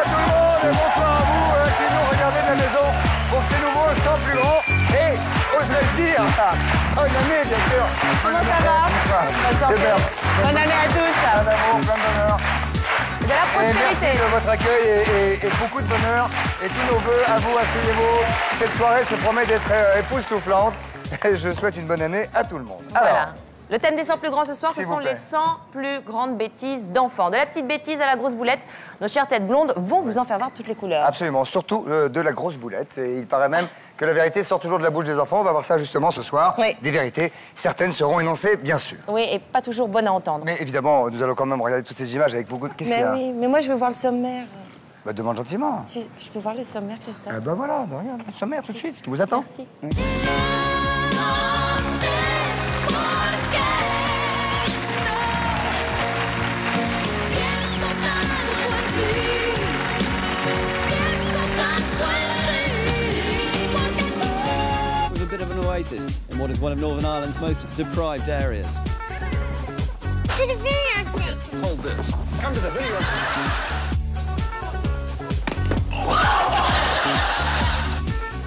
à tout le monde et bonsoir à vous qui nous regardez de la maison pour ces nouveaux 100 plus grands. Et, oserais-je dire, bonne année, bien sûr. Comment ça va? Bonne santé. Super. Bonne année à tous. Plein d'amour, plein de bonheur. De la Et merci prospérité. de votre accueil et beaucoup de bonheur. Et tous nos voeux à vous, asseyez-vous. Cette soirée se promet d'être époustouflante. Et je souhaite une bonne année à tout le monde. Alors, Voilà. Le thème des 100 plus grands ce soir, ce S'il sont vous plaît. les 100 plus grandes bêtises d'enfants. De la petite bêtise à la grosse boulette, nos chères têtes blondes vont vous en faire voir toutes les couleurs. absolument, surtout de la grosse boulette. Et il paraît même que la vérité sort toujours de la bouche des enfants. On va voir ça justement ce soir. Oui. Des vérités, certaines seront énoncées, bien sûr. Oui, et pas toujours bonne à entendre. Mais évidemment, nous allons quand même regarder toutes ces images avec beaucoup de... Qu'est-ce qu'il y Mais a? oui, mais moi je veux voir le sommaire. Bah, demande gentiment. Je peux voir le sommaire, Christophe? Bah voilà, regarde, le sommaire tout de suite, ce qui vous attend. Merci. It was a bit of an oasis in what is one of Northern Ireland's most deprived areas. To the video station. Hold this. Come to the video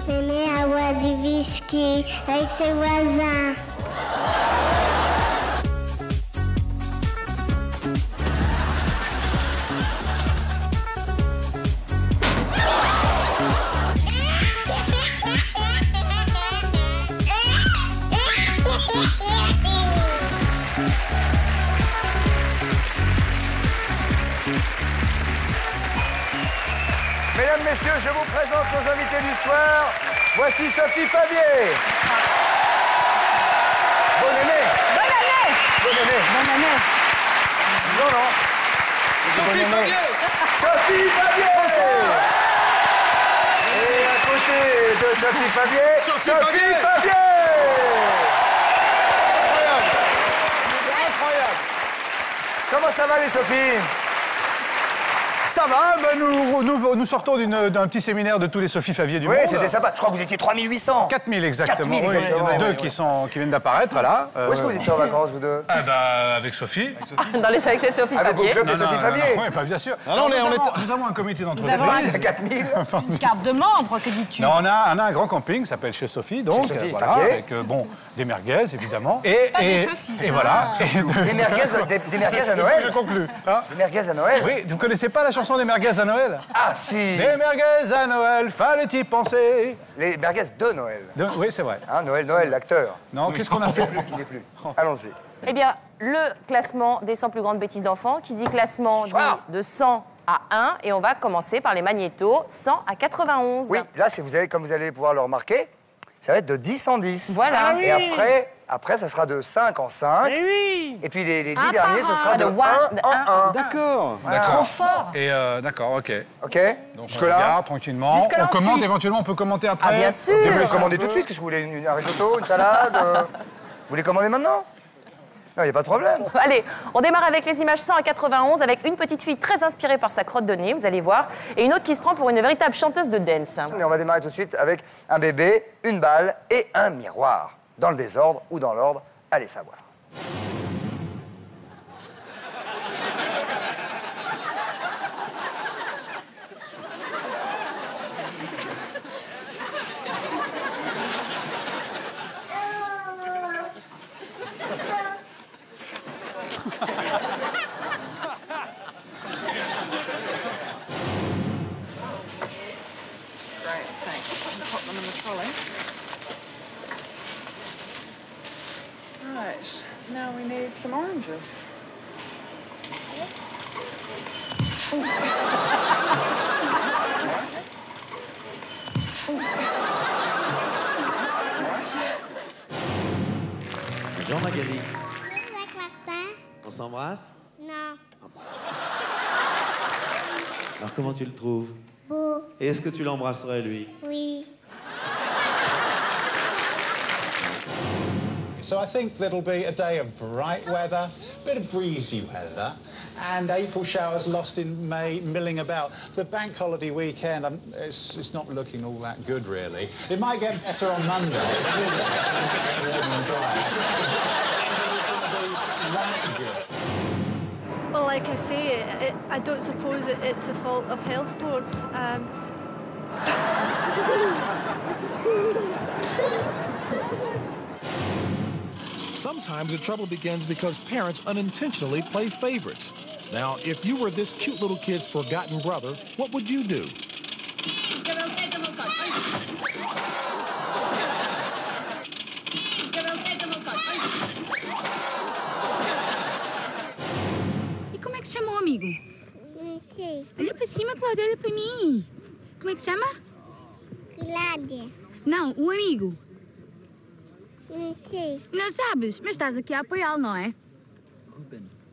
Mémé a boire du whisky avec ses voisins. Mesdames, Messieurs, je vous présente nos invités du soir. Voici Sophie Favier. Bonne année. Bonne année! Bonne année. Bonne année! Non, non. Sophie Favier. Sophie Favier. Et à côté de Sophie Favier, Sophie Favier. Incroyable. Comment ça va les Sophie? Ça va, ben nous sortons d'un petit séminaire de tous les Sophie Favier du Oui, monde. c'était sympa. Je crois que vous étiez 3800. 4000 exactement. 4000 Oui, exactement. il y en a deux Oui, qui viennent d'apparaître, là. Où est-ce que vous étiez en vacances, vous deux? Avec Sophie. Dans les avec les Sophie Avec au Favier. club des Sophie Favier. Oui, bien sûr. non, Nous avons un comité Il y d'entreprise. a 4000. Une carte de membre, que dis-tu? Non, on a un grand camping qui s'appelle Chez Sophie, donc Chez Sophie voilà, Favier. avec des merguez évidemment. Pas des saucisses, et hein. voilà. Des merguez à Noël. Je conclus. Hein. Des merguez à Noël. Oui, vous connaissez pas la chanson des merguez à Noël? Ah, si. Des merguez à Noël, fallait-y penser. Les merguez de Noël. Oui, c'est vrai. Hein, Noël, l'acteur. Non, qu'est-ce qu'on a fait? Qui n'est plus. Allons-y. Eh bien, le classement des 100 plus grandes bêtises d'enfants, qui dit classement dit Bonsoir. de 100 à 1. Et on va commencer par les magnétos, 100 à 91. Oui, là, comme vous allez pouvoir le remarquer, ça va être de 10 en 10. Voilà. Et après, ça sera de 5 en 5. Eh oui! Et puis les 10 Un derniers, par ce un. sera de De 1 one, en 1. D'accord. Trop fort! Et d'accord, ok. OK? Donc Jusque on là. regarde tranquillement. Jusque-là, On commente si. éventuellement, on peut commenter après. Ah, bien sûr. Vous voulez commander tout de suite? Qu'est-ce que vous voulez? Un risotto, une salade Vous voulez commander maintenant? Non, il n'y a pas de problème. Allez, on démarre avec les images 100 à 91, avec une petite fille très inspirée par sa crotte de nez, vous allez voir, et une autre qui se prend pour une véritable chanteuse de dance. Et on va démarrer tout de suite avec un bébé, une balle et un miroir. Dans le désordre ou dans l'ordre, allez savoir. Put them in the trolley. Right, now we need some oranges. Bonjour Magali, Jacques Martin? on s'embrasse? Non. Alors comment tu le trouves? Beau. Et est-ce que tu l'embrasserais lui? Oui. So I think that'll be a day of bright weather, bit of breezy weather, and April showers lost in May, milling about. The bank holiday weekend, it's not looking all that good, really. It might get better on Monday. Warm and dry. It's gonna be right good. Well, like I say, I don't suppose it's the fault of health boards. Sometimes the trouble begins because parents unintentionally play favorites. Now, if you were this cute little kid's forgotten brother, what would you do? E como é que se chama o amigo? Não sei. Olha para cima, Cláudia, olha para mim. Como é que se chama? Cláudia. Não, o amigo. Não sei. Não sabes, mas estás aqui a apoiá-lo, não é?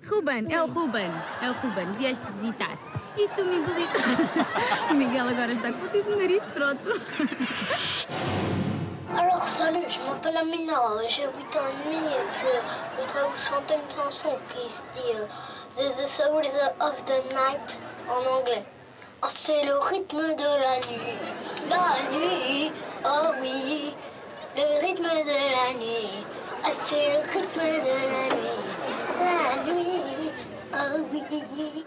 Ruben, é o Ruben. É o Ruben, vieste visitar. E tu, Miguelito? O Miguel agora está com o dedo no nariz, pronto. Alors salut, je m'appelle Amina, j'ai 8 ans et demi et puis je voudrais vous chanter une chanson qui se dit The Soul of the Night en anglais. Oh, c'est le rythme de la nuit, oh oui, le rythme de la nuit, ah, c'est le rythme de la nuit, oh oui.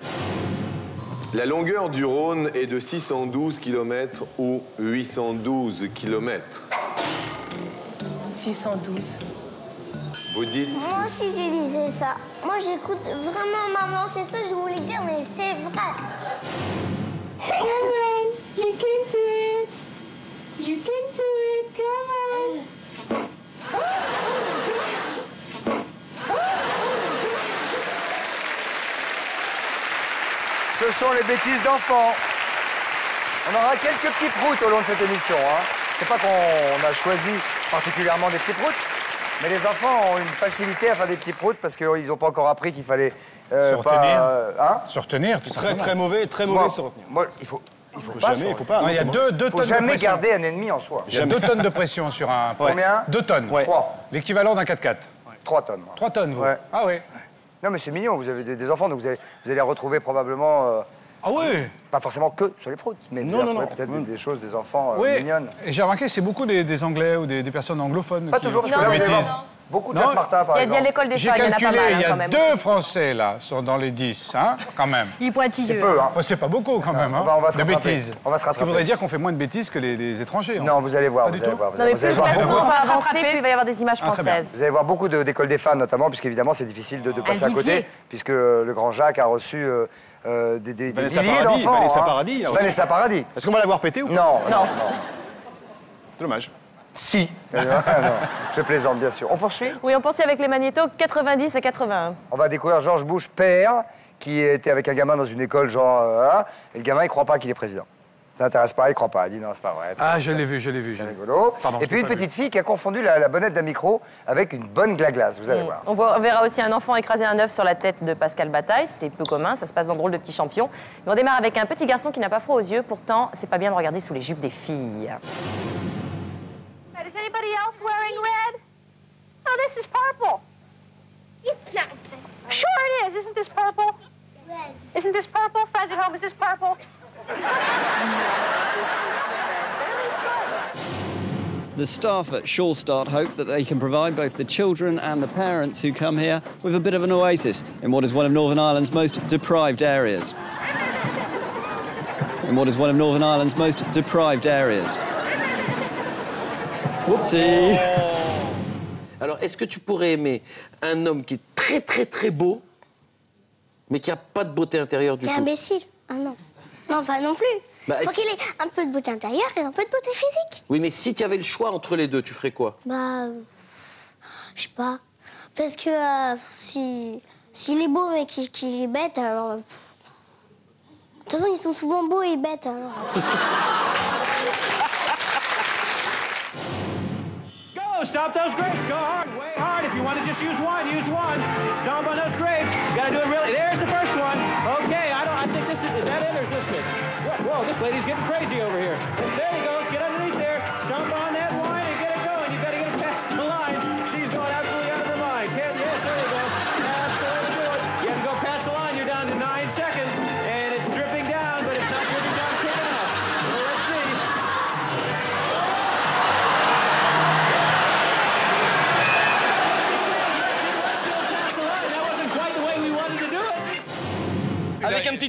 La longueur du Rhône est de 612 km ou 812 km. 612. Vous dites... Moi aussi je disais ça. Moi j'écoute vraiment maman, c'est ça que je voulais dire, mais c'est vrai. Come on, you can do it. You can do it, come on. Ce sont les bêtises d'enfants. On aura quelques petits proutes au long de cette émission. Hein. C'est pas qu'on a choisi particulièrement des petits proutes, mais les enfants ont une facilité à faire des petits proutes parce qu'ils n'ont pas encore appris qu'il fallait se retenir. Se retenir, tout très mauvais se retenir. Moi, il faut pas. Jamais, il faut pas. Non, il y a deux tonnes faut jamais garder un ennemi en soi. Il y a 2 tonnes de pression sur un... Combien 2 tonnes. 3. L'équivalent d'un 4x4. 3 tonnes. Moi. 3 tonnes, vous. Ouais. Ah oui. Non, mais c'est mignon, vous avez des enfants, donc vous allez les retrouver probablement... Ah oui. Pas forcément que sur les proutes, mais vous allez retrouver peut-être des choses, des enfants mignonnes. Et j'ai remarqué, c'est beaucoup des Anglais ou des personnes anglophones. Pas toujours, parce que là, vous allez voir beaucoup de Jacques Martin, par exemple. Il y a l'école des J'ai Fans, il y en a pas calculé, mal, il y a quand même. 2 Français, là, sont dans les 10, hein, quand même. Il est pointilleux. C'est peu, hein. Enfin, c'est pas beaucoup, quand même, hein, on va se de rattraper. bêtises. On va se Ce qui rattraper. voudrait dire qu'on fait moins de bêtises que les étrangers. Non, vous allez voir, Pas vous du allez tout. voir. Non, mais plus le classement va avancer, plus il va y avoir des images Ah, très bien. françaises. Vous allez voir beaucoup d'écoles des fans, notamment, puisqu'évidemment, c'est difficile de passer à côté, puisque le grand Jacques a reçu des milliers d'enfants. Vanessa Paradis. Vanessa Paradis. Est-ce qu'on va l'avoir pété ou pas? Non. Dommage. Si. Non, je plaisante, bien sûr. On poursuit? Oui, on poursuit avec les magnétos 90 et 81. On va découvrir George Bush père, qui était avec un gamin dans une école, genre... et le gamin, il croit pas qu'il est président. Ça n'intéresse pas, il croit pas. Il dit non, c'est pas vrai. Ah, je l'ai vu. C'est rigolo. Pardon, et puis une petite fille qui a confondu la bonnette d'un micro avec une bonne glaglace, vous allez voir. On verra aussi un enfant écraser un œuf sur la tête de Pascal Bataille. C'est peu commun, ça se passe dans Drôle de Petit Champion. Mais on démarre avec un petit garçon qui n'a pas froid aux yeux. Pourtant, c'est pas bien de regarder sous les jupes des filles. Is anybody else wearing red? Oh, this is purple. It's not purple. Sure it is. Isn't this purple? Red. Isn't this purple? Friends at home, is this purple? The staff at Shawstart hope that they can provide both the children and the parents who come here with a bit of an oasis in what is one of Northern Ireland's most deprived areas. Whoopsie. Alors, est-ce que tu pourrais aimer un homme qui est très très très beau, mais qui n'a pas de beauté intérieure du tout? T'es imbécile. Ah non. Non, pas non plus. Bah, Faut qu'il ait un peu de beauté intérieure et un peu de beauté physique. Oui, mais si tu avais le choix entre les deux, tu ferais quoi? Bah... je sais pas. Parce que s'il est beau mais qu'il est bête, alors... De toute façon, ils sont souvent beaux et bêtes, alors... Go! Stop those grapes! Go hard! Way hard! If you want to just use one, use one! Stomp on those grapes! You gotta do it really... There's the first one! Okay, I think this is that it or is this it? Whoa, this lady's getting crazy over here. There you go, get underneath there, stomp on that wine and get it going. You better get it past the line. She's going absolutely out of her mind. Yes, there you go. That's the way to do it. You have to go past the line, you're down to 9 seconds, and it's dripping down, but it's not dripping down quick enough. So let's see. That wasn't quite the way we wanted to do it.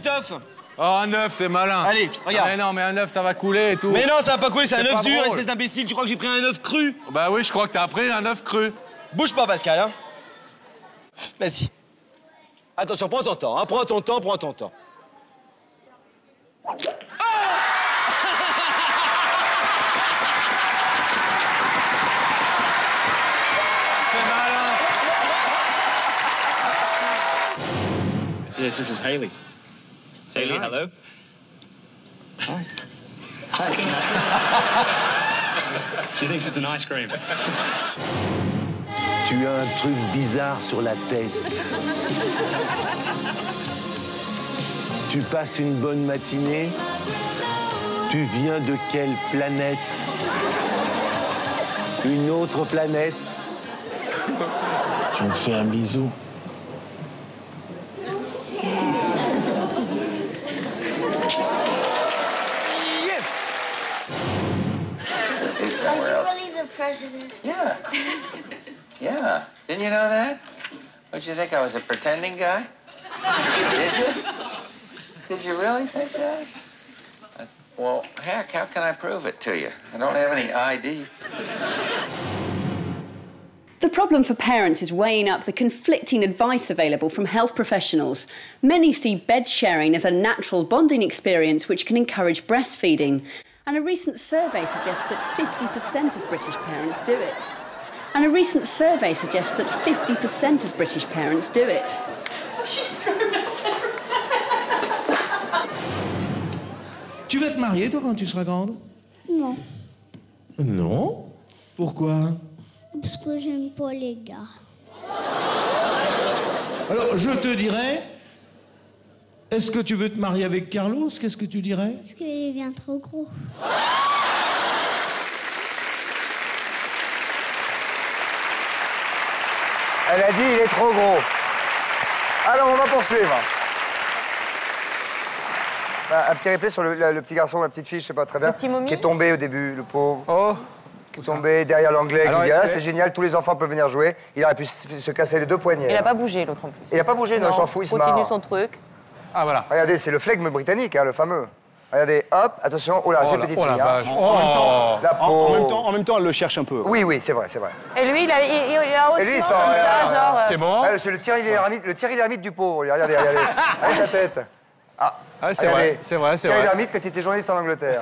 Titeuf. Oh, un œuf, c'est malin. Allez, regarde. Mais non, mais un œuf, ça va couler et tout. Mais non, ça va pas couler, c'est un C'est œuf pas dur, drôle. espèce d'imbécile. Tu crois que j'ai pris un œuf cru? Bah oui, je crois que t'as pris un œuf cru. Bouge pas, Pascal, hein. Vas-y. Attention, prends ton temps, hein. Prends ton temps, prends ton temps. C'est malin. Yes, this is Haley. Haley, hello. Hi. Hi. She thinks it's an ice cream. Tu as un truc bizarre sur la tête. Tu passes une bonne matinée. Tu viens de quelle planète? Une autre planète? Tu me fais un bisou. Are you really the president? Yeah. Yeah. Didn't you know that? What, you think I was a pretending guy? Did you? Did you really think that? Well, heck, how can I prove it to you? I don't have any ID. The problem for parents is weighing up the conflicting advice available from health professionals. Many see bed sharing as a natural bonding experience which can encourage breastfeeding. And a recent survey suggests that 50% of British parents do it. And a recent survey suggests that 50% of British parents do it. Tu vas te marier, toi, quand tu seras grande? Non, Non. Pourquoi? parce que j'aime pas les gars. Alors, je te dirais, est-ce que tu veux te marier avec Carlos? Qu'est-ce que tu dirais? Parce qu'il est bien trop gros. Elle a dit il est trop gros. Alors, on va poursuivre. Un petit replay sur le petit garçon ou la petite fille, je sais pas très bien, qui est tombé au début, le pauvre. Oh. Qui est tombé derrière l'anglais. Alors, Qui dit, ah, c'est génial, tous les enfants peuvent venir jouer. Il aurait pu se casser les deux poignets. Il là. n'a pas bougé, l'autre en plus. Il n'a pas bougé, non, il s'en fout, il se marre. continue son truc. Ah, voilà. Regardez, c'est le flegme britannique, hein, le fameux. Regardez, hop, attention, oh là, c'est une petite fille. vache. Hein. Oh. La pauvre. En même temps, elle le cherche un peu. Oui, oui, c'est vrai, c'est vrai. Et lui, il a aussi Et lui, il comme s'en- ça, genre... C'est bon. Ah, c'est le Thierry Lhermitte du pauvre. Regardez, regardez. Regardez sa tête. Ah, c'est regardez. vrai, c'est vrai, c'est Thierry vrai. Lhermitte quand il était journaliste en Angleterre.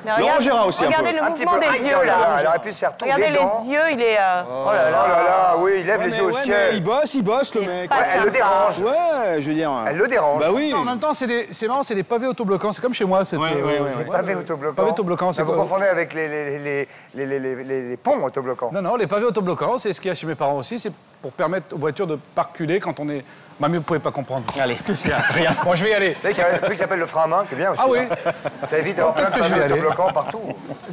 Mais regarde, Gérard aussi, un peu. regardez le Un petit mouvement peu. des Aïe, yeux, oh là là. là, elle aurait pu se faire tomber Regardez les dents. les yeux, il est... Oh là Oh là là. là, oui, il lève les yeux au mais ciel. il bosse, le mec. pas Ouais, elle le sympa. dérange. Ouais, je veux dire. Elle le dérange. Bah oui. En même temps, c'est marrant, c'est des pavés autobloquants. C'est comme chez moi. Les pavés autobloquants. Pavés autobloquants, c'est Vous quoi? confondez avec les ponts autobloquants. Non, non, les pavés autobloquants, c'est ce qu'il y a chez mes parents aussi. C'est pour permettre aux voitures de pas reculer quand on est... Mamie, vous pouvez pas comprendre. Allez, Qu'est-ce qu'il y a? Rien. Bon, je vais y aller. Vous savez qu'il y a un truc qui s'appelle le frein à main, qui est bien aussi. Ah oui. hein. Ça évite d'avoir plein de Peut-être que je vais pavés y aller. autobloquants partout.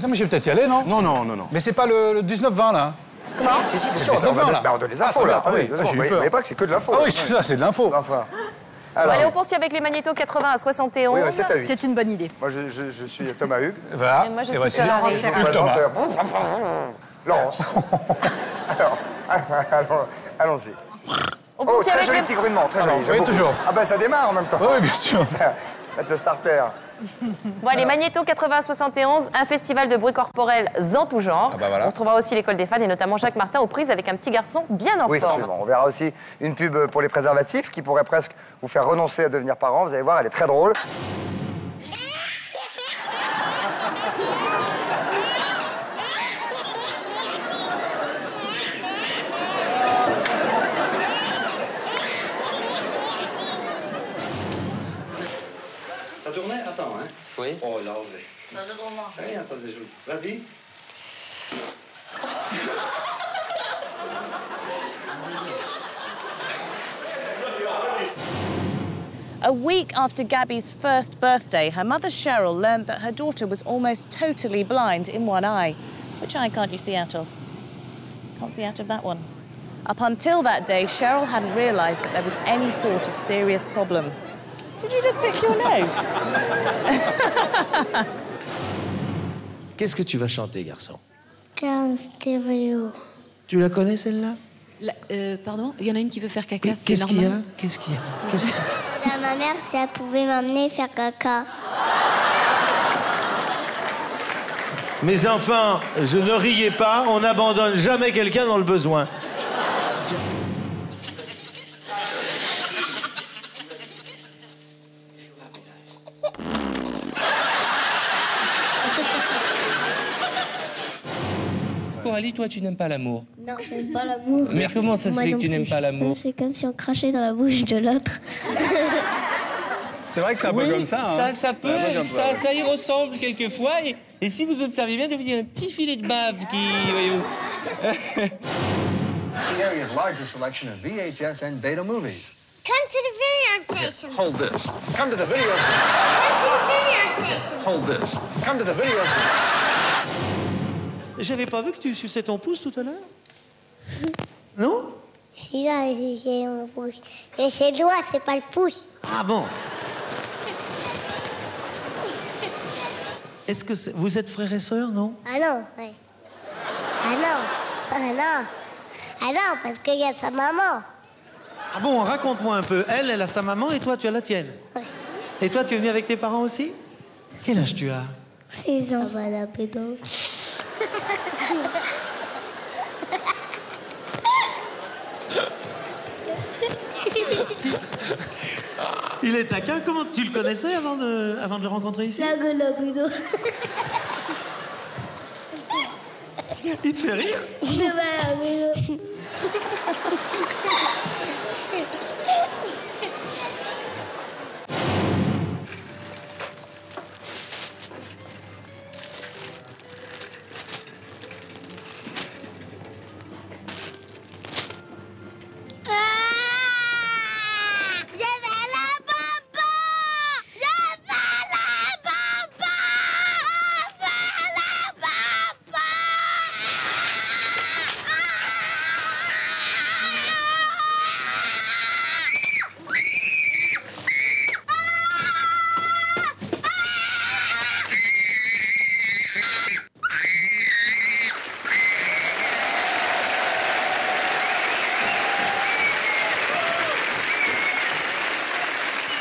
Non, mais je vais peut-être y aller, non? Non, non, non, non. Mais c'est pas le 19-20, là? Si, bien C'est sûr. 19-20, là. On donne les infos, là. Ah, oui, Attendez, j'ai eu vous peur. voyez pas que c'est que de l'info. Ah oui, là, c'est de l'info. Enfin. Allez, on poursuit avec les magnétos 80 à 71. Oui, 7 à 8. C'est une bonne idée. Moi, je suis Thomas Hugues. Voilà. Et moi, je Et suis voici Ferrari. Hugues Thomas. Laurence. Alors, allons-y. On Oh, poursuit très avec joli les... petit grunnement, très Alors, joli. j'aime oui, beaucoup. toujours. Ah ben ça démarre en même temps. Oui, bien sûr. Ça va être le starter. Bon, allez, Magnéto 80-71, un festival de bruit corporel en tout genre. Ah bah voilà. On retrouvera aussi l'école des fans et notamment Jacques Martin aux prises avec un petit garçon bien en Oui, forme. absolument. On verra aussi une pub pour les préservatifs qui pourrait presque vous faire renoncer à devenir parent. Vous allez voir, elle est très drôle. Ça tournait? Attends, hein? Oui. Oh, là, ouais. Rien, ça faisait joli. Vas-y. A week after Gabby's first birthday, her mother Cheryl learned that her daughter was almost totally blind in one eye. Which eye can't you see out of? Can't see out of that one. Up until that day, Cheryl hadn't realised that there was any sort of serious problem. Did you just pick your nose? Qu'est-ce que tu vas chanter, garçon? Qu'un stéréo. Tu la connais, celle-là? Pardon, il y en a une qui veut faire caca, c'est Qu'est-ce qu'il y a normal. Qu'est-ce qu'il y a Qu'est-ce qu'il y a Je demande à ma mère si elle pouvait m'amener faire caca. Mes enfants, je ne riez pas, on n'abandonne jamais quelqu'un dans le besoin. Coralie, toi, tu n'aimes pas l'amour. Non, j'aime pas l'amour. Mais comment ça se Moi fait que non tu n'aimes plus. pas l'amour? C'est comme si on crachait dans la bouche de l'autre. C'est vrai que c'est un peu comme ça. Hein. Ça peut, ça y ressemble quelquefois. Et si vous observez bien, il y a un petit filet de bave qui... voyez-vous. Area's larger selection of VHS and beta movies. Come to the video station. Hold this. Come to the video station. Hold this. Come to the video station. J'avais pas vu que tu suçais ton pouce tout à l'heure. Non? Si là, j'ai mon pouce. C'est le doigt, c'est pas le pouce. Ah bon? Est-ce que vous êtes frères et sœurs, non? Ah non, ouais. Ah non, ah non. Ah non, parce qu'il y a sa maman. Ah bon, raconte-moi un peu. Elle a sa maman et toi, tu as la tienne. Ouais. Et toi, tu es venu avec tes parents aussi? Quel âge tu as? 6 ans. Ah bah la pédo. Il est taquin. Comment tu le connaissais avant de le rencontrer ici? La gueule la pédo. Il te fait rire? C'est pas la pédo.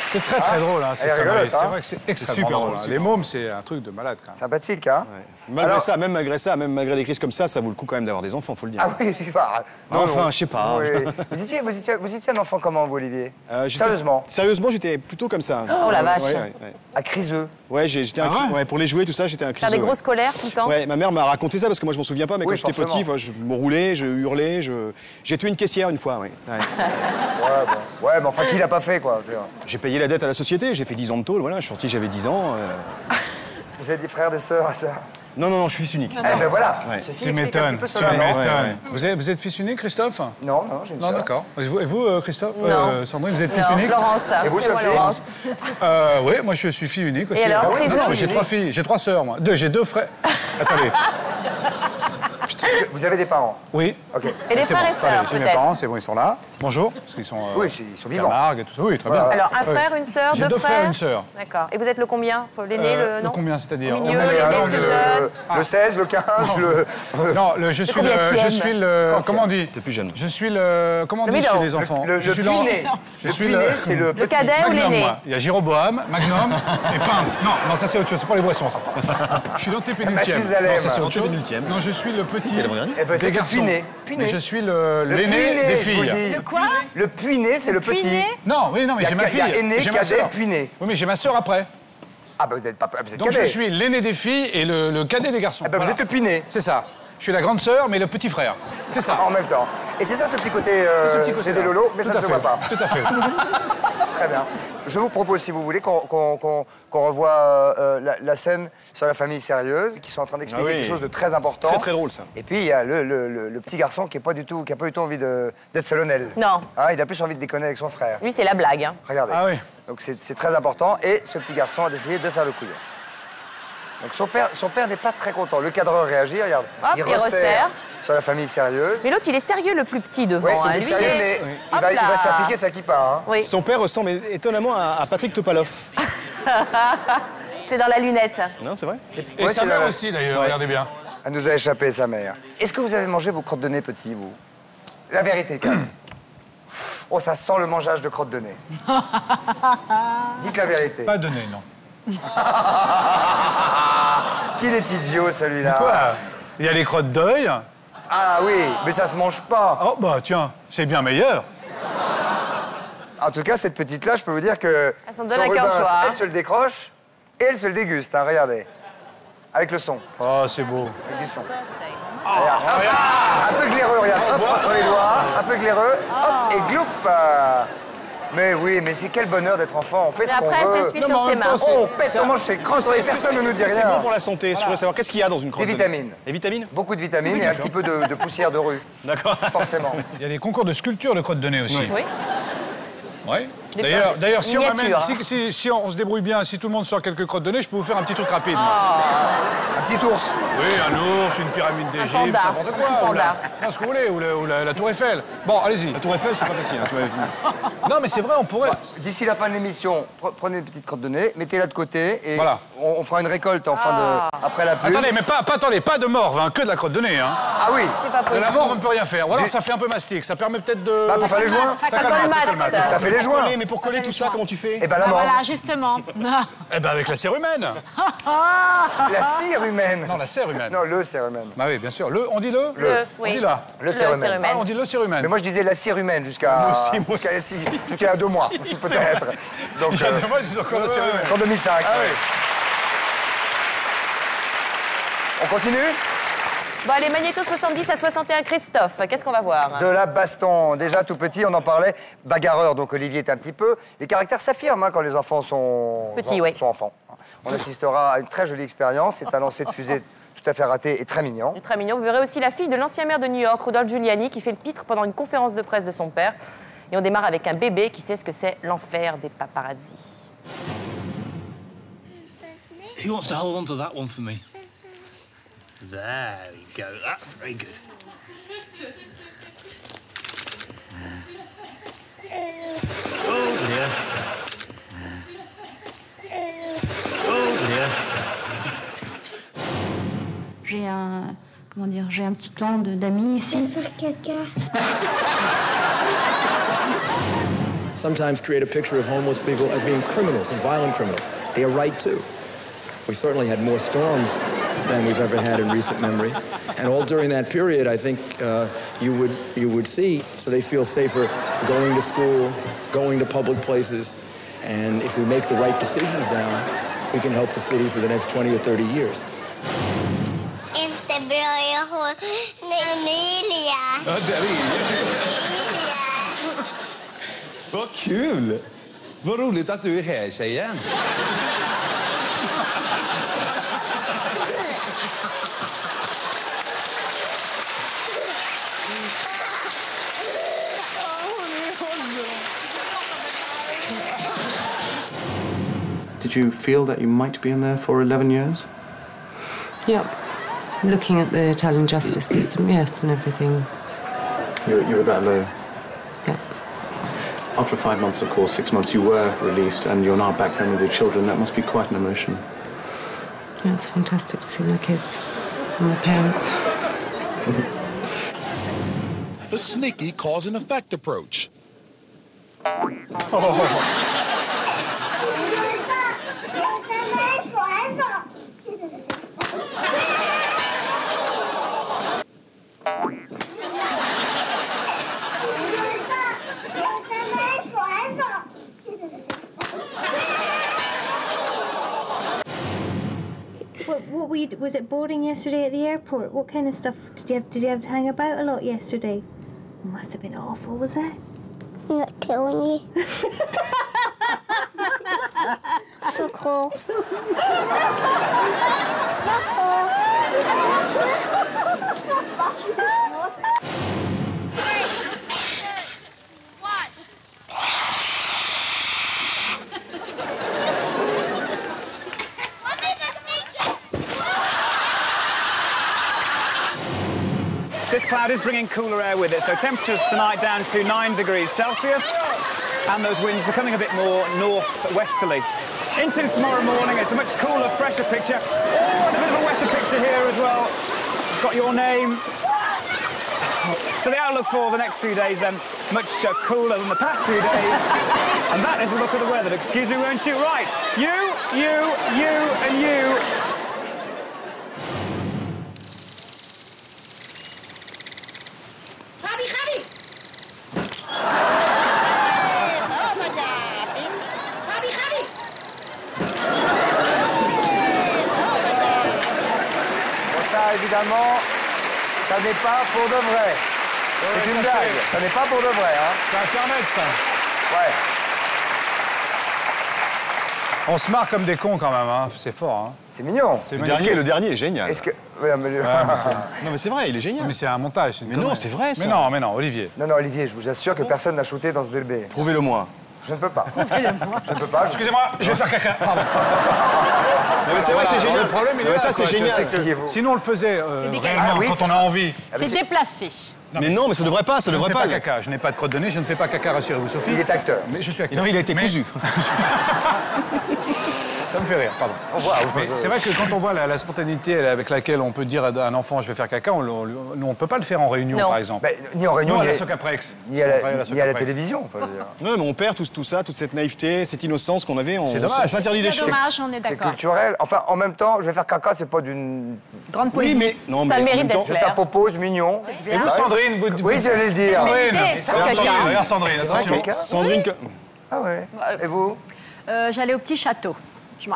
C'est très très drôle, hein, elle est rigolote, c'est hein. vrai que c'est extrêmement super drôle. drôle, Les mômes, c'est un truc de malade quand même. Sympathique, hein? Malgré ça, même malgré des crises comme ça vaut le coup quand même d'avoir des enfants, faut le dire. Ah oui, bah, non, enfin, non. je sais pas. Oui. Vous étiez un enfant comment, vous, Olivier? Sérieusement? Sérieusement, j'étais plutôt comme ça. Oh la vache. À criseux? Ouais, j'étais pour les jouets, tout ça, j'étais un criseux. Faire des grosses colères tout le temps? Ouais, ma mère m'a raconté ça parce que moi je m'en souviens pas, mais Oui, quand j'étais petit, je me roulais, je hurlais, j'ai tué une caissière une fois, oui. Ouais, mais enfin, qui l'a pas fait, quoi? J'ai payé la dette à la société, j'ai fait 10 ans de tôle, voilà, je suis sorti, j'avais 10 ans. Vous avez des frères, des sœurs, ça? Non, je suis fils unique. Eh ben voilà, Ouais. ceci Tu explique un m'étonnes, petit peu tu cela, non? m'étonnes. Vous êtes fils unique, Christophe? Non, j'ai une Non, sœur. d'accord. Et vous, Christophe? Non. Sandrine, vous êtes fils Non, unique? Laurence. Et vous, C'est moi, Sophie? Laurence. Oui, moi je suis fille unique aussi. Et alors, Non, friseur? j'ai 3 filles, j'ai 3 sœurs, moi. J'ai 2 frères. Attendez. Vous avez des parents? Oui. Ok. Et des C'est frères bon. et sœurs, Attendez, j'ai mes peut-être? parents, c'est bon, ils sont là. Bonjour. Parce qu'ils sont, Oui, ils sont vivants. Camargues et tout ça. Oui, très Voilà. bien. Alors, un Oui. frère, une sœur, J'ai 2 2 frères? frères et une sœur. D'accord. Et vous êtes le combien? L'aîné, le non? Combien, c'est-à-dire? Au milieu, On est l'aîné, alors le plus jeune? Le 16, le 15, Non, je suis le... Comment on dit? T'es plus jeune. Je suis le... Comment on Le dit chez middle. les enfants? Le Je suis puiné. Je Le suis puiné, c'est le Le petit. cadet ou Magnum, l'aîné? moi. Il y a Jéroboam, Magnum et Pinte. Non, ça c'est autre chose, c'est pour les boissons, ça. Je suis l'antépénultième. Mathusalem. Non, ça c'est autre chose. Antépénultième. Non, je suis le petit Eh ben, c'est des le garçons. puiné. Mais je suis Le l'aîné puiné, des je vous le filles. dis. Le quoi? Le puiné, c'est le petit. puiné? Non, oui, non, mais Il y a j'ai ma ca- il y a fille. aîné, J'ai ma cadet, sœur. puiné. Oui, mais j'ai ma sœur après. Ah, ben vous êtes Donc cadet. je suis l'aîné des filles et le cadet des garçons. Eh ben, vous Voilà. êtes le puiné. C'est ça. Je suis la grande sœur, mais le petit frère. C'est ça. En même temps. Et c'est ça ce petit côté, C'est ce petit côté-là. j'ai des lolos, mais Tout ça ne à se fait. voit pas. Tout à fait. Très bien. Je vous propose, si vous voulez, qu'on revoie la scène sur la famille sérieuse, qui sont en train d'expliquer Ah oui. quelque chose de très important. C'est très très drôle ça. Et puis il y a le petit garçon qui n'a pas du tout envie d'être solennel. Non. Ah, il a plus envie de déconner avec son frère. Lui, c'est la blague. Hein. Regardez. Ah oui. Donc c'est très important. Et ce petit garçon a décidé de faire le couillon. Donc son père n'est pas très content. Le cadreur réagit, regarde. Hop, il resserre. Sur la famille sérieuse. Mais l'autre, il est sérieux, le plus petit devant. Oui, hein. c'est Lui, sérieux, il mais est- il Hop va là. se faire piquer sa kippa. Hein. Oui. Son père ressemble étonnamment à Patrick Topalov. C'est dans la lunette. Non, c'est vrai? Et Ouais, sa c'est mère dans- aussi, d'ailleurs, regardez bien. Elle nous a échappé, sa mère. Est-ce que vous avez mangé vos crottes de nez petits, vous? La vérité, quand même. Oh, ça sent le mangeage de crottes de nez. Dites la vérité. Pas de nez, non. Qu'il est idiot, celui-là. Quoi? Il y a les crottes d'œil. Ah oui, mais ça se mange pas. Oh, bah tiens, c'est bien meilleur. En tout cas, cette petite-là, je peux vous dire que Elle s'en donne à cœur joie, hein. elle se le décroche et elle se le déguste, hein, regardez. Avec le son. Oh, c'est beau. Avec du son. Regarde. Un peu glaireux, regarde. Hop, entre les doigts, un peu glaireux. Hop, et gloup. Mais oui, mais c'est quel bonheur d'être enfant. On fait ce qu'on veut. Après, elle s'essuie sur ses mains. Oh, on pète, on mange ses crottes et personne ne nous dit rien. C'est bon pour la santé. Je voudrais savoir qu'est-ce qu'il y a dans une crotte. Des vitamines. Des vitamines? Beaucoup de vitamines et un petit peu de poussière de rue. D'accord. Forcément. Il y a des concours de sculpture de crottes de nez aussi. Oui. Oui. Des D'ailleurs, si on miniatures. si on se débrouille bien, si tout le monde sort quelques crottes de nez, je peux vous faire un petit truc rapide. Un petit ours. Oui, un ours, une pyramide d'Égypte, panda, n'importe un quoi. petit panda. Non, ce que vous voulez, ou la tour Eiffel. Bon, allez-y. La tour Eiffel, c'est pas facile. Non, mais c'est vrai, on pourrait. D'ici la fin de l'émission, prenez une petite crotte de nez, mettez-la de côté et Voilà. on fera une récolte en fin de... après la pub. Attendez, mais pas de morve, hein, que de la crotte de nez. Hein. Ah oui. C'est pas De possible. la morve, on ne peut rien faire. Ou alors, ça fait un peu mastic. Ça permet peut-être de... Pour faire les joints. Ça colmate. Ça fait les joints. Mais pour coller tout ça, comment tu fais? Eh ben la morve. Voilà, justement. Eh ben, avec la cire humaine. La cire humaine. Non, la cire humaine. Non, le cire humaine. Bah oui, bien sûr. On dit le? Le. Oui. On dit là. Le cire humaine. Ah, on dit le cire humaine. Mais moi, je disais la cire humaine jusqu'à il y a 2 mois, peut-être. Donc, Il y a 2 mois, je dis encore la cire humaine. en 2005. Ah oui. On continue? Bon, allez, Magnéto 70 à 61, Christophe. Qu'est-ce qu'on va voir? De la baston. Déjà, tout petit, on en parlait. Bagarreur, donc Olivier est un petit peu. Les caractères s'affirment hein, quand les enfants sont... Petits, oui. sont enfants. On assistera à une très jolie expérience. C'est un lancer de fusée tout à fait raté et très mignon. Très mignon. Vous verrez aussi la fille de l'ancien maire de New York, Rudolph Giuliani, qui fait le pitre pendant une conférence de presse de son père. Et on démarre avec un bébé qui sait ce que c'est l'enfer des paparazzis. Who wants to hold on to that one for me? There we go. That's very good. Oh dear. Oh dear. J'ai un petit clan d'amis ici. Faire caca. Sometimes create a picture of homeless people as being criminals and violent criminals. They are right too. We certainly had more storms than we've ever had in recent memory. And all during that period, I think you would see, so they feel safer going to school, going to public places. And if we make the right decisions now, we can help the city for the next 20 or 30 years. Inte bra, jag har Emilia. Ja, där är Vad kul! Vad roligt att du är här, tjejen. Did you feel that you might be in there for 11 years? Yeah. Looking at the Italian justice system, yes, and everything. You were that low? Yeah. After 5 months, of course, 6 months, you were released and you're now back home with your children. That must be quite an emotion. Yeah, it's fantastic to see my kids and my parents. The sneaky cause and effect approach. Was it boarding yesterday at the airport? What kind of stuff did you have to hang about a lot yesterday? It must have been awful, was it? I'm not killing you. So cool. This cloud is bringing cooler air with it, so temperatures tonight down to 9 degrees Celsius, and those winds becoming a bit more northwesterly. Into tomorrow morning, it's a much cooler, fresher picture. Oh, and a bit of a wetter picture here as well. Got your name. So the outlook for the next few days then, much cooler than the past few days. And that is the look of the weather. Excuse me, won't you? Right, you, and you. Évidemment, ça n'est pas pour de vrai. C'est une blague. Ça n'est pas pour de vrai. Hein. C'est Internet, ça. Ouais. On se marre comme des cons quand même, hein. C'est fort. Hein. C'est mignon. Le dernier est génial. Est-ce que... non, mais c'est vrai, il est génial. Mais c'est un montage. Mais non, c'est vrai, ça. Mais non, Olivier. Non, Olivier, je vous assure que personne n'a shooté dans ce bébé. Prouvez-le-moi. Je ne peux pas. Prouvez-le-moi. Je ne peux pas. Excusez-moi, je vais faire caca. Pardon. Non, mais c'est vrai, c'est génial. Le problème, il est là, ça, c'est génial. Sinon, on le faisait réellement quand on a envie. C'est déplacé. Mais non, mais ça devrait pas, ça devrait pas. Je ne fais pas caca, je n'ai pas de crotte de nez, je ne fais pas caca, rassurez-vous, Sophie. Il est acteur. Mais je suis acteur. Non, il a été cousu. Ça me fait rire, pardon. C'est vrai que quand on voit la spontanéité avec laquelle on peut dire à un enfant je vais faire caca, on ne peut pas le faire en réunion, par exemple. Ben, ni en réunion, ni à la Socaprex. Ni à la télévision. Non, mais on perd tout ça, toute cette naïveté, cette innocence qu'on avait. C'est dommage. On s'interdit des choses. C'est dommage, on est C'est d'accord. culturel. Enfin, en même temps, je vais faire caca, c'est pas d'une... Grande poésie. Oui, mais... Non, ça mais mérite d'être Je vais faire clair. popose, mignon. Et vous, Sandrine, vous... Oui, j'allais le dire. Regarde Sandrine, attention. Sandrine... Ah ouais. Et vous? J'allais au petit château.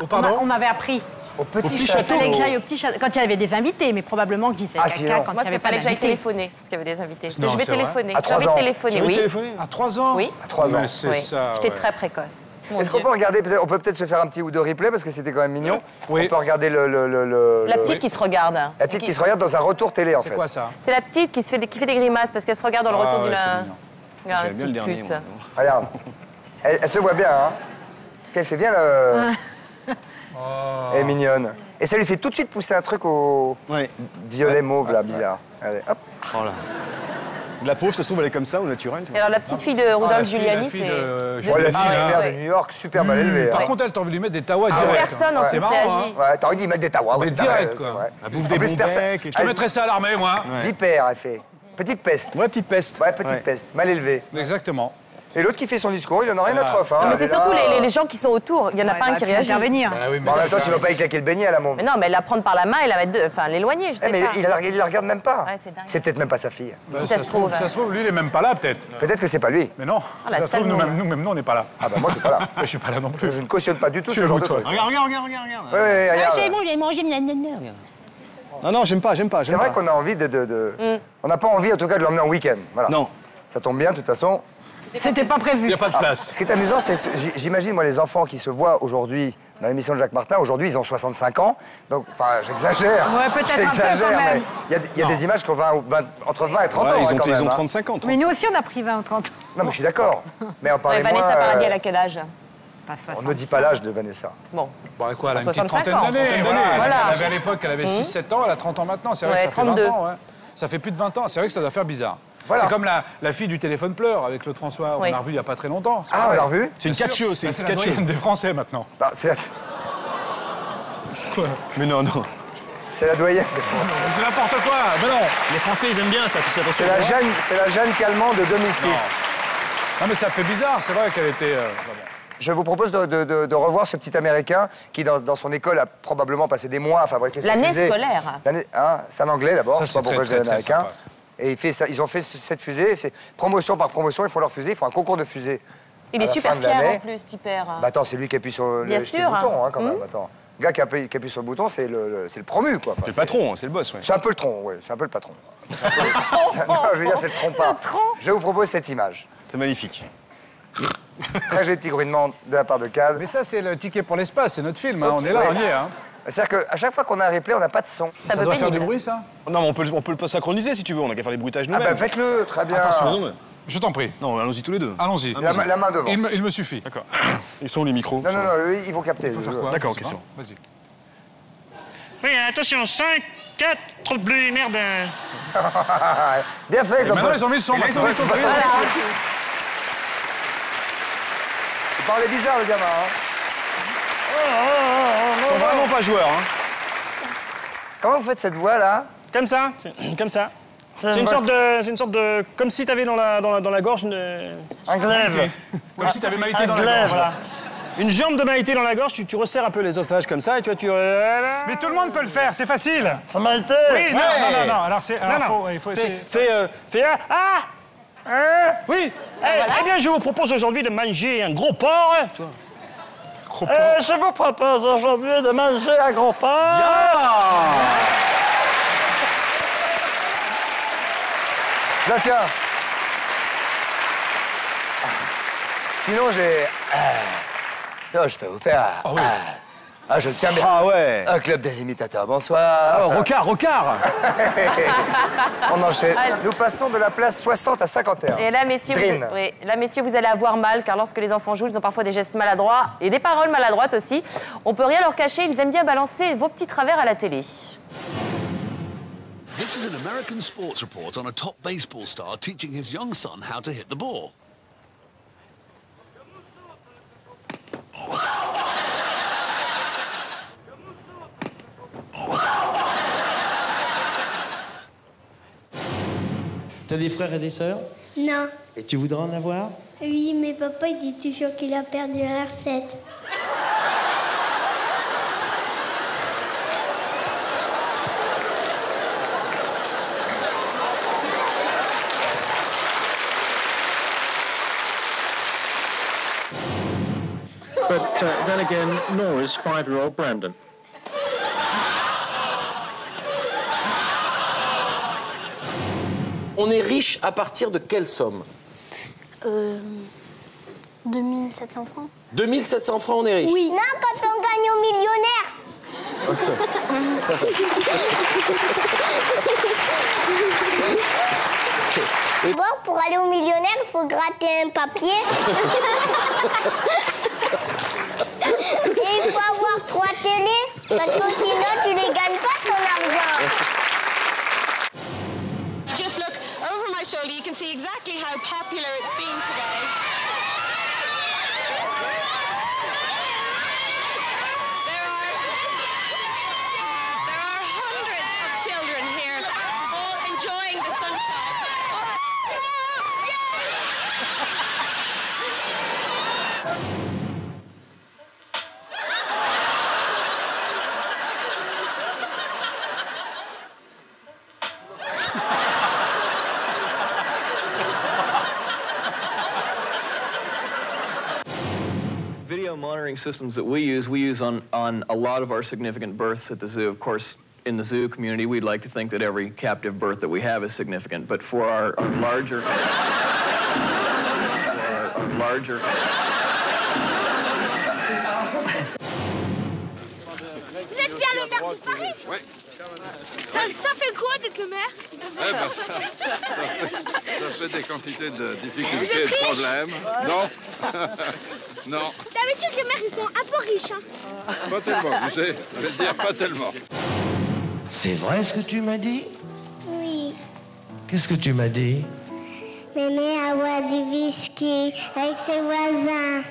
Pardon? On m'avait appris. Au petit château. Il fallait que j'aille au petit château. Quand il y avait des invités, mais probablement que j'y faisais caca quand il Moi, n'y avait c'est pas fallait que j'aille d'invités. téléphoner, parce qu'il y avait des invités. Non, Je vais c'est vrai. téléphoner. À 3 ans. Téléphoner, oui. À 3 ans? Oui. À 3 ans. C'est ça, J'étais ouais. très précoce. Est-ce qu'on peut regarder, on peut peut-être se faire un petit ou deux replays parce que c'était quand même mignon. Oui. On peut regarder La petite qui se regarde. La petite qui se regarde dans un retour télé, en fait. C'est quoi ça? C'est la petite qui fait des grimaces parce qu'elle se regarde dans le retour d'une... J'aime bien le dernier, moi. Regarde. Elle se voit bien, hein. Elle fait bien le... Elle est mignonne. Et ça lui fait tout de suite pousser un truc au violet mauve, là, bizarre. Allez, hop. Oh là. La pauvre, ça se trouve, elle est comme ça, au naturel. Et alors, la petite fille de Rudolph Giuliani, La fille du maire de New York, super mal élevée. Par hein. contre, elle, t'as envie de lui mettre des tawas direct. Personne en C'est plus marrant, réagit. hein. Ouais, t'as envie d'y mettre des tawas. Mais Ouais, direct, c'est quoi. vrai. Elle bouffe En des plus, bons personne- becs. Je te mettrais ça à l'armée, moi. Vipère, elle fait. Petite peste. Ouais, petite peste. Ouais, petite peste. Mal élevée. Exactement. Et l'autre qui fait son discours, il en a rien à treuf. Hein. Mais c'est Elle est surtout là. les gens qui sont autour. Il n'y en a pas un qui réagit. Intervenir. Bah oui, mais En même temps, tu vas pas y claquer le beignet à la môme. Mais non, mais la prendre par la main et la mettre, enfin l'éloigner, je sais Mais pas. il la regarde même pas. Ouais, c'est dingue. C'est peut-être même pas sa fille. Si ça se trouve. Ça se trouve, lui, il est même pas là, peut-être. Peut-être que c'est pas lui. Mais non. la Ça se trouve, salmon. nous-mêmes, on n'est pas là. Ah bah moi, je suis pas là. Je suis pas là non plus. Je ne cautionne pas du tout Tu ce es genre où, de toi truc. Regarde. Ouais, regarde. bon, j'ai mangé. Non, j'aime pas. C'est vrai qu'on a envie de... On n'a pas envie, en tout cas, de l'emmener en week-end. Voilà. Non. Ça tombe bien, de toute façon. C'était pas prévu. Il n'y a pas de place. Ce qui est amusant, c'est, j'imagine, moi, les enfants qui se voient aujourd'hui dans l'émission de Jacques Martin, aujourd'hui, ils ont 65 ans. Donc, enfin, j'exagère. Ouais, peut-être un peu, J'exagère, quand même. mais il y a des images qui ont entre 20 et 30 ans. Ouais, hein, ils quand même, ont hein. 35 ans. Mais nous aussi, on a pris 20 ou 30 ans. Non, mais je suis d'accord. Mais on parlait moins... Vanessa Paradis, elle a quel âge? Pas On ne dit pas l'âge de Vanessa. Bon. Bon, quoi, elle a une petite 65 trentaine ans. d'années. Voilà. Elle avait à l'époque, elle avait 6-7 ans, elle a 30 ans maintenant. C'est vrai Ouais, que ça fait 32. 20 ans. Ouais. Ça fait plus de 20 ans. C'est vrai que ça doit faire bizarre. Voilà. C'est comme la fille du téléphone pleure avec Claude François. Oui. On l'a revu il n'y a pas très longtemps. Ah, on l'a revu? C'est une catcheuse, c'est Bah, une c'est la catcheuse. doyenne des Français maintenant. Bah, c'est Mais non. la doyenne des Français. C'est n'importe quoi. Mais non. Les Français, ils aiment bien ça, tout ça. C'est la Jeanne Calment de 2006. Non, mais ça fait bizarre. C'est vrai qu'elle était... Je vous propose de revoir ce petit Américain qui, dans son école, a probablement passé des mois à fabriquer cette L'année fusée. scolaire. Hein, c'est un Anglais d'abord, Ça, je sais pas c'est pourquoi je très, dis très, très Américain. sympa, ça. Et ils ont fait cette fusée, c'est promotion par promotion, ils font leur fusée, ils font un concours de fusée. Il À est la super fin de fier l'année. en plus, petit père. Bah attends, c'est lui qui appuie sur le Bien petit sûr, bouton, hein. hein, quand même. Attends. Le gars qui appuie sur le bouton, c'est le promu, quoi. Enfin, C'est le patron, c'est le boss, ouais. c'est un peu le tronc, oui, c'est un peu le patron. Non, je veux dire, c'est le trompard. Je vous propose cette image. C'est magnifique. Très joli petit grunnement de la part de Cal. Mais ça, c'est le ticket pour l'espace. C'est notre film. Hein. On Oups, est là, oui. on y est. Hein. C'est-à-dire qu'à chaque fois qu'on a un replay, on n'a pas de son. Ça doit faire du bruit, ça? Non, mais on peut le synchroniser si tu veux, on a qu'à faire les bruitages Ah nous-mêmes. bah faites-le, très bien. Attention. Je t'en prie. Non, allons-y tous les deux. Allons-y. La main devant. Il me suffit. D'accord. Ils sont où les micros? Non, eux, ils vont capter. Il faut faire quoi? D'accord, Je sais ok, pas. c'est bon. Vas-y. Oui, attention, 5, 4, trop bleu, merde. Bien fait, Maintenant, ils ont mis le son. Ils ont mis le son. Voilà. Il parlait bizarre, le gamin. Hein. Ils sont vraiment pas joueurs, hein. Comment vous faites cette voix, là? Comme ça, comme ça. C'est une sorte de... Comme si t'avais dans la gorge un glaive. Comme si t'avais Maïté dans la gorge. Voilà. Une jambe de Maïté dans la gorge, tu resserres un peu l'œsophage comme ça et tu vois, Mais tout le monde peut le faire, c'est facile. Ça Maïté. Oui, non. Alors c'est... il faut essayer. Fais un... Oui. Eh bien, je vous propose aujourd'hui de manger un gros porc. Je vous propose aujourd'hui de manger un gros porc. Je la tiens. Sinon, j'ai... je peux vous faire... je le tiens bien. Ah ouais. Un club des imitateurs, bonsoir. Rocard. On enchaîne. Nous passons de la place 60 à 51. Et là, messieurs, vous allez avoir mal, car lorsque les enfants jouent, ils ont parfois des gestes maladroits et des paroles maladroites aussi. On peut rien leur cacher, ils aiment bien balancer vos petits travers à la télé. This is an American sports report on a top baseball star teaching his young son how to hit the ball. T'as des frères et des sœurs? Non. Et tu voudrais en avoir? Oui, mais papa, il dit toujours qu'il a perdu la recette. But then again, Nora's 5-year-old Brandon. On est riche à partir de quelle somme? 2700 francs. 2700 francs, on est riche. Oui. Non, quand on gagne au millionnaire. Bon, pour aller au millionnaire, il faut gratter un papier. Et il faut avoir 3 télés, parce que sinon, tu les gagnes pas, ton argent. Just look over my shoulder, you can see exactly how popular it's been today. There are hundreds of children here, all enjoying the sunshine. Video monitoring systems that we use on a lot of our significant births at the zoo. Of course, in the zoo community, we'd like to think that every captive birth that we have is significant. But for our larger... Vous êtes bien le maire de Paris? Oui. Ça fait quoi d'être le maire? Ça fait des quantités de difficultés Vous êtes et de riche? problèmes. Non. Non. D'habitude, les maires, ils sont un peu riches. Hein. Pas tellement, tu sais. Je vais te dire pas tellement. C'est vrai ce que tu m'as dit? Oui. Qu'est-ce que tu m'as dit? Mémé a boire du whisky avec ses voisins.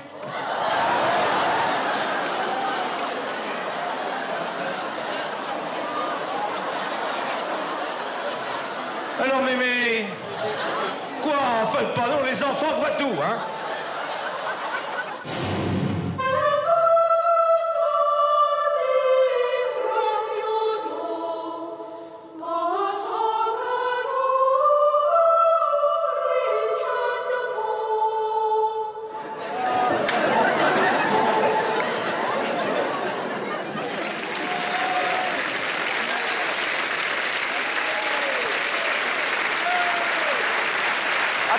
Alors mémé, quoi, en fait, pardon, les enfants voient tout, hein?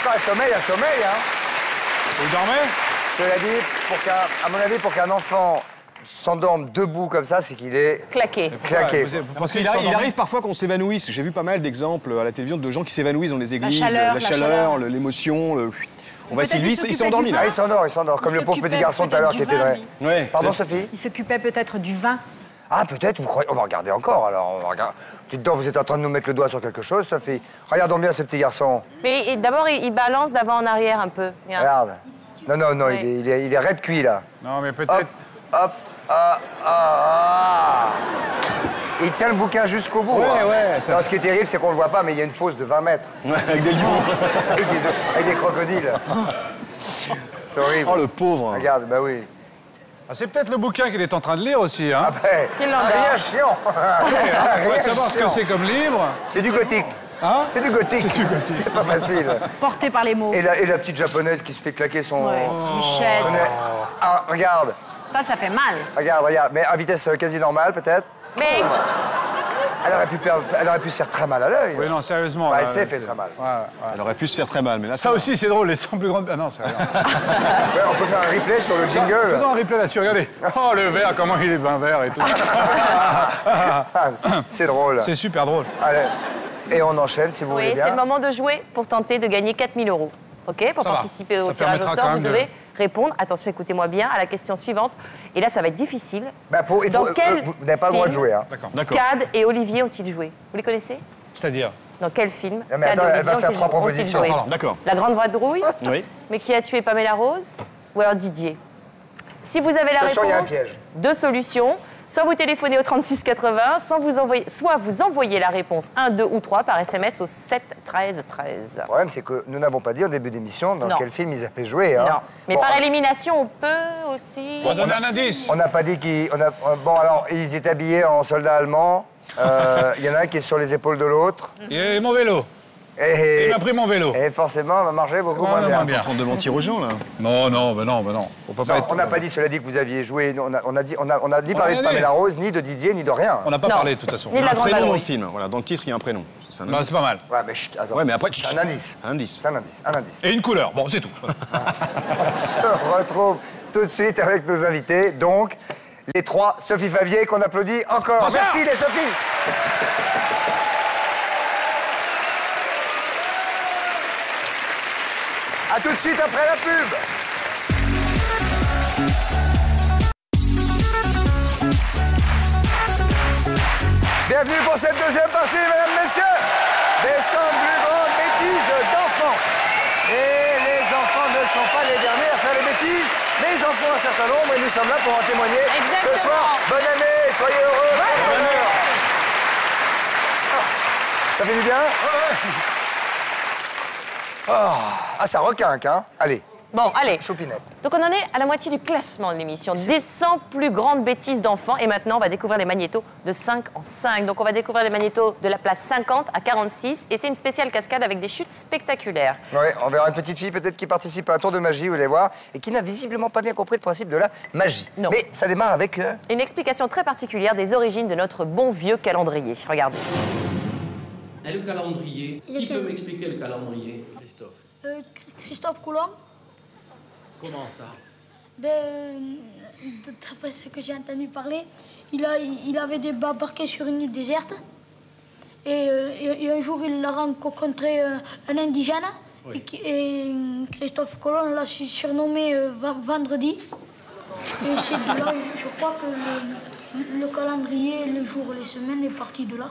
Quand elle sommeille, elle sommeille, hein. Vous dormez? Cela dit, à mon avis, pour qu'un enfant s'endorme debout comme ça, c'est qu'il est... Claqué. Claqué. Parce qu'il arrive parfois qu'on s'évanouisse. J'ai vu pas mal d'exemples à la télévision de gens qui s'évanouissent dans les églises. chaleur, la chaleur, l'émotion. On va essayer de lui, il s'est endormi là. Ah, il s'endort, comme le pauvre petit garçon tout à l'heure qui était dans les... Ouais. Pardon, Sophie? Il s'occupait peut-être du vin. Ah, peut-être, vous croyez... On va regarder encore, alors. On va regarder. Dites-donc, vous êtes en train de nous mettre le doigt sur quelque chose, Sophie. Regardons bien ce petit garçon. Mais d'abord, il balance d'avant en arrière un peu. Regarde. Non, Oui. il est raide cuit, là. Non, mais peut-être... Hop, ah. Et il tient le bouquin jusqu'au bout. Ouais, hein. ouais, ça- Non, ce qui est terrible, c'est qu'on le voit pas, mais il y a une fosse de 20 mètres. Avec des lions. avec des crocodiles. C'est horrible. Oh, le pauvre. Regarde, bah oui. Ah, c'est peut-être le bouquin qu'il est en train de lire aussi, hein. Après, Quel un langage. rien chiant. On Rien va savoir ce que chiant. c'est comme livre. C'est du gothique. Hein? C'est du gothique. C'est du gothique. C'est pas facile. Porté par les mots. Et la petite japonaise qui se fait claquer son... Ouais. Michel. son nez. Ah, regarde, Ça fait mal. regarde. Mais à vitesse quasi normale, peut-être. Mais Elle aurait pu se faire très mal à l'œil. Oui, non, sérieusement. Ouais, là, elle s'est c'est- fait très mal. Ouais, ouais. Elle aurait pu se faire très mal, mais là... Ça aussi, c'est drôle, les 100 plus grandes... Ah non, c'est rien. Ouais, on peut faire un replay sur le jingle. Faisons un replay là-dessus, regardez. Oh, le vert, comment il est bien vert et tout. C'est drôle. C'est super drôle. Allez. Et on enchaîne, si vous voulez oui, bien. c'est le moment de jouer pour tenter de gagner 4 000 €. OK? Pour Ça va. participer au Ça tirage au permettra sort, quand vous même de- devez répondre, attention, écoutez-moi bien, à la question suivante. Et là, ça va être difficile. Bah, Dans quel vous n'avez pas le droit de film jouer. Hein. D'accord. Cad et Olivier ont-ils joué? Vous les connaissez? C'est-à-dire? Dans quel film Non, mais Cad attends, et elle va Olivier faire ont-ils 3 joué? propositions. Ont-ils joué Pardon, d'accord. La Grande Vadrouille? Oui. Mais qui a tué Pamela Rose? Ou alors Didier? Si vous avez la Attention, il y a un réponse, piège. 2 solutions. Soit vous téléphonez au 36 80, soit vous envoyez la réponse 1, 2 ou 3 par SMS au 7 13 13. Le problème, c'est que nous n'avons pas dit au début d'émission dans Non. quel film ils avaient joué. Hein. Non. Mais Bon, par élimination, on peut aussi... On va donner un indice. on n'a pas dit qu'ils... Bon, alors, ils étaient habillés en soldats allemands. Il y en a un qui est sur les épaules de l'autre. Et mon vélo. Et, Il m'a pris mon vélo. et forcément, on va marcher beaucoup Ouais, moins bien. moins bien. En train de mentir aux gens, là. Non, non, mais non, mais non. Faut pas Non, être- on n'a pas dit, cela dit, que vous aviez joué. On a dit parler de a dit. Pamela Rose, ni de Didier, ni de rien. On n'a pas Non. parlé, de toute façon. Ni de la Un Grande prénom dans le Vadrouille. film. Voilà, dans le titre, il y a un prénom. C'est un Bah, indice. c'est pas mal. Ouais, mais chut, attends. Ouais, mais après... C'est un indice. Un indice. C'est un indice, un indice. Et une couleur. Bon, c'est tout. On se retrouve tout de suite avec nos invités. Donc, les 3, Sophie Favier, qu'on applaudit encore. Bonsoir. Merci, les Sophie. A tout de suite après la pub. Bienvenue pour cette deuxième partie, mesdames, messieurs. Des 100 plus grandes bêtises d'enfants. Et les enfants ne sont pas les derniers à faire les bêtises, mais ils en font un certain nombre et nous sommes là pour en témoigner. Exactement. Ce soir, bonne année, soyez heureux. Bonheur. Ça fait du bien? Ah, ça requinque, hein? Allez. Bon, allez. Choupinette. Donc on en est à la moitié du classement de l'émission. Des 100 plus grandes bêtises d'enfants. Et maintenant, on va découvrir les magnétos de 5 en 5. Donc on va découvrir les magnétos de la place 50 à 46. Et c'est une spéciale cascade avec des chutes spectaculaires. Ouais, on verra une petite fille peut-être qui participe à un tour de magie, vous allez voir, et qui n'a visiblement pas bien compris le principe de la magie. Non. Mais ça démarre avec... Une explication très particulière des origines de notre bon vieux calendrier. Regardez. Et le calendrier, Le qui cal- peut m'expliquer le calendrier, Christophe? Christophe Colomb, Comment ça? d'après ce que j'ai entendu parler, il avait débarqué sur une île déserte. Et un jour, il a rencontré un indigène. Oui. Et Christophe Colomb l'a surnommé Vendredi. Et c'est de là, je crois que le calendrier, les jours, les semaines est parti de là.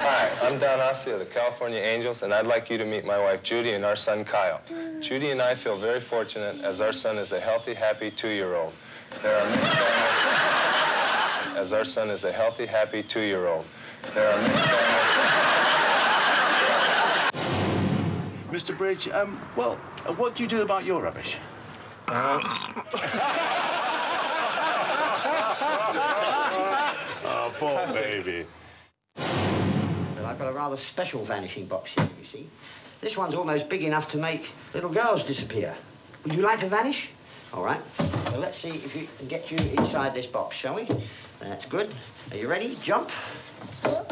Hi, I'm Don Ossie of the California Angels, and I'd like you to meet my wife Judy and our son Kyle. Judy and I feel very fortunate as our son is a healthy, happy 2-year-old. There are many families... As our son is a healthy, happy 2-year-old. There are many families... Mr. Bridge, what do you do about your rubbish? Oh, poor baby. But I've got a rather special vanishing box here, you see. This one's almost big enough to make little girls disappear. Would you like to vanish? All right. Well, let's see if we can get you inside this box, shall we? That's good. Are you ready? Jump. There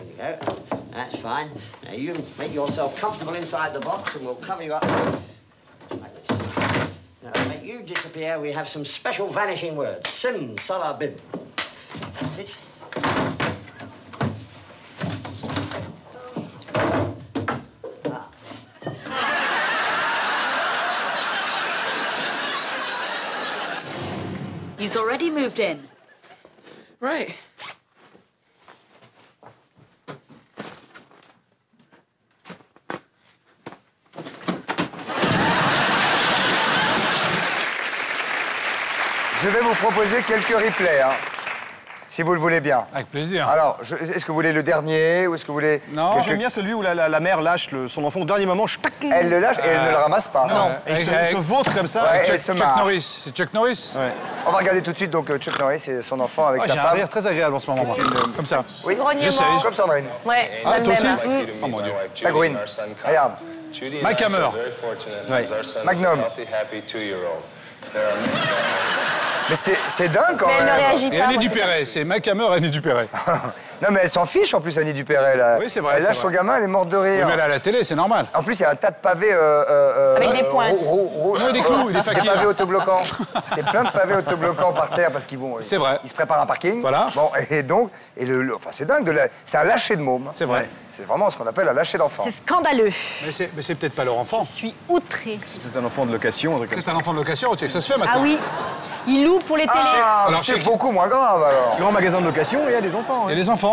you go. That's fine. Now, you make yourself comfortable inside the box, and we'll cover you up like this. Now, to make you disappear, we have some special vanishing words. Sim, sala, bim. That's it. He's already moved in. Right. Je vais vous proposer quelques replays. Hein. Si vous le voulez bien. Avec plaisir. Alors, est-ce que vous voulez le dernier ou est-ce que vous voulez... Non, j'aime bien celui où la mère lâche son enfant au dernier moment. Elle le lâche et elle ne le ramasse pas. Non. Et il se vautre comme ça. Ouais, Chuck Norris. C'est Chuck Norris. Ouais. On va regarder tout de suite donc Chuck Norris et son enfant avec sa J'ai femme. un rire très agréable en ce moment. Comme ça. Oui, j'essaye. Comme Sandrine. Ouais, Ah, toi aussi Oh mon Dieu. Ça gouine. Regarde. Mike Hammer. Magnum. Mais c'est dingue quand Mais elle même. ne réagit Et pas. Annie moi, Dupéret. C'est Mike Hammer et Annie Dupéret. Non mais elle s'en fiche en plus Annie Dupéret là. Oui, c'est vrai, Elle lâche c'est son vrai. gamin, elle est morte de Oui, rire. mais elle est à la télé, c'est normal. En plus il y a un tas de pavés. Avec des pointes. Ouais, des clous, des fakirs. Des pavés autobloquants. C'est plein de pavés autobloquants par terre parce qu'ils vont. C'est vrai. Ils se préparent un parking. Voilà. Bon et donc enfin c'est dingue c'est un lâcher de môme. C'est vrai. C'est vraiment ce qu'on appelle un lâcher d'enfant. C'est scandaleux. Mais c'est peut-être pas leur enfant. Je suis outrée. C'est peut-être un enfant de location, un truc comme ça. C'est un enfant de location, tu sais que ça se fait maintenant. Ah oui, il loue pour les télés. Alors c'est beaucoup moins grave alors. Grand magasin de location, il y a des enfants. Il y a des enfants.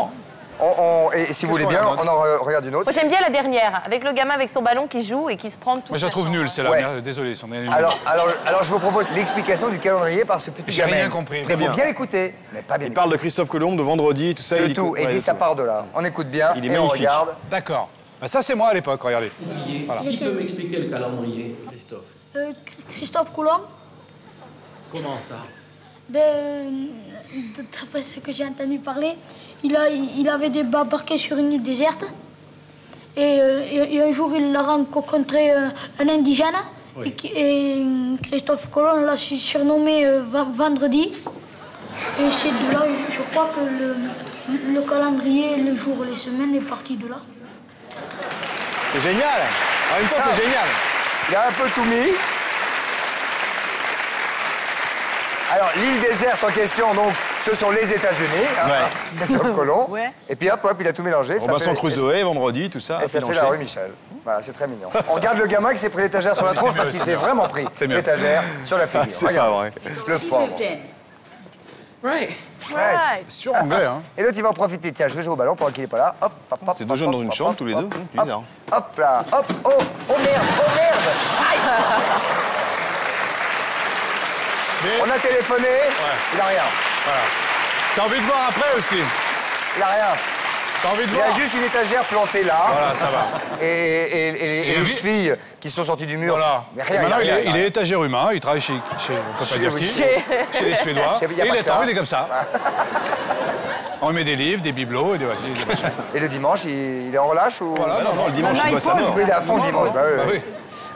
Et si vous voulez bien, on en regarde une autre. Moi, j'aime bien la dernière, avec le gamin avec son ballon qui joue et qui se prend tout. Moi, je la trouve nulle, c'est Ouais. là. Désolé, son Alors, je vous propose l'explication du calendrier par ce petit J'ai gamin. rien compris. Il faut bien l'écouter, mais pas bien Il parle de Christophe Colomb, de vendredi, tout ça. de tout. Et il dit ça part de là. On écoute bien Il est et on magnifique. regarde. D'accord. Bah, ça, c'est moi à l'époque, regardez. Voilà. Qui peut m'expliquer le calendrier, Christophe? Christophe Colomb, Comment ça? d'après ce que j'ai entendu parler, il avait débarqué sur une île déserte. Et un jour, il a rencontré un indigène. Oui. Et Christophe Colomb l'a surnommé Vendredi. Et c'est de là, je crois que le calendrier, les jours, les semaines est parti de là. C'est génial. En même temps, Ça. c'est génial. Il a un peu tout mis. Alors, l'île déserte en question, donc, ce sont les États-Unis, hein, Ouais. Christophe Colomb. Ouais. Et puis hop, il a tout mélangé. Robinson Crusoe, vendredi, tout ça. Et ça fait Pilancher. la rue Michel. Voilà, c'est très mignon. On regarde le gamin qui s'est pris l'étagère sur la mais tronche c'est parce mieux, qu'il c'est s'est mieux. vraiment pris C'est mieux. l'étagère sur la figure. C'est Regarde. pas vrai. Le pauvre. Right. Ouais. C'est sur anglais, hein. Et l'autre, il va en profiter. Tiens, je vais jouer au ballon pendant qu'il n'est pas là. Hop, hop, hop. C'est deux jeunes dans une chambre, tous les deux. Bizarre. Hop là, hop, oh merde, oh merde. On a téléphoné, il a rien. Voilà. T'as envie de voir après aussi. Il a rien. T'as envie de Il voir. y a juste une étagère plantée là. Voilà, ça va. Et les chevilles qui sont sorties du mur. Voilà. Mais rien, Maintenant, il y a rien. il est étagère humain, il travaille chez on peut pas dire qui, chez les Suédois. Chez- il y a Et pas il que est temps, ça. il est comme ça. On lui met des livres, des bibelots et des machins. Et le dimanche, il est en relâche ou... Voilà, non, Le dimanche, il bosse à mort. Oui, il est à fond le dimanche. Bah, oui, Bah oui. oui.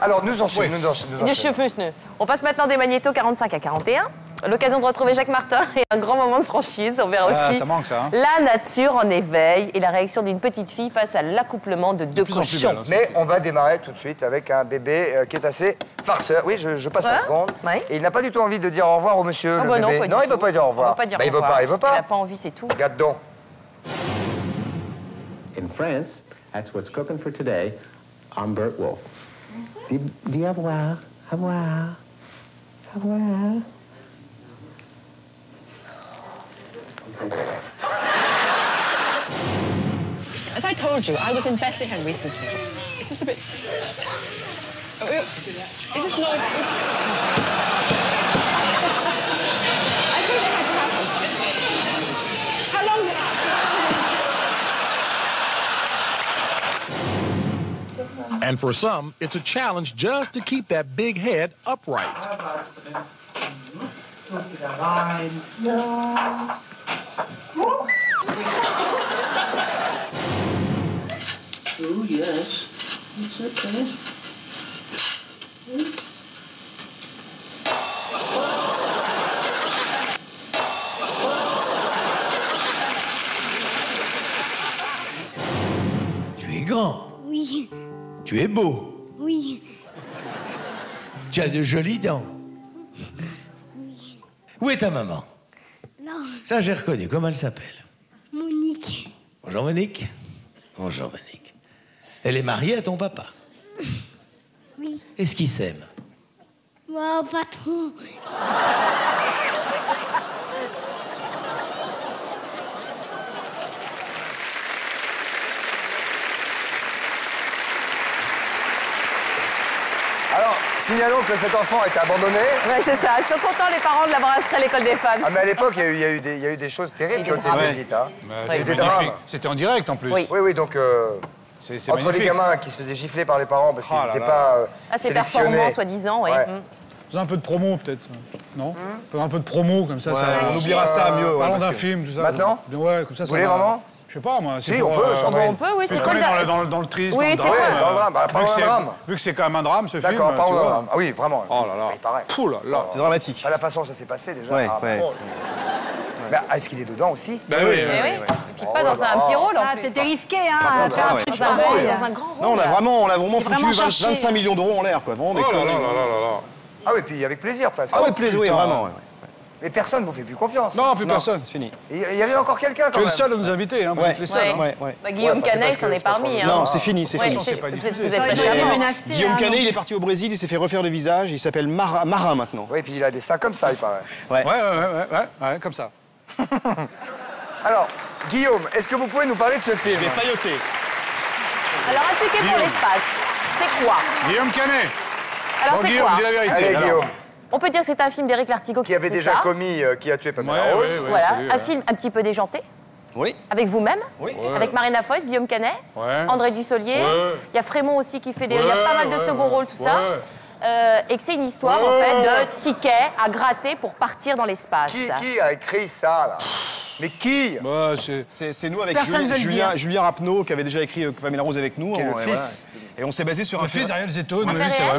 Alors, nous enchaînons. Oui. Nous enchaînons. Les cheveux sneux. On passe maintenant des magnétos 45 à 41. L'occasion de retrouver Jacques Martin et un grand moment de franchise. On verra Ah, aussi ça manque, ça, hein. la nature en éveil et la réaction d'une petite fille face à l'accouplement de deux plus en plus cochons. belle, hein. Mais on va démarrer tout de suite avec un bébé qui est assez farceur. Oui, je passe la Ouais, seconde. ouais. Et il n'a pas du tout envie de dire au revoir au monsieur, Ah le bah bébé. non, pas du il veut tout. pas dire au revoir. Il veut pas dire Bah, au il veut revoir. pas, il veut Il n'a pas. pas envie, c'est tout. Regarde donc. In France, that's what's cooking for today. I'm Bert Wolf. Dis au revoir. Au revoir. Au revoir. As I told you, I was in Bethlehem recently. Is this a bit... Is this noise... I think it had to happen. How long did And for some, it's a challenge just to keep that big head upright. Oh, yes. It's okay. Tu es grand, Oui, tu es beau, oui, tu as de jolies dents. Où est ta maman? là, Ça, j'ai reconnu. Comment elle s'appelle? Monique. Bonjour, Monique. Bonjour, Monique. Elle est mariée à ton papa. Oui, Est-ce qu'ils s'aiment? bah, pas trop. Alors, Signalons que cet enfant est abandonné. Ouais, c'est ça. Ils sont contents, les parents, de l'avoir inscrit à l'école des femmes. Ah, mais à l'époque, il y a eu des choses terribles qui ont été dites. Hein. Il y a eu des drames. C'était en direct en plus. Oui, donc. C'est entre magnifique. les gamins qui se faisaient gifler par les parents parce qu'ils n'étaient pas assez sélectionnés. performants, soi-disant, oui. Faisons un peu de promo, peut-être. Non Faisons un peu de promo, comme ça. On oubliera ça mieux. Parlons d'un film, tout ça. Maintenant Ouais, comme ça. Vous voulez vraiment? Je sais pas, moi. Si, on peut, On peut, oui, c'est quoi quoi dans le triste, Oui, dans c'est le Dans le drame. Bah, parlons d'un drame. Vu que c'est quand même un drame, ce film. D'accord, parlons tu d'un vois. drame. Ah oui, vraiment. Oh là là. Il paraît. Pouh là là. C'est dramatique. À la façon dont ça s'est passé, déjà. Ouais, Ah, ouais. bon. Mais est-ce qu'il est dedans aussi? Ben oui. Et puis pas dans un petit rôle, en plus. C'était risqué, hein, à faire un truc Dans un pareil. grand rôle. Non, on a vraiment foutu vraiment cherché. 25 millions d'euros en l'air, quoi. Vraiment des conneries. Ah oui, puis avec plaisir, presque. Ah oui, plaisir, oui, vraiment. ouais. Mais personne ne vous fait plus confiance. Non, plus personne. C'est fini. Il y avait encore quelqu'un, quand Tu es même. le seul à nous inviter, hein. Vous êtes les seuls. Ouais. hein. Ouais. Guillaume Canet, il s'en est parmi. Non, c'est fini, c'est fini. c'est pas Vous diffusé. êtes pas charmant. Guillaume Canet, il est parti au Brésil, il s'est fait refaire le visage, il s'appelle Marin maintenant. Oui, puis il a des seins comme ça, il paraît. Ouais, comme ça. Alors, Guillaume, est-ce que vous pouvez nous parler de ce film? Je vais pailloter. Alors, un ticket pour l'espace, c'est quoi? Guillaume Canet. Alors, Bon, c'est Guillaume, quoi? dis la vérité. Allez, Alors. Guillaume, On peut dire que c'est un film d'Éric Lartigot qui avait c'est déjà ça. commis Qui a tué Pamela Ouais, Rose. ouais, Voilà, c'est lui, un ouais. film un petit peu déjanté, Oui. avec vous-même, Oui. avec Marina Foïs, Guillaume Canet, Ouais. André Dussolier. Ouais. Il y a Frémont aussi qui fait des... Il y a pas mal de second rôles, tout ça. Ouais. Et que c'est une histoire, en fait, de tickets à gratter pour partir dans l'espace. Qui a écrit ça, là? Mais qui? Bah, C'est nous avec Personne veut le dire. Julien Rapneau qui avait déjà écrit Pamela Rose avec nous. Qui est le Et fils. voilà. Et on s'est basé sur le fils d'Ariel Zeto, Un oui, fait c'est vrai.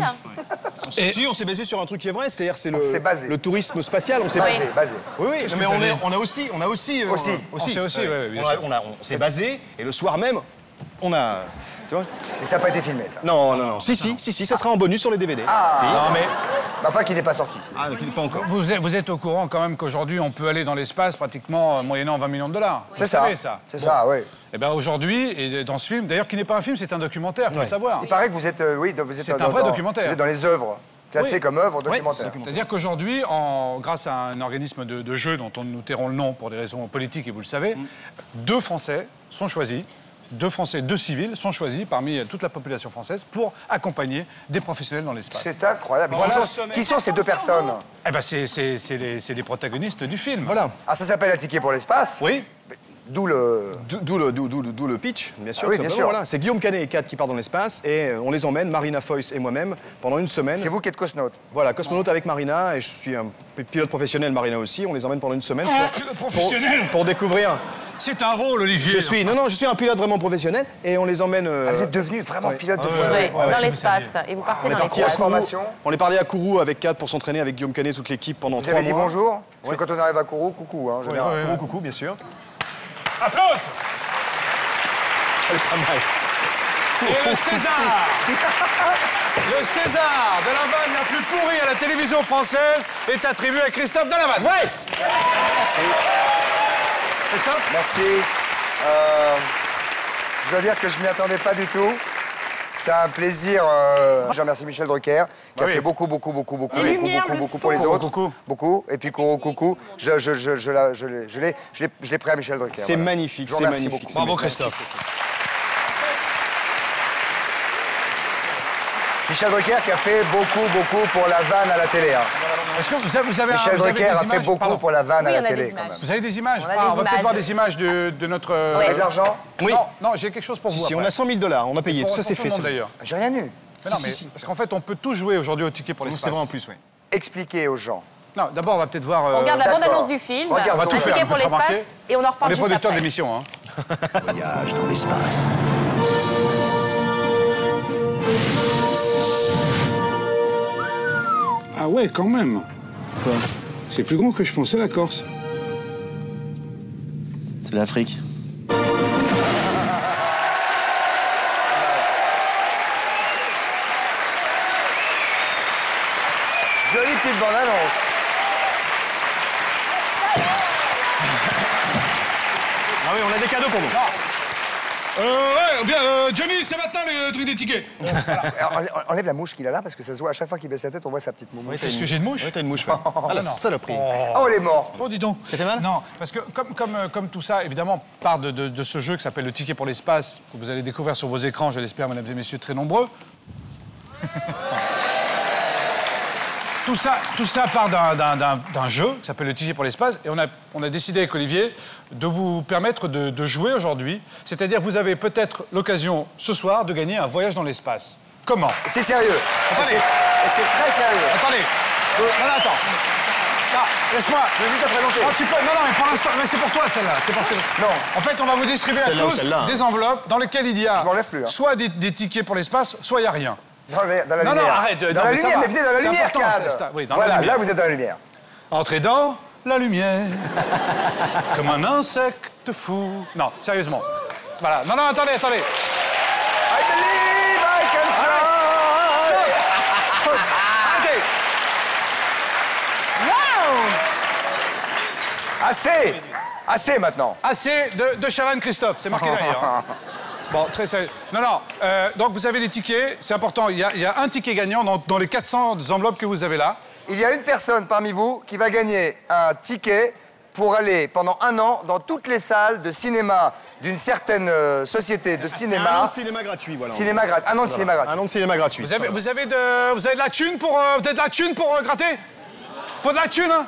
réel. Si, on s'est basé sur un truc qui est vrai, c'est-à-dire c'est On s'est basé. le tourisme spatial. On s'est Basé. Oui, mais on a aussi. Aussi. On sait aussi, ouais, bien sûr. On s'est basé et le soir même, on a. Tu vois? Mais ça n'a pas été filmé, ça. Non. Si, ça sera en bonus sur les DVD. Si. Non, mais. Enfin, qui n'est pas sorti. Ah, donc il n'est pas encore. Vous êtes au courant quand même qu'aujourd'hui, on peut aller dans l'espace pratiquement moyennant 20 millions de dollars. C'est Vous ça. savez ça. C'est ça, oui. Et bien aujourd'hui, et dans ce film, d'ailleurs qui n'est pas un film, c'est un documentaire, il faut le savoir. Il paraît que vous êtes, vous êtes C'est un vrai documentaire. Vous êtes dans les œuvres, classées Oui. comme œuvres documentaires. C'est-à-dire qu'aujourd'hui, grâce à un organisme de jeu dont nous tairons le nom pour des raisons politiques, et vous le savez, 2 Français sont choisis. 2 Français, 2 civils sont choisis parmi toute la population française pour accompagner des professionnels dans l'espace. C'est incroyable. Voilà. Qui sont ces 2 personnes? Eh ben c'est les protagonistes du film. Voilà. Ah, ça s'appelle Un ticket pour l'espace? Oui. D'où le pitch, bien sûr. Ah oui, tout bien simplement, sûr. Voilà. C'est Guillaume Canet et Kat qui partent dans l'espace et on les emmène, Marina Foïs et moi-même, pendant une semaine. C'est vous qui êtes cosmonaute? Voilà, cosmonaute avec Marina et je suis un pilote professionnel, Marina aussi. On les emmène pendant une semaine pour découvrir. C'est un rôle, Olivier. Je suis un pilote vraiment professionnel et on les emmène. Ah, vous êtes devenu vraiment pilote de Vous voile? êtes dans l'espace et vous partez dans parti à l'espace. Kourou. On est parti à Kourou avec Kat pour s'entraîner avec Guillaume Canet, toute l'équipe pendant 3 Vous mois. avez dit bonjour? Parce que quand on arrive à Kourou, coucou, hein, en général. Kourou, coucou, bien sûr. Applause. Elle est pas mal. Et le César Le César de la vanne la plus pourrie à la télévision française est attribué à Christophe Delavanne. Ouais. Merci. Christophe? Merci. Je dois dire que je ne m'y attendais pas du tout. C'est un plaisir. Je remercie Michel Drucker, qui a fait beaucoup pour les autres. Beaucoup. Et puis coucou. Je l'ai pris à Michel Drucker. C'est magnifique, Je vous c'est remercie magnifique. beaucoup. Bravo, Christophe. Michel Drucker qui a fait beaucoup pour la vanne à la télé. Hein. Est-ce que vous avez Michel vous avez Drucker des a fait images beaucoup pour la vanne Oui, à on la a télé. des Quand images. même. Vous avez des images? On a des On va peut-être images. voir des images de notre... Vous avez de l'argent? Oui. Non, j'ai quelque chose pour vous. Si, on après. a 100 000 $, on a payé. Pour- Tout ça, pour c'est tout fait. le monde, ça. d'ailleurs. J'ai rien eu. Mais non, parce qu'en fait, on peut tous jouer aujourd'hui au ticket pour l'espace. C'est vrai en plus, oui. Expliquez aux gens. Non, d'abord, on va peut-être voir... On regarde la d'accord. bande-annonce du film, Regarde, un on va tout ticket faire, pour vous remarquez. l'espace, et on en On reparle est juste producteurs après. d'émission, hein. Voyage dans l'espace. Ah ouais, quand même. Quoi? C'est plus grand que je pensais, la Corse. C'est l'Afrique. Jolie petite bande-annonce. Ah oui, on a des cadeaux pour vous. Ouais, bien, Johnny, c'est maintenant le truc des tickets. Alors, enlève la mouche qu'il a là, parce que ça se voit à chaque fois qu'il baisse la tête, on voit sa petite mouche. Est-ce que j'ai une mouche? Oui, t'as une mouche, ouais. Ah, la saloperie. Oh, elle est morte. Oh, dis donc. Ça fait mal? Non, parce que comme tout ça, évidemment, part de ce jeu qui s'appelle le ticket pour l'espace, que vous allez découvrir sur vos écrans, je l'espère, mesdames et messieurs, très nombreux. tout ça part d'un jeu qui s'appelle le ticket pour l'espace. Et on a décidé avec Olivier de vous permettre de jouer aujourd'hui. C'est-à-dire que vous avez peut-être l'occasion ce soir de gagner un voyage dans l'espace. Comment? C'est sérieux. Attendez. C'est très sérieux. Attendez. Non, attends. Non, laisse-moi. Je vais juste la présenter. Non, tu peux. Non, mais pour l'instant, mais c'est pour toi celle-là. C'est pour non. En fait, on va vous distribuer à tous des enveloppes dans lesquelles il y a soit des tickets pour l'espace, soit il n'y a rien. Dans la lumière. Non, arrête. Dans la lumière, mais venez dans la lumière, Cad. Oui, dans voilà, la lumière. là, vous êtes dans la lumière. Entrez dans la lumière, comme un insecte fou. Non, sérieusement. Voilà. Non, attendez. I believe I can fly. Stop. Arrêtez. Assez maintenant. Assez de Chavannes Christophe, c'est marqué derrière. Hein. Bon, très sérieux. Non, donc vous avez des tickets, c'est important. Il y a un ticket gagnant dans les 400 enveloppes que vous avez là. Il y a une personne parmi vous qui va gagner un ticket pour aller pendant 1 an dans toutes les salles de cinéma d'une certaine société de cinéma. Un an de cinéma gratuit, voilà. Un an de cinéma gratuit. Un an de cinéma gratuit. Vous avez de la thune pour gratter? Faut de la thune, hein?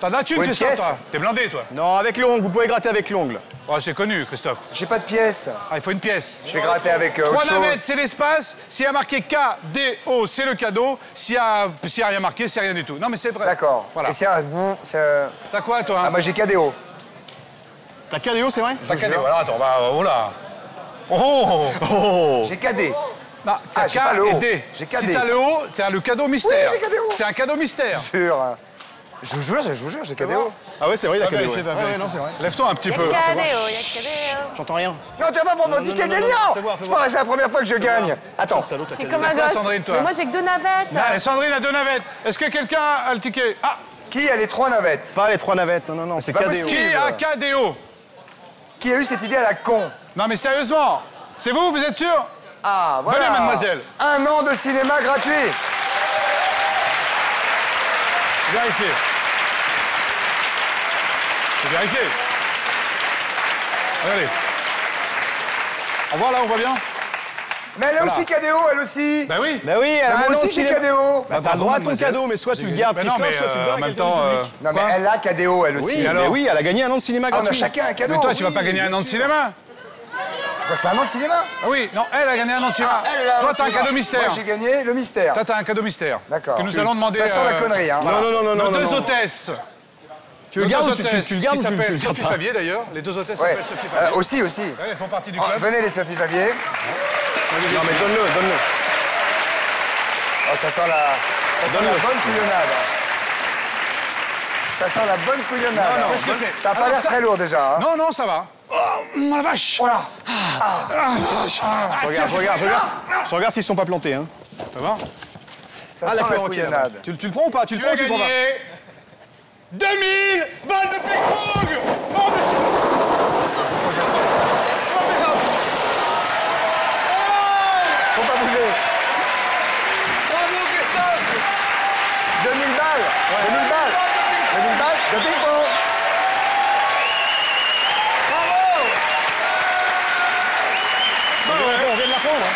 T'as de la thune, Christophe, toi? T'es blindé, toi? Non, avec l'ongle, vous pouvez gratter avec l'ongle. Oh, c'est connu, Christophe. J'ai pas de pièce. Ah, il faut une pièce. Je vais gratter avec autre 3 chose. navettes, c'est l'espace. S'il y a marqué KDO, c'est le cadeau. S'il y a rien marqué, c'est rien du tout. Non, mais c'est vrai. D'accord. Voilà. Et c'est T'as quoi, toi? Ah, moi, j'ai KDO. T'as KDO, c'est vrai? T'as KDO. Alors, attends, oh là. Oh. J'ai KD. Non, t'as j'ai pas le haut. D. J'ai KD. Si t'as le haut, c'est le cadeau mystère. Oui, j'ai KDO. C'est un cadeau mystère. Sûr. Je vous jure, j'ai KDO. Ah ouais, c'est vrai, il y a KDO. Ouais, non, c'est vrai. Lève-toi un petit peu. J'entends rien. Non, tu vas pas prendre mon ticket gagnant. C'est pas c'est la première fois que je gagne. Attends. C'est comme un gosse. Sandrine, toi? Mais moi, j'ai que 2 navettes. Sandrine a 2 navettes. Est-ce que quelqu'un a le ticket? Ah. Qui a les 3 navettes? Pas les 3 navettes, non, c'est pas KDO. possible. Qui a KDO? Qui a eu cette idée à la con? Non, mais sérieusement, c'est vous êtes sûr? Ah, voilà. Venez, mademoiselle. 1 an de cinéma gratuit. Vérifiez. Vérifiez. Regardez. On voit là, on voit bien? Mais elle a aussi KDO, elle aussi. Ben oui. Bah oui, elle a moi un an de aussi j'ai cinéma. KDO. Bah t'as le droit à ton cadeau, mais soit tu le gardes, Christophe, soit tu le donnes en même temps. Non, mais elle a KDO, elle aussi. Oui, mais oui, elle a gagné un an de cinéma Ah, on a gratuit. chacun un cadeau. Mais toi, tu vas pas gagner un an de cinéma? Quoi, c'est un an de cinéma? Ah oui, non, elle a gagné un an de cinéma. Toi, t'as un cadeau mystère. Moi, j'ai gagné le mystère. Toi, t'as un cadeau mystère. D'accord. Que nous allons demander. Ça sent la connerie, hein. Non. Nos 2 hôtesses. Tu le gardes ou tu le gardes qui ou tu le s'appellent gardes Sophie pas? Favier, d'ailleurs. Les 2 hôtesses s'appellent Sophie Favier. Aussi. Ouais, elles font partie du club. Venez, les Sophie Favier. Non, mais donne-le. Oh, ça sent la bonne couillonnade. Ça sent la bonne couillonnade. Non, qu'est-ce que c'est? Ça a pas l'air très lourd déjà. Hein. Non, ça va. Oh, la vache. Voilà. Regarde s'ils sont pas plantés, hein. Ça va? Ça sent la couillonnade. Tu le prends ou pas? Tu le prends ou tu le prends pas? 2000 balles de ping-pong. Faut pas bouger. Bravo, Christophe. 2000 balles. 2000 balles. 2000 balles de ping-pong. On vient de la prendre.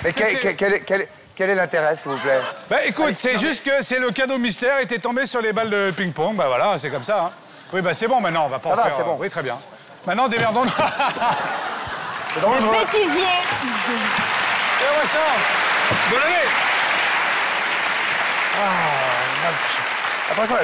Mais quel est l'intérêt, s'il vous plaît? Bah écoute, c'est juste que c'est le cadeau mystère était tombé sur les balles de ping-pong. Bah voilà, c'est comme ça. Hein. Oui, bah c'est bon maintenant, on va pas Ça en va, faire. c'est bon. Oui, très bien. Maintenant, démerdons-nous. C'est dangereux. Bêtisier. Et ouais, ça. Bonne année. Attention,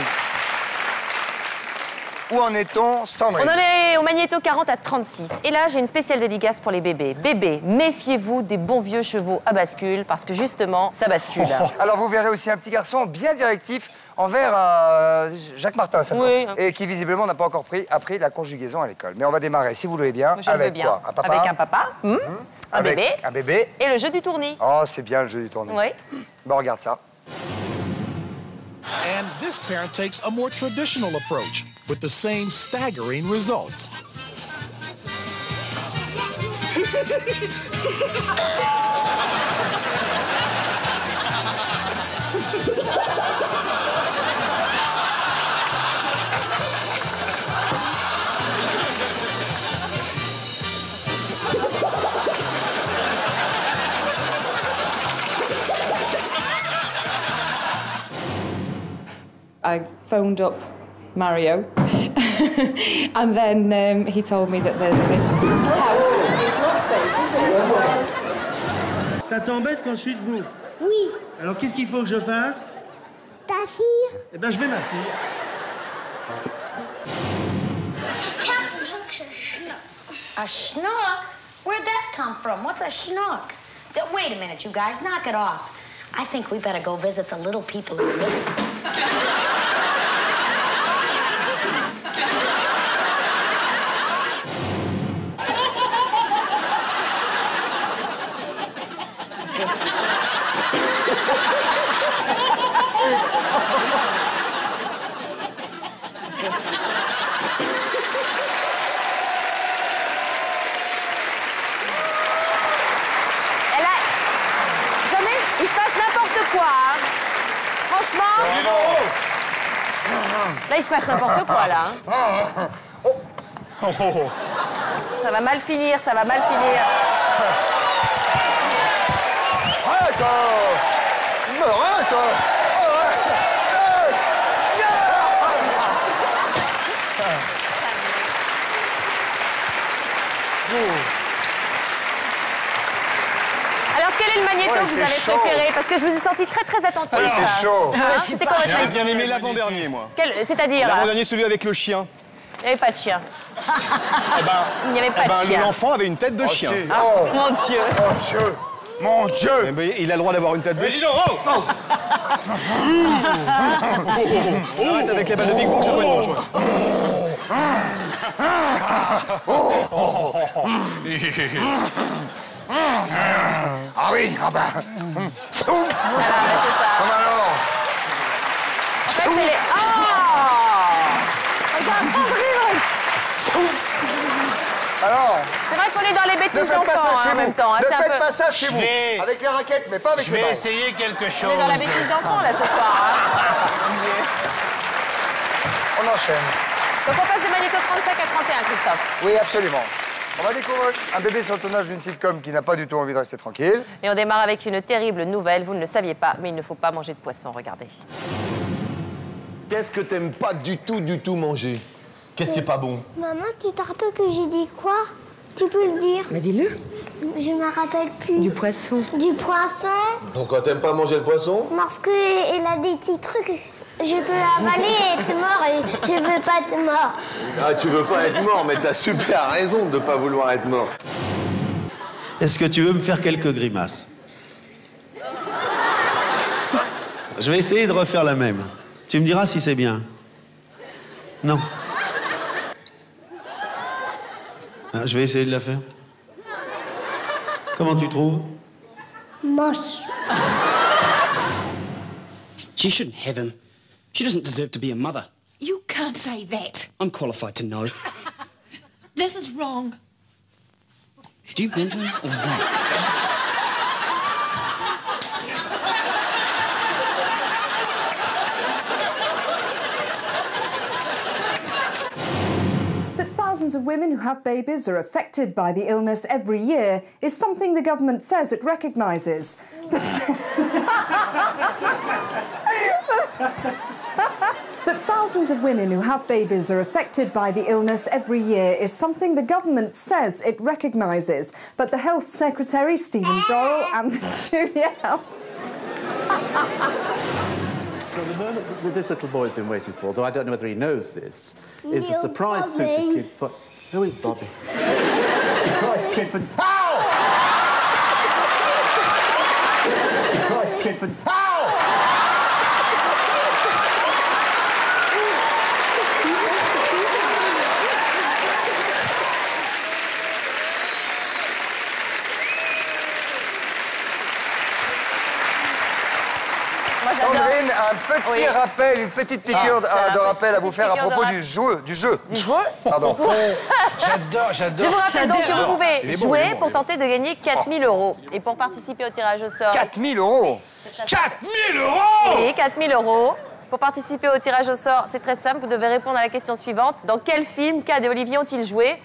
où en est-on, Sandrine? On en est au magnéto 40 à 36. Et là, j'ai une spéciale dédicace pour les bébés. Bébés, méfiez-vous des bons vieux chevaux à bascule, parce que justement, ça bascule. Alors, vous verrez aussi un petit garçon bien directif envers Jacques Martin, ça Oui. et qui visiblement n'a pas encore appris la conjugaison à l'école. Mais on va démarrer, si vous le voulez bien, Je le veux avec bien. quoi? Un papa? Avec un papa, un Avec bébé, un bébé. et le jeu du tournis. Oh, c'est bien le jeu du tournis. Oui. Bon, regarde ça. And this parent takes a more traditional approach with the same staggering results. phoned up Mario, and then he told me that there is help. It's not safe, is it? Ça t'embête quand je suis debout? Oui. Alors qu'est-ce qu'il faut que je fasse? T'assire. Eh ben je vais m'asseoir. Captain Hook's a schnook. A schnook? Where'd that come from? What's a schnook? Wait a minute, you guys, knock it off. I think we better go visit the little people who live. Il se passe n'importe quoi, hein. Franchement. Là, il se passe n'importe quoi, là. Hein. Ça va mal finir, ça va mal finir. Arrête! Arrête! Alors, quel est le magnéto que vous avez préféré? Parce que je vous ai senti très, très attentif. Il fait chaud. Hein, c'était quoi votre J'ai bien aimé l'avant-dernier, moi. C'est-à-dire? L'avant-dernier, celui avec le chien. Il n'y avait pas de chien. Il n'y avait pas de chien. L'enfant avait une tête de chien. Oh, mon Dieu. Mon Dieu. Mon Dieu. Eh ben, il a le droit d'avoir une tête de chien. Arrête avec les balles de ping-pong, ça doit être dangereux. Ah oui, ah bah. C'est ça. Alors. En fait, c'est les... Oh! Alors. C'est vrai qu'on est dans les bêtises d'enfants en même temps. Ne faites pas ça chez vous. Avec les raquettes, mais pas avec les balles. Je vais essayer quelque chose. On est dans la bêtise d'enfants, là, ce soir. On enchaîne. Donc on passe des magnétos 35 à 31, Christophe. Oui, absolument. On va découvrir un bébé sur le tournage d'une sitcom qui n'a pas du tout envie de rester tranquille. Et on démarre avec une terrible nouvelle. Vous ne le saviez pas, mais il ne faut pas manger de poisson. Regardez. Qu'est-ce que t'aimes pas du tout manger? Qu'est-ce qui est pas bon? Maman, tu te rappelles que j'ai dit quoi? Tu peux le dire? Mais dis-le. Je me rappelle plus. Du poisson. Du poisson? Pourquoi t'aimes pas manger le poisson? Parce qu'elle a des petits trucs. Je peux avaler et être mort et je veux pas être mort. Ah, tu veux pas être mort, mais t'as super raison de pas vouloir être mort. Est-ce que tu veux me faire quelques grimaces? Je vais essayer de refaire la même. Tu me diras si c'est bien. Non. Ah, je vais essayer de la faire. Comment tu trouves? Moche. She shouldn't have him. She doesn't deserve to be a mother. You can't say that. I'm qualified to know. This is wrong. Do you want him or not? That thousands of women who have babies are affected by the illness every year is something the government says it recognises. That thousands of women who have babies are affected by the illness every year is something the government says it recognises. But the Health Secretary, Stephen Dorrell, and the Junior Health... So the moment that this little boy's been waiting for, though I don't know whether he knows this, is a surprise Bobby. super kid for... Who is Bobby? Surprise kid for... Ow! Surprise kid for... Ow! Sandrine, un petit rappel, une petite piqûre de rappel à vous faire à propos du jeu. Du jeu Pardon. J'adore. Je vous rappelle donc que vous pouvez jouer pour tenter de gagner 4 000 €. Et pour participer au tirage au sort... 4 000 €? 4 000 €? Oui, 4 000 €. Pour participer au tirage au sort, c'est très simple. Vous devez répondre à la question suivante. Dans quel film Cad et Olivier ont-ils joué?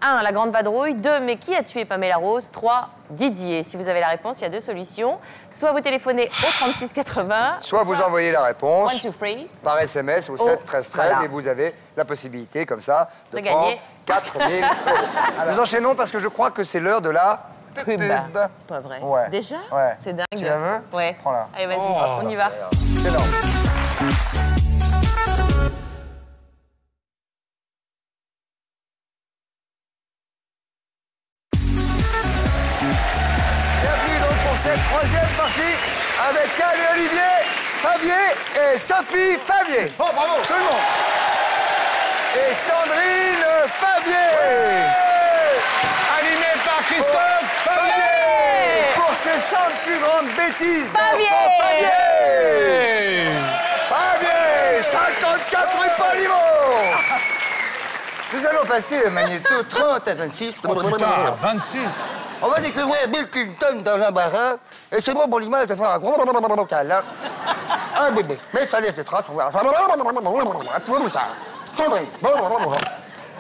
1. La Grande Vadrouille. 2. Mais qui a tué Pamela Rose? 3. Didier. Si vous avez la réponse, il y a deux solutions. Soit vous téléphonez au 36 80. Soit vous envoyez la réponse 1, 2, 3. par SMS au 7 13 13 voilà. et vous avez la possibilité, comme ça, de prendre gagner 4 000 €. Nous enchaînons parce que je crois que c'est l'heure de la pub. C'est pas vrai. Ouais. Déjà Ouais. C'est dingue. Tu la veux? Ouais. Prends-la. Allez, vas-y, Oh, on y va. C'est énorme. Bienvenue donc pour cette troisième partie avec Cal et Olivier, Favier et Sophie Favier. Oh, bravo! Tout le monde. Et Sandrine Favier. Animé par Christophe Favier. Pour ces 100 plus grandes bêtises d'enfants. Favier. 54 rue Polimont. Nous allons passer le magnéto 30 à 26. Oh, putain, 26. On va découvrir Bill Clinton dans l'embarras. Et c'est bon pour l'image de faire un gros câlin. Un bébé. Mais ça laisse des traces. On va voir. Sandrine.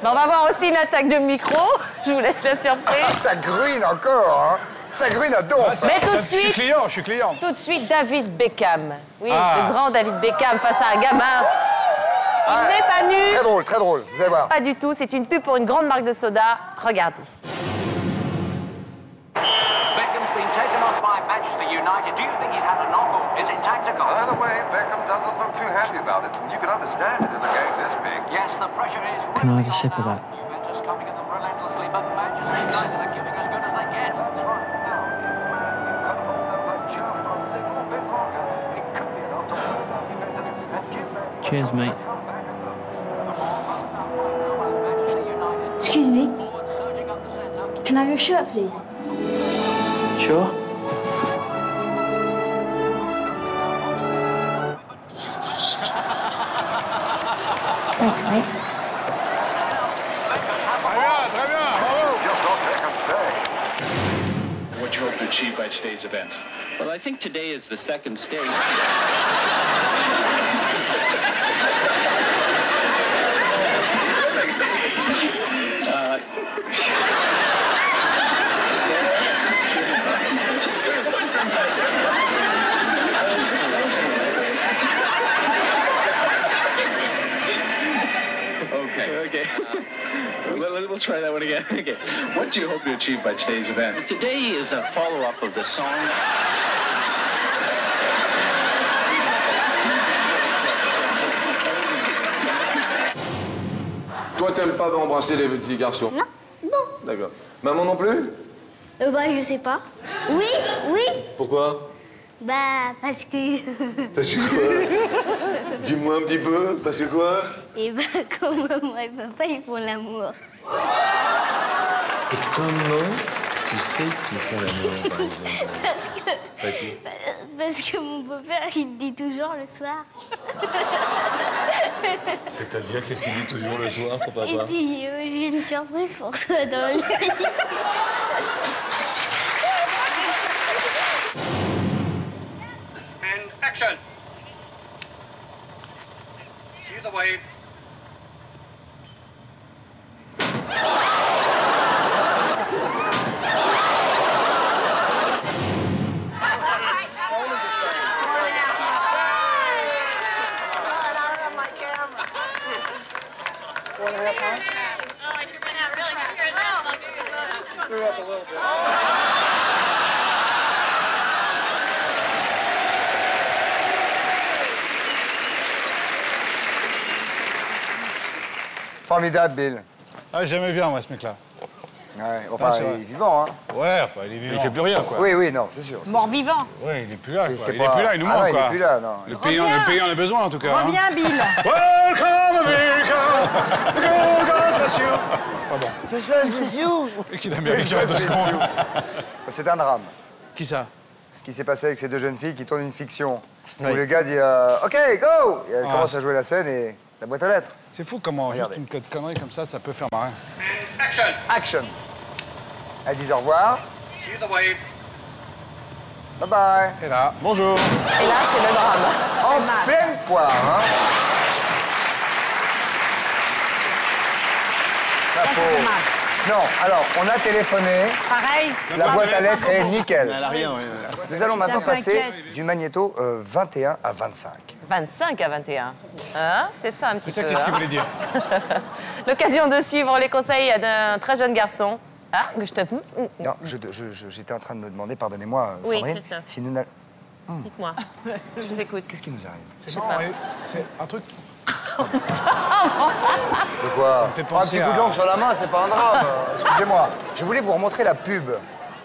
On va voir aussi une attaque de micro. Je vous laisse la surprise. Ah, ça gruine encore, hein. Ça gruine à dos. Mais tout de Je suis suite, client, je suis client. tout de suite, David Beckham. Oui, Ah. le grand David Beckham face à un gamin. Il n'est pas nu. Très drôle, très drôle. Vous allez voir. Pas du tout. C'est une pub pour une grande marque de soda. Regardez. Beckham's been taken off by Manchester United. Do you think he's had a knock or is it tactical? Either way, Beckham doesn't look too happy about it. And you can understand it in a game this big. Yes, the pressure is Can really I have a sip of on. that? Juventus coming at them relentlessly, but Manchester United are giving as good as they get. That's right. Now, Man U can hold them for just a little bit longer. It could be enough to hold down Juventus and give Man U Cheers, mate. Excuse me. Can I have your shirt, please? Sure. Thanks, mate. Très bien, bravo. Just on Beckham's day. What you hope to achieve by today's event? Well, I think today is the second stage. Okay. We'll try that one again. Okay. What do you hope to achieve by today's event? Today is a follow-up of the song. Toi, t'aimes pas embrasser les petits garçons? Non. Non. D'accord. Maman non plus? Bah, je sais pas. Oui, oui. Pourquoi? Bah, parce que... Parce que quoi? Dis-moi un petit peu, parce que quoi? Et bah, comme maman et papa, ils font l'amour. Et comment tu sais qu'ils font l'amour, par exemple? Parce que mon beau-père, il me dit toujours le soir. C'est-à-dire, qu'est-ce qu'il dit toujours le soir, ton papa? Il dit, j'ai une surprise pour toi dans le lit. And action. Cue the wave. Formidable, Bill. Ah, j'aimais bien, moi, ce mec-là. Ouais, enfin, Ah, c'est vrai. il est vivant, hein. Ouais, enfin, il est vivant. Il fait plus rien, quoi. Oui, oui, non, c'est sûr. Mort-vivant. Ouais, il est plus là, quoi. C'est Il pas- est plus là, il nous Ah manque, non, il est quoi. plus là, non. Le pays en a besoin, en tout cas. hein. Reviens, Bill. Welcome, America! Go, spatiaux! Pardon. Je suis bisous. Et qu'il américain de son. C'est un drame. Qui ça? Ce qui s'est passé avec ces deux jeunes filles qui tournent une fiction. Oui. Où le gars dit OK, go! Et elle Ah. commence à jouer la scène et la boîte à lettres. C'est fou comment Regardez. juste une connerie comme ça peut faire marrer. Action. Action. Elles disent au revoir. Cue the wave. Bye bye. Et là, bonjour. Et là, c'est le drame. En pleine poire, hein. La pauvre. Non, alors, on a téléphoné. Pareil. La boîte à lettres est nickel. Elle a rien, oui. Nous allons maintenant passer T'inquiète. du magnéto 21 à 25. 25 à 21. Hein, c'était ça un petit C'est ça peu. qu'est-ce qu'il hein. voulait dire. L'occasion de suivre les conseils d'un très jeune garçon. Ah, que je te... Non, j'étais en train de me demander, pardonnez-moi, Oui, Sandrine, Christophe. si nous n'a- Dites-moi. Je vous écoute. Qu'est-ce qui nous arrive? Je sais pas. C'est un truc. De quoi? Ça me fait Un penser petit coup de à- langue sur la main, c'est pas un drame. Excusez-moi. Je voulais vous remontrer la pub.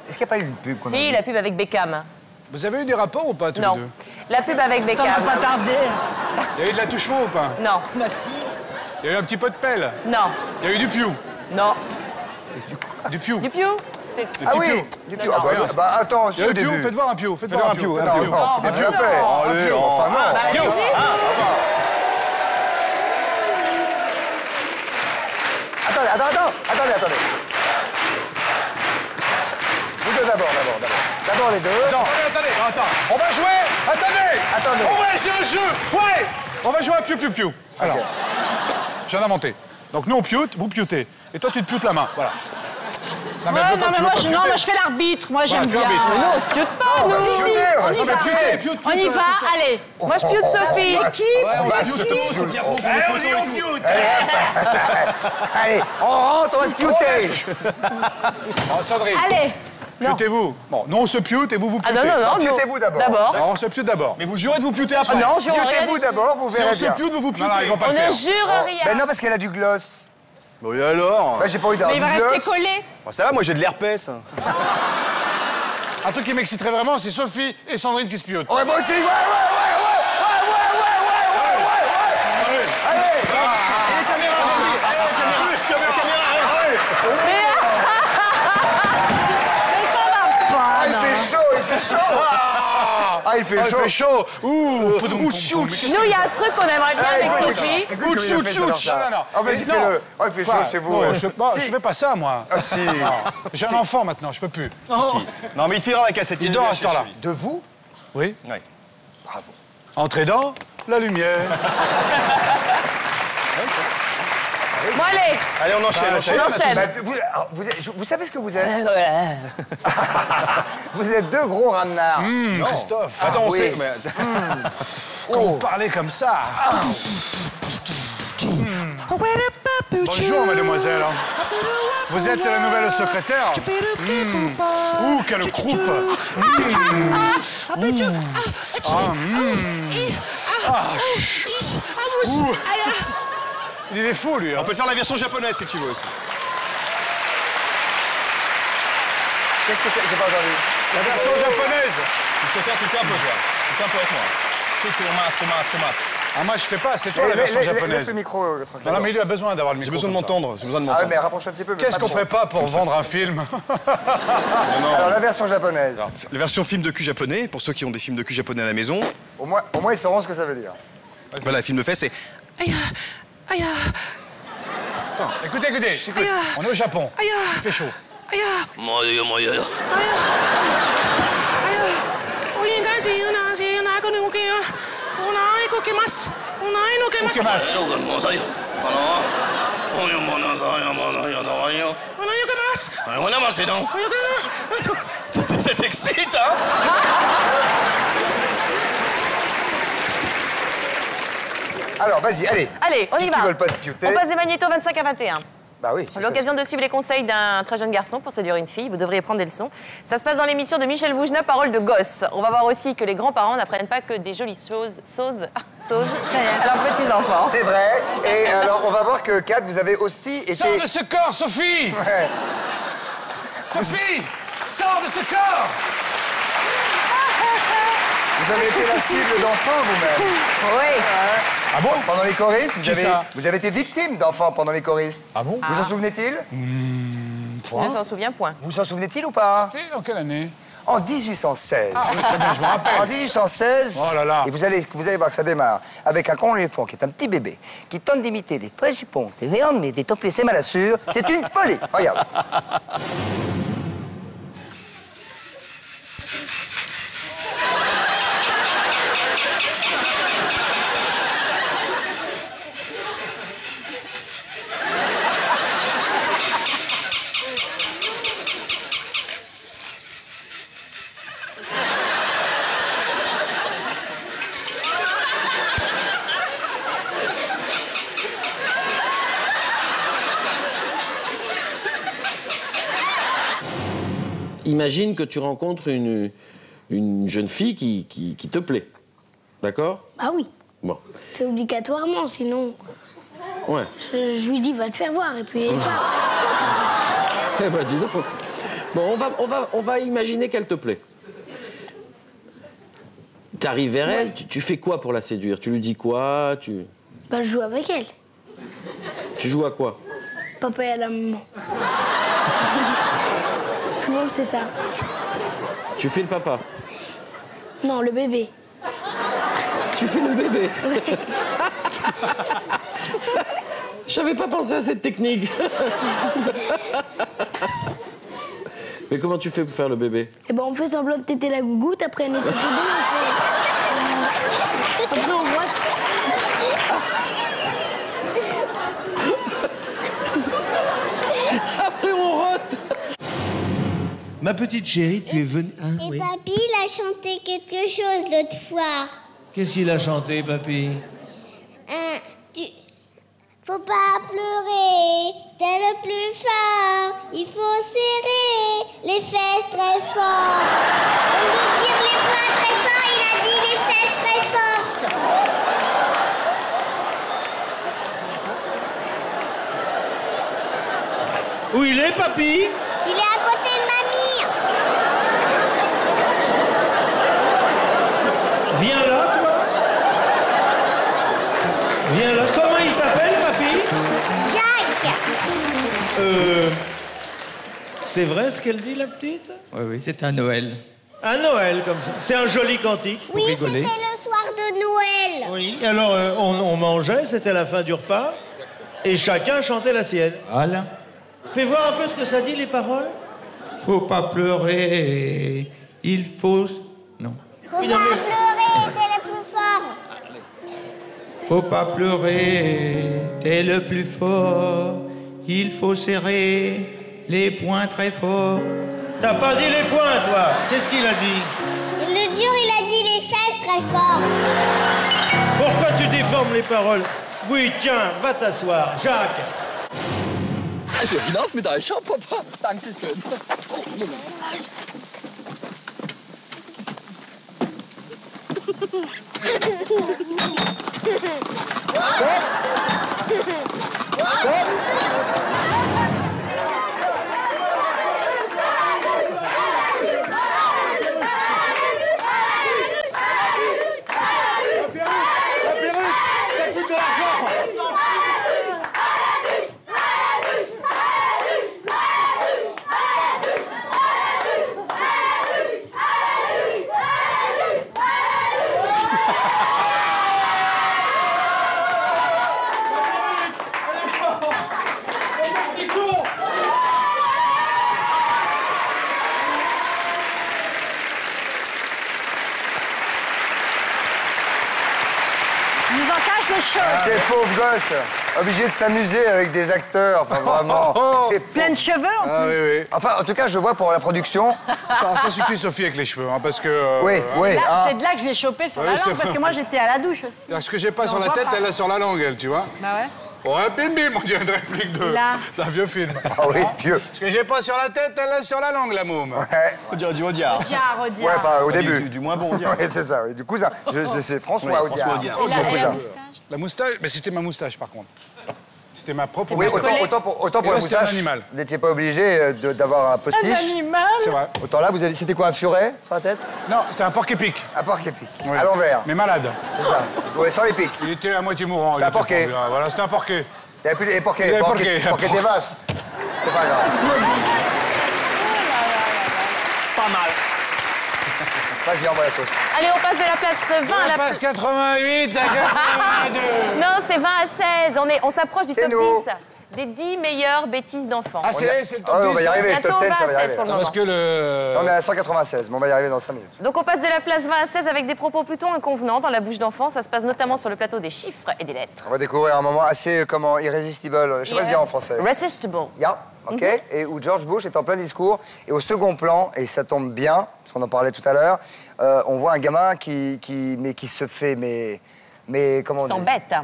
Est-ce qu'il n'y a pas eu une pub qu'on a Si, vue? la pub avec Beckham. Vous avez eu des rapports ou pas tous Non. les deux? La pub avec Ça Beckham. va pas tarder. Il y a eu de l'attouchement ou pas? Non. Ma fille. Il y a eu un petit peu de pelle? Non. Il y a eu du piou? Non. Du piou? Du piou? C'est- Ah oui, piou. du piou. Non, Ah bah, non. bah, attends, Il y c'est a au eu du piou? début. Faites voir un piou. Faites voir un piou. Non, Faites non, faut un des piou. paix. Un piou. Enfin, non. Bah, Piou. allez-y. Attendez. Vous deux d'abord. D'abord les deux. Attends. On va jouer. Attendez. On va essayer un jeu. Ouais. On va jouer à piou. Alors, j'ai inventé. Donc nous on pioute, vous piotez. Et toi tu te pioutes la main. Voilà. Non, Ouais, elle veut non, pas- mais tu veux moi, pas je, non, pioter. moi je fais l'arbitre. Moi j'aime tu bien. arbitres. Non, on se pioute pas, On va nous. pioter, on va On y se va. pioter. Pioute, On y va, allez. Moi, je pioute Sophie. Qui On se pioute tous, bien bon pour les photos et tout. Allez, on rentre, on va se piouter. Oh, Sandrine. Allez. Piotez-vous. Bon, nous on se pioute et vous Ah piotez. non, non. Piotez-vous d'abord. D'abord. Alors, on se pioute d'abord. Mais vous jurez de vous piouter après. Ah non, je Piotez-vous d'abord, vous Si verrez on se bien. pioute, vous vous Non, non, ils piotez. vont pas On le faire. ne jure rien. Ben non, parce qu'elle a du gloss. Oui, alors Bah, j'ai pas envie Mais d'avoir il va du rester gloss. collé. Bon, ça va, moi j'ai de l'herpès. Un truc qui m'exciterait vraiment, c'est Sophie et Sandrine qui se piotent. Ouais, moi aussi, ouais. Allez. Ah, il fait chaud. Ah, il fait chaud. Ouh, Nous, il y a un truc qu'on aimerait bien avec Sophie. Non. Ah, vas-y, Non. fais-le. Oh, il fait chaud, Quoi c'est vous. Non, ouais. je fais pas ça, moi. Ah, si. J'ai un enfant maintenant, je peux plus. Si. Non, mais il filera la cassette. Il dort à ce temps-là. De vous? Oui. Ouais. Bravo. Entrez dans la lumière. Bon, allez. Allez, on enchaîne. On enchaîne. Bah, vous savez ce que vous êtes? Vous êtes deux gros rannards. Christophe. Attends, on oui. sait. Mais... Quand vous parlez comme ça. Bonjour, mademoiselle. Vous êtes la nouvelle secrétaire? Ouh, quelle croupe. Il est fou, lui. On peut faire la version japonaise si tu veux aussi. Qu'est-ce que j'ai pas entendu? La version japonaise. Tu sais faire, tu le fais un peu, toi. Tu fais un peu avec moi. Tu fais masse. Ah, moi, je fais pas. C'est toi la version Laisse japonaise. le micro tranquille. Non, mais il a besoin d'avoir le micro. J'ai besoin de comme ça. m'entendre. J'ai besoin de Ah ouais, m'entendre. mais rapproche un petit peu. mais Qu'est-ce pas qu'on trop. ferait pas pour vendre un film? Alors, la version japonaise. La version film de cul japonais, pour ceux qui ont des films de cul japonais à la maison. Au moins, ils sauront ce que ça veut dire. Voilà, le film de fait, c'est. Écoutez. On est au Japon. Il fait chaud. Ça t'excite, hein? Alors, vas-y, allez. Allez, on y Puisqu'ils va. veulent pas se piouter. On passe des magnétos 25 à 21. Bah oui. c'est L'occasion de suivre les conseils d'un très jeune garçon pour séduire une fille. Vous devriez prendre des leçons. Ça se passe dans l'émission de Michel Bougenat, Parole de gosse. On va voir aussi que les grands-parents n'apprennent pas que des jolies choses à leurs petits-enfants. C'est vrai. Et alors, on va voir que, Kat, vous avez aussi été... Sors de ce corps, Sophie! Ouais. Sophie! Sors de ce corps! Vous avez été la cible d'enfants, vous-même. Oui. Ah bon? Pendant les choristes, Qui ça? vous avez été victime d'enfants pendant les choristes. Ah bon? Vous en souvenez-il? Je ne s'en souviens point. Vous s'en souvenez-il ou pas? C'est en quelle année? En 1816. Ah, très bien, je me rappelle. En 1816, Oh là là. et vous allez voir que ça démarre avec un con éléphant qui est un petit bébé, qui tente d'imiter des frégipons, des viandes, mais des toplessés malassures. C'est une folie. Regarde. imagine que tu rencontres une jeune fille qui te plaît. D'accord? Ah oui. Bon. C'est obligatoirement, sinon... Ouais. Je lui dis, va te faire voir, et puis il part. Eh ben, dis donc. Bon, on va imaginer qu'elle te plaît. T'arrives vers elle, tu fais quoi pour la séduire? Tu lui dis quoi? Bah, je joue avec elle. Tu joues à quoi? Papa et à la maman. Souvent, c'est ça. Tu fais le papa? Non, le bébé. Tu fais le bébé? J'avais pas pensé à cette technique. Mais comment tu fais pour faire le bébé? Eh ben, on fait semblant de téter la gougoute, après on est bébé, après on rote. Après on rote. Ma petite chérie, tu es venue... Hein, Et oui. papy, il a chanté quelque chose l'autre fois. Qu'est-ce qu'il a chanté, papy? Faut pas pleurer, t'es le plus fort. Il faut serrer les fesses très fort. Au lieu de dire les poings très fort, il a dit les fesses très fortes. Où il est, papy? Il est à côté de mamie. Viens là, toi. Viens là. Comment il s'appelle, papy? Jacques. C'est vrai ce qu'elle dit, la petite? Oui, oui, c'est un Noël. Un Noël, comme ça. C'est un joli cantique pour Oui, rigoler. c'était le soir de Noël. Oui, alors on mangeait, c'était la fin du repas, et chacun chantait la sienne. Voilà. Fais voir un peu ce que ça dit, les paroles. Faut pas pleurer, il faut... Non. Faut pas pleurer, t'es le plus fort. Faut pas pleurer, t'es le plus fort. Il faut serrer les poings très forts. T'as pas dit les poings, toi. Qu'est-ce qu'il a dit? Le dur, il a dit les fesses très fort. Pourquoi tu déformes les paroles? Oui, tiens, va t'asseoir, Jacques. Also, hinauf mit euch, ja, Papa. Dankeschön. Ces pauvres gosses, obligés de s'amuser avec des acteurs, enfin vraiment. Plein de cheveux en plus. Ah oui, oui. Enfin, en tout cas, je vois pour la production. Ça suffit, Sophie, avec les cheveux, hein, parce que... Oui, oui. Là, c'est de là que je l'ai chopé sur Oui, la c'est langue, parce vrai. que moi j'étais à la douche aussi. Ce que j'ai pas sur On la voit tête, pas. elle a sur la langue, elle, tu vois. Bah ouais. Ouais, bim bim, on dirait une réplique Là. d'un vieux film. Ah oui, vieux. Ce que j'ai pas sur la tête, elle a sur la langue, la môme. Ouais. On dirait du Audiard. Ouais, enfin, au début. Du moins bon Audiard. Ouais, c'est ça, oui. Du cousin. C'est François Oui, Audiard. François Audiard. Son cousin. La moustache, mais c'était ma moustache, par contre. C'était ma propre Oui, moustache. autant pour Et la là, c'était un moustache, animal. vous n'étiez pas obligé d'avoir un postiche. Un animal. C'est vrai. Autant là, c'était quoi, un furet sur la tête? Non, c'était un porc-épic. Un porc-épic, Oui. à l'envers. Mais malade. C'est ça. Oui, sans les pics. Il était à moitié mourant. C'était un porquet. Voilà, c'était un porquet. Il n'y avait plus les porquets. Il y avait Porquet des vasses. C'est pas grave. Pas mal. Vas-y, envoie la sauce. Allez, on passe de la place 20 à la passe 88 à 82. Non, c'est 20 à 16. On s'approche du C'est top nous. 10 des 10 meilleures bêtises d'enfants. Ah, c'est le top 10. On va y arriver, le top 10, ça va y arriver. pour le Non, parce moment. que le... On est à 196, mais on va y arriver dans 5 minutes. Donc on passe de la place 20 à 16 avec des propos plutôt inconvenants dans la bouche d'enfants. Ça se passe notamment sur le plateau des chiffres et des lettres. On va découvrir un moment assez, irrésistible, je sais pas le dire en français. Irresistible. Yeah, ok. Et où George Bush est en plein discours. Et au second plan, et ça tombe bien, parce qu'on en parlait tout à l'heure, on voit un gamin qui se fait, mais comment on dit? S'embête.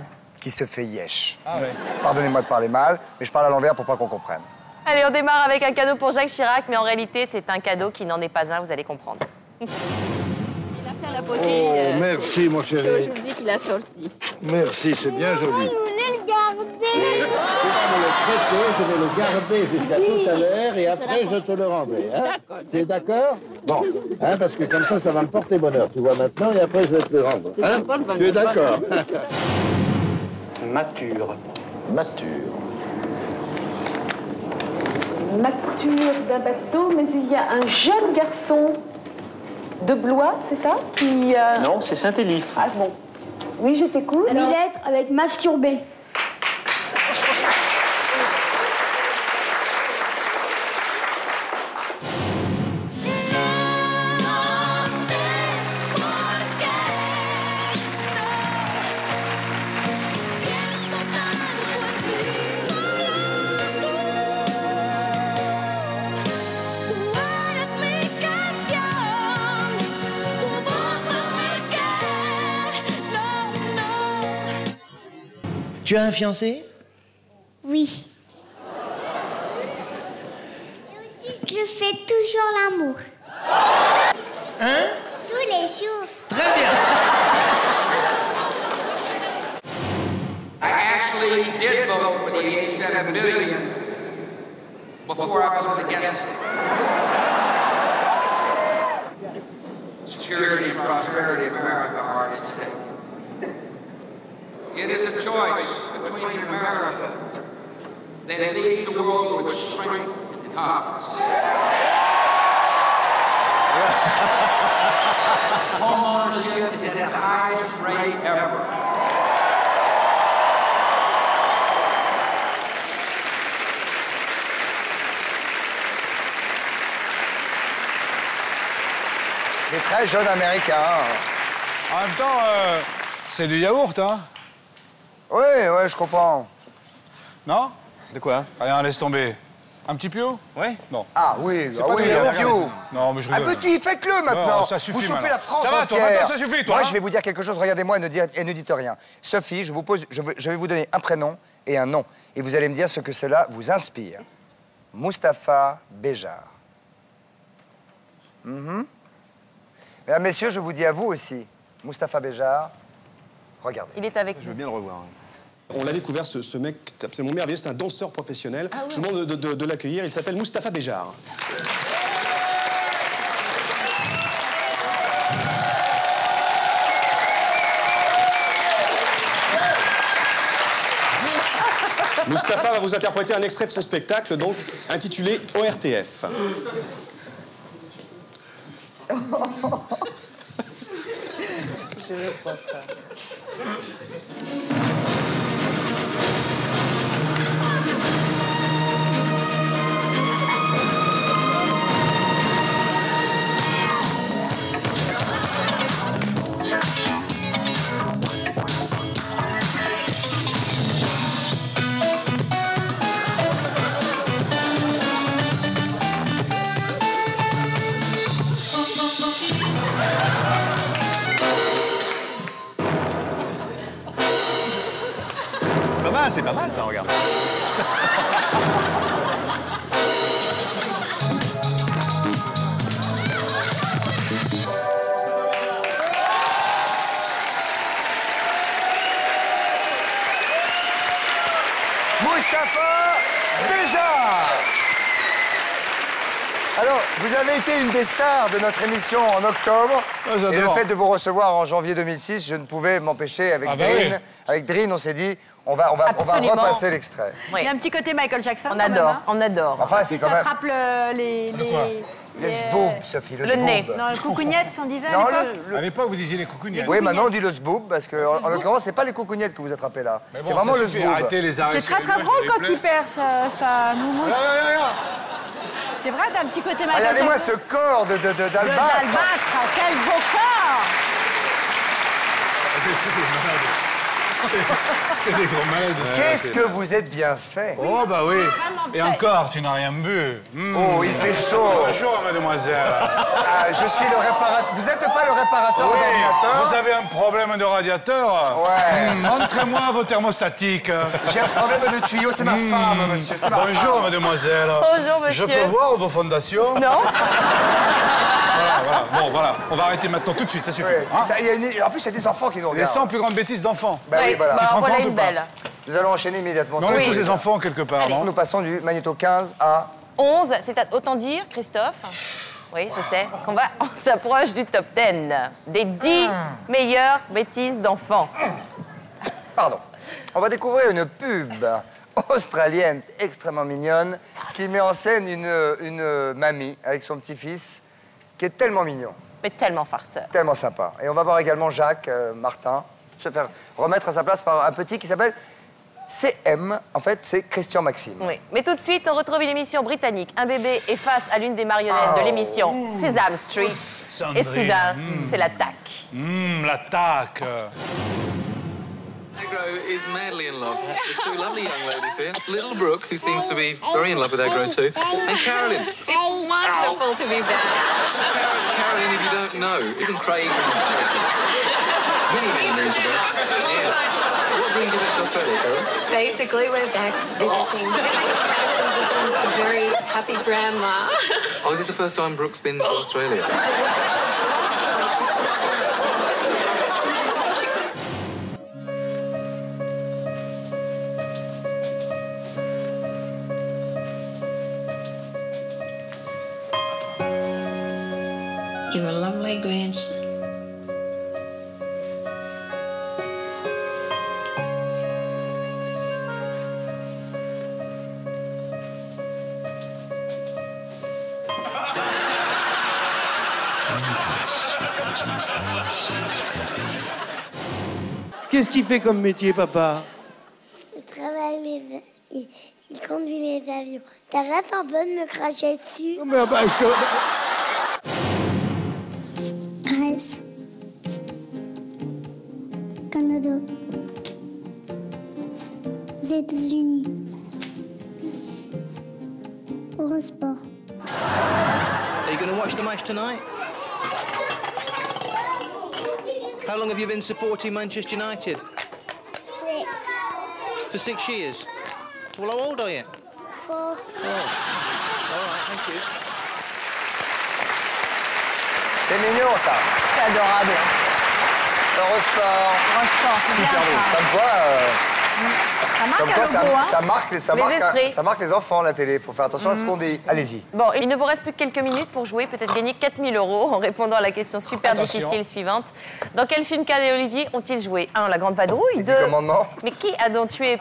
Qui se fait yesh. Ah ouais. Pardonnez-moi de parler mal, mais je parle à l'envers pour pas qu'on comprenne. Allez, on démarre avec un cadeau pour Jacques Chirac, mais en réalité, c'est un cadeau qui n'en est pas un, vous allez comprendre. Il a fait la beauté. Oh, merci, mon C'est chéri. aujourd'hui qu'il a sorti. Merci, c'est bien joli. Je voulais le garder. Je vais le garder jusqu'à tout à l'heure et après je te le rendrai. Hein? Tu es d'accord? Bon, hein, parce que comme ça va me porter bonheur. Tu vois maintenant et après je vais te le rendre. Hein? Tu es d'accord? Mature. Mature. Mature d'un bateau, mais il y a un jeune garçon de Blois, c'est ça qui, Non, c'est Saint-Élif. Ah bon. Oui, je t'écoute. La lettre avec masturbé. Tu as un fiancé? Oui. Je fais toujours l'amour. Hein? Tous les jours. Très bien. I actually did vote for the 87 billion before I voted against it. Security and prosperity of America are at stake. It is a choice between America that leads the world with strength and confidence. Homeownership is at the highest rate ever. C'est très jeune américain. En même temps, c'est du yaourt, hein? Oui, ouais, je comprends. Non? De quoi? Rien, laisse tomber. Un petit piou? Ouais. Non. Ah oui, C'est ah pas oui, du un yaourt. piou. Non, mais je Un rigole. petit, faites-le maintenant. Non, ça suffit vous chauffez maintenant. la France Ça va, toi, entière. maintenant, ça suffit, toi, Moi, hein. je vais vous dire quelque chose. Regardez-moi et ne dites rien. Sophie, je vais vous donner un prénom et un nom. Et vous allez me dire ce que cela vous inspire. Mustapha Béjar. Mesdames, messieurs, je vous dis à vous aussi. Mustapha Béjar, regardez. Il est avec Je nous. veux bien le revoir. On l'a découvert, ce mec absolument merveilleux, c'est un danseur professionnel. Je vous demande de l'accueillir, il s'appelle Mustapha Béjar. Mustapha va vous interpréter un extrait de son spectacle, donc, intitulé ORTF. Je ne crois pas. C'est pas mal ça, regarde. Mustapha Béjar. Alors, vous avez été une des stars de notre émission en octobre. Ah, j'adore. Et le fait de vous recevoir en janvier 2006, je ne pouvais m'empêcher avec Ah bah Drin. oui. Avec Drin, on s'est dit, on va Absolument. repasser l'extrait. Oui. Il y a un petit côté Michael Jackson. On quand même, adore, hein. on adore. Enfin, c'est Si quand ça même... attrape les Le zboob, Sophie, le Le nez. zboob. Non, le coucougnette, on disait à Non, l'époque. À l'époque, vous disiez les coucougnettes. Oui, maintenant on dit le zboob, parce que, en l'occurrence, c'est pas les coucougnettes que vous attrapez là. Mais bon, C'est vraiment ça le suffit, zboob. arrêtez les arrêts C'est sur très les très doigts, drôle je quand les il perd sa moumoute. C'est vrai, t'as un petit côté Michael Regardez-moi Jackson. ce corps d'Albâtre. D'Albâtre, quel beau corps! C'est des gros malades. Qu'est-ce que vous êtes bien fait. Oh, bah oui. Et encore, tu n'as rien bu. Oh, il fait chaud. Bonjour, mademoiselle. Ah, je suis le réparateur. Vous n'êtes pas le réparateur Oui, de radiateur? vous avez un problème de radiateur? Ouais. Montrez-moi vos thermostatiques. J'ai un problème de tuyau, c'est ma femme, monsieur. C'est ma Bonjour, femme. mademoiselle. Bonjour, monsieur. Je peux voir vos fondations? Non. Voilà. Bon, voilà. On va arrêter maintenant tout de suite, ça suffit. Ouais. Hein? Il y a en plus, il y a des enfants qui nous Les regardent. 100 plus grandes bêtises d'enfants. Bah oui, voilà. Tu te rends voilà compte une ou pas? belle. Nous allons enchaîner immédiatement. Mais on est sur tous les- des enfants quelque part, non? Nous passons du magnéto 15 à... 11, c'est autant dire, Christophe, oui, je sais, on s'approche du top 10 des 10 meilleures bêtises d'enfants. Pardon. On va découvrir une pub australienne extrêmement mignonne qui met en scène une mamie avec son petit-fils qui est tellement mignon. Mais tellement farceur. Tellement sympa. Et on va voir également Jacques Martin se faire remettre à sa place par un petit qui s'appelle CM. En fait, c'est Christian Maxime. Oui, mais tout de suite, on retrouve une émission britannique. Un bébé est face à l'une des marionnettes de l'émission Sesame Street. Sandrine. Et soudain, c'est l'attaque. L'attaque. Agro is madly in love with two lovely young ladies here. Little Brooke, who seems to be very in love with Agro too, and Carolyn. It's wonderful to be back. Carolyn, if you don't know, even Craig, many moons ago. Yeah. What brings you back to Australia, Carolyn? Basically, we're back visiting a very happy grandma. Oh, is this the first time Brooke's been to Australia? You're a lovely grandson. Qu'est-ce qu'il fait comme métier, papa? Il travaille il conduit les avions. T'arrêtes un peu de me cracher dessus. Mais, bah, Grèce. Canada. Les États-Unis. Eurosport. Are you going to watch the match tonight? How long have you been supporting Manchester United? 6. For 6 years. Well, how old are you? 4. Oh. All right, thank you. C'est mignon, ça. C'est adorable. Eurosport. c'est Super bien, beau. ça. Comme quoi, Ça marque comme un quoi logo, hein. ça marque les enfants, la télé. Il faut faire attention à ce qu'on dit. Allez-y. Bon, il ne vous reste plus que quelques minutes pour jouer, peut-être gagner 4 000 € en répondant à la question super Attention. difficile suivante. Dans quel film Cadet et Olivier ont-ils joué 1. La Grande Vadrouille. 2. Commandements. Mais qui a tué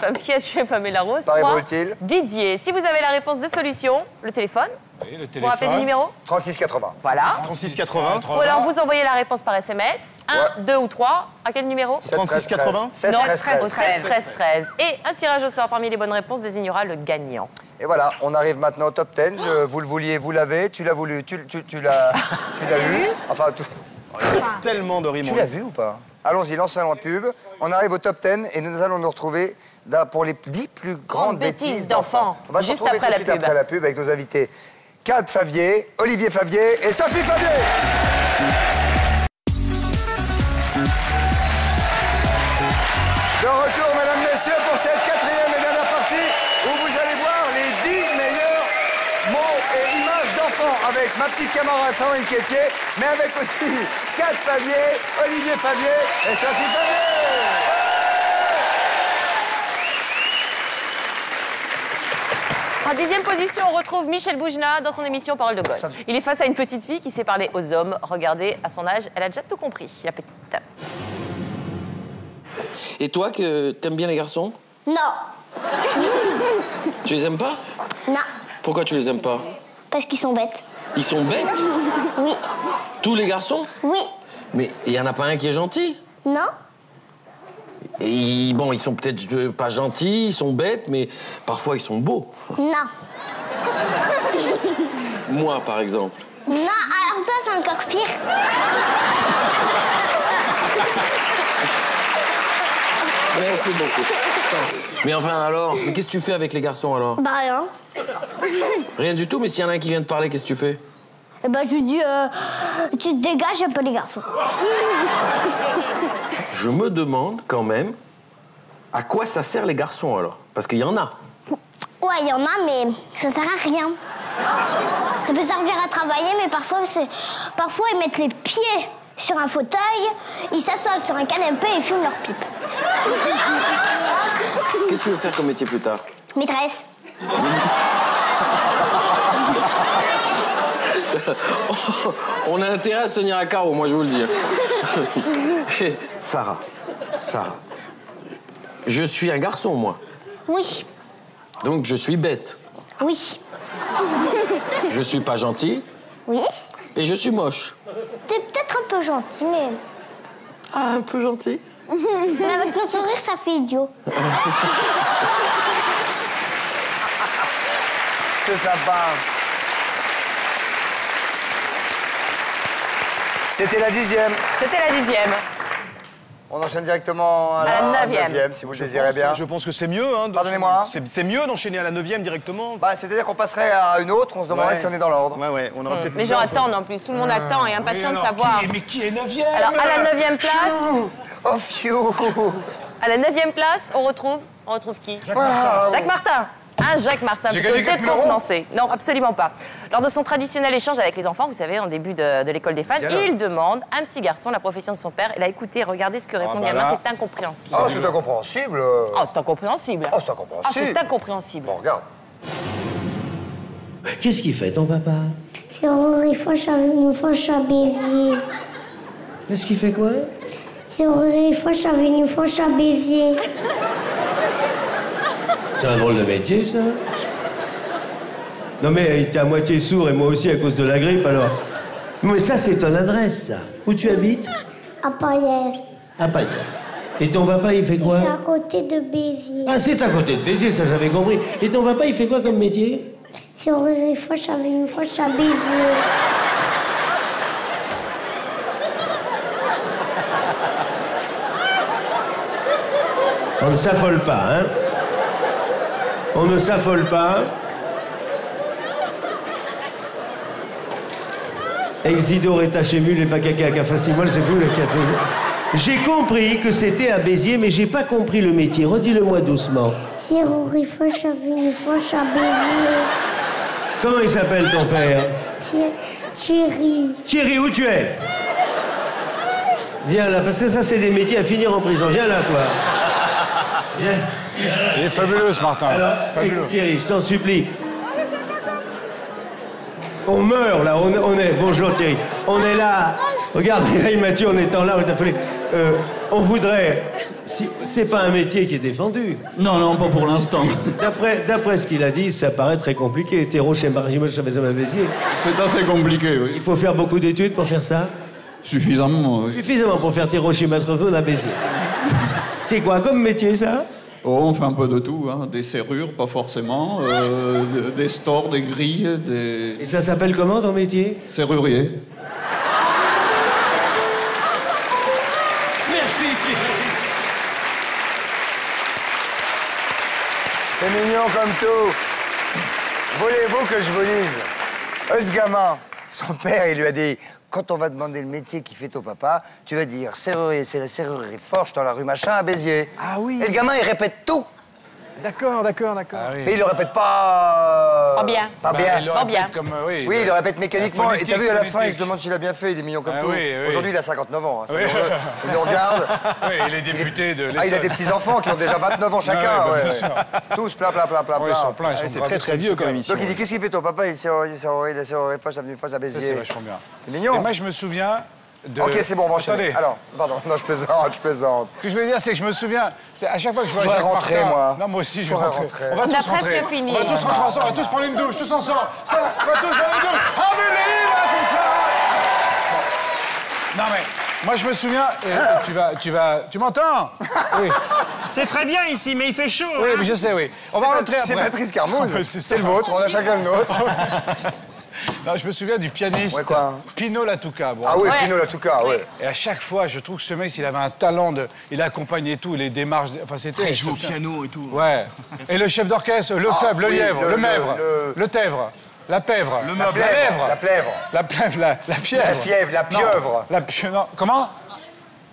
Pamela Rose? Paris 3. Brûle-t-il. Didier. Si vous avez la réponse de solution, le téléphone. Oui, le Vous rappelez du numéro? 36,80. Voilà. 36,80. Ou alors vous envoyez la réponse par SMS. 1, 2 ou 3. À quel numéro? 36,80. 7, Non, 13, 13. 13, 13. Et un tirage au sort parmi les bonnes réponses désignera le gagnant. Et voilà, on arrive maintenant au top 10. Vous le vouliez, vous l'avez. Tu l'as voulu, tu l'as eu. Enfin, Tellement de rimes. Tu l'as vu ou pas? Allons-y, lançons la pub. On arrive au top 10 et nous allons nous retrouver pour les 10 plus grandes bêtises d'enfants. On va se Juste retrouver après tout de la suite pub. après la pub avec nos invités Cad Favier, Olivier Favier et Sophie Favier. De retour, mesdames, messieurs, pour cette 4e et dernière partie où vous allez voir les 10 meilleurs mots et images d'enfants avec ma petite camarade Sandrine Quétier, mais avec aussi Cad Favier, Olivier Favier et Sophie Favier. En 10e position, on retrouve Michel Boujna dans son émission Parole de gosse. Il est face à une petite fille qui sait parler aux hommes. Regardez, à son âge, elle a déjà tout compris, la petite. Et toi, que t'aimes bien les garçons? Non. Tu les aimes pas? Non. Pourquoi tu les aimes pas? Parce qu'ils sont bêtes. Ils sont bêtes? Oui. Tous les garçons? Oui. Mais il y en a pas un qui est gentil? Non. Et bon, ils sont peut-être pas gentils, ils sont bêtes, mais parfois ils sont beaux. Non. Moi, par exemple. Non, alors ça, c'est encore pire. Merci beaucoup. Mais enfin, alors, mais qu'est-ce que tu fais avec les garçons, alors? Bah rien. Rien du tout, mais s'il y en a un qui vient de parler, qu'est-ce que tu fais? Et bah je lui dis, tu te dégages un peu les garçons. Je me demande quand même à quoi ça sert les garçons, alors? Parce qu'il y en a. Ouais, il y en a, mais ça sert à rien. Ça peut servir à travailler, mais parfois ils mettent les pieds sur un fauteuil, ils s'assoient sur un canapé et fument leur pipe. Qu'est-ce que tu veux faire comme métier plus tard? Maîtresse. On a intérêt à se tenir à carreau, moi je vous le dis. Sarah, je suis un garçon, moi. Oui. Donc je suis bête. Oui. Je suis pas gentil. Oui. Et je suis moche. T'es peut-être un peu gentil, mais... Ah, un peu gentil? Mais avec ton sourire, ça fait idiot. C'est sympa. C'était la 10e. C'était la 10e. On enchaîne directement à la 9e. Si vous le désirez bien. Je pense que c'est mieux. Hein, pardonnez-moi. C'est mieux d'enchaîner à la 9e directement. Bah, c'est-à-dire qu'on passerait à une autre, on se demanderait si on est dans l'ordre. Ouais, on aurait peut-être... Les gens attendent en plus, tout le monde attend et est impatient de savoir. Mais qui est 9e? Alors, à la 9e place... Oh, phew. À la 9e place, on retrouve qui? Jacques Martin. Jacques Martin, J'ai plutôt gagné 4 000 €. décontenancé. Non, absolument pas. Lors de son traditionnel échange avec les enfants, vous savez, en début de l'école des fans, il demande à un petit garçon la profession de son père. Il a écouté, regardez ce que répond le gamin, c'est incompréhensible. Oh, c'est incompréhensible. Oh, c'est incompréhensible. Oh, c'est incompréhensible. C'est incompréhensible. Bon, regarde. Qu'est-ce qu'il fait, ton papa? Une fois, je Béziers. Qu'est-ce qu'il fait quoi? Une fois, je Béziers. C'est un drôle de métier, ça. Non, mais t'es à moitié sourd et moi aussi à cause de la grippe, alors. Mais ça, c'est ton adresse, ça. Où tu habites? À Payès. À Payès. Et ton papa, il fait quoi? C'est à côté de Béziers. Ah, c'est à côté de Béziers, ça j'avais compris. Et ton papa, il fait quoi comme métier? Une fois, je Béziers. On ne s'affole pas, hein? On ne s'affole pas. Exidor et Tachémul et pas caca à Cafacimol, c'est plus le café. J'ai compris que c'était à Béziers, mais j'ai pas compris le métier. Redis-le-moi doucement. Une fois, je Béziers. Comment il s'appelle ton père? Thierry. Thierry, où tu es? Viens là, parce que ça, c'est des métiers à finir en prison. Viens là, toi. Viens. Il est fabuleux, ce Martin. Alors, fabuleux. Thierry, je t'en supplie. On meurt, là. On est... Bonjour, Thierry. On est là. Regarde, Mireille Mathieu, on est en là, on est affolé. On voudrait... Si... C'est pas un métier qui est défendu. Non, pas pour l'instant. D'après ce qu'il a dit, ça paraît très compliqué. Hétéro chez Marie-Moche à Béziers. C'est assez compliqué, oui. Il faut faire beaucoup d'études pour faire ça? Suffisamment, oui. Suffisamment pour faire Hiroshima-Trophone à Béziers. C'est quoi comme métier, ça? Oh, on fait un peu de tout, hein. Des serrures, pas forcément, des stores, des grilles, des... Et ça s'appelle comment, ton métier? Serrurier. Merci, Thierry. C'est mignon comme tout. Voulez-vous que je vous dise? Ce gamin, son père, il lui a dit... Quand on va demander le métier qui fait ton papa, tu vas dire serrurier, c'est la serrurerie Forge dans la rue machin à Béziers. Ah oui. Et le gamin, il répète tout. D'accord. Ah, oui. Mais il le répète pas... Pas bien. Pas bien. Il le répète comme... Oui, il le répète mécaniquement. Et t'as vu, à la fin, il se phonétique. demande s'il a bien fait. Il est mignon comme tout. Oui. Aujourd'hui, il a 59 ans. Hein, Oui. il nous regarde. Oui, il est député de l'Essonne. Ah, il a des petits-enfants qui ont déjà 29 ans chacun. Bien sûr. Tous, plein. Oui, ils sont pleins, ils sont C'est bravés, très vieux comme émission. Donc il dit, qu'est-ce qu'il fait ton papa? Il serrurerie, la serrurerie Forge, avenue Forge à Béziers. C'est vachement bien. C'est mignon. Et moi, je me souviens... Ok, c'est bon, on va enchaîner. Attendez. Alors, pardon, non, je plaisante. Ce que je veux dire, c'est que je me souviens, c'est à chaque fois que je vois voudrais Jacques rentrer, Martin... moi. Non, moi aussi, je vais voudrais rentrer. rentrer. On va On a tous rentrer. presque fini. On va tous rentrer ensemble, on va tous prendre une douche, tous ensemble. Ça, on va tous prendre une douche. Ah, mais comme ça. Bon. Non, mais moi, je me souviens... Tu m'entends? Oui. C'est très bien ici, mais il fait chaud. Oui, hein. mais je sais, oui. On va rentrer après. C'est Patrice Carmouze. C'est le vôtre, on a chacun le nôtre. Non, je me souviens du pianiste Pino Latouka. Ah oui, Pino Latouka, oui. Et à chaque fois, je trouve que ce mec, il avait un talent de... Il accompagnait tout, les démarches... Enfin, c'était... Il jouait au piano et tout. Ouais. Et le chef d'orchestre, le faible, le lièvre, le mèvre, le tèvre, la pèvre, la plèvre. La plèvre. La plèvre, la fièvre. La fièvre, la pieuvre. Non, comment?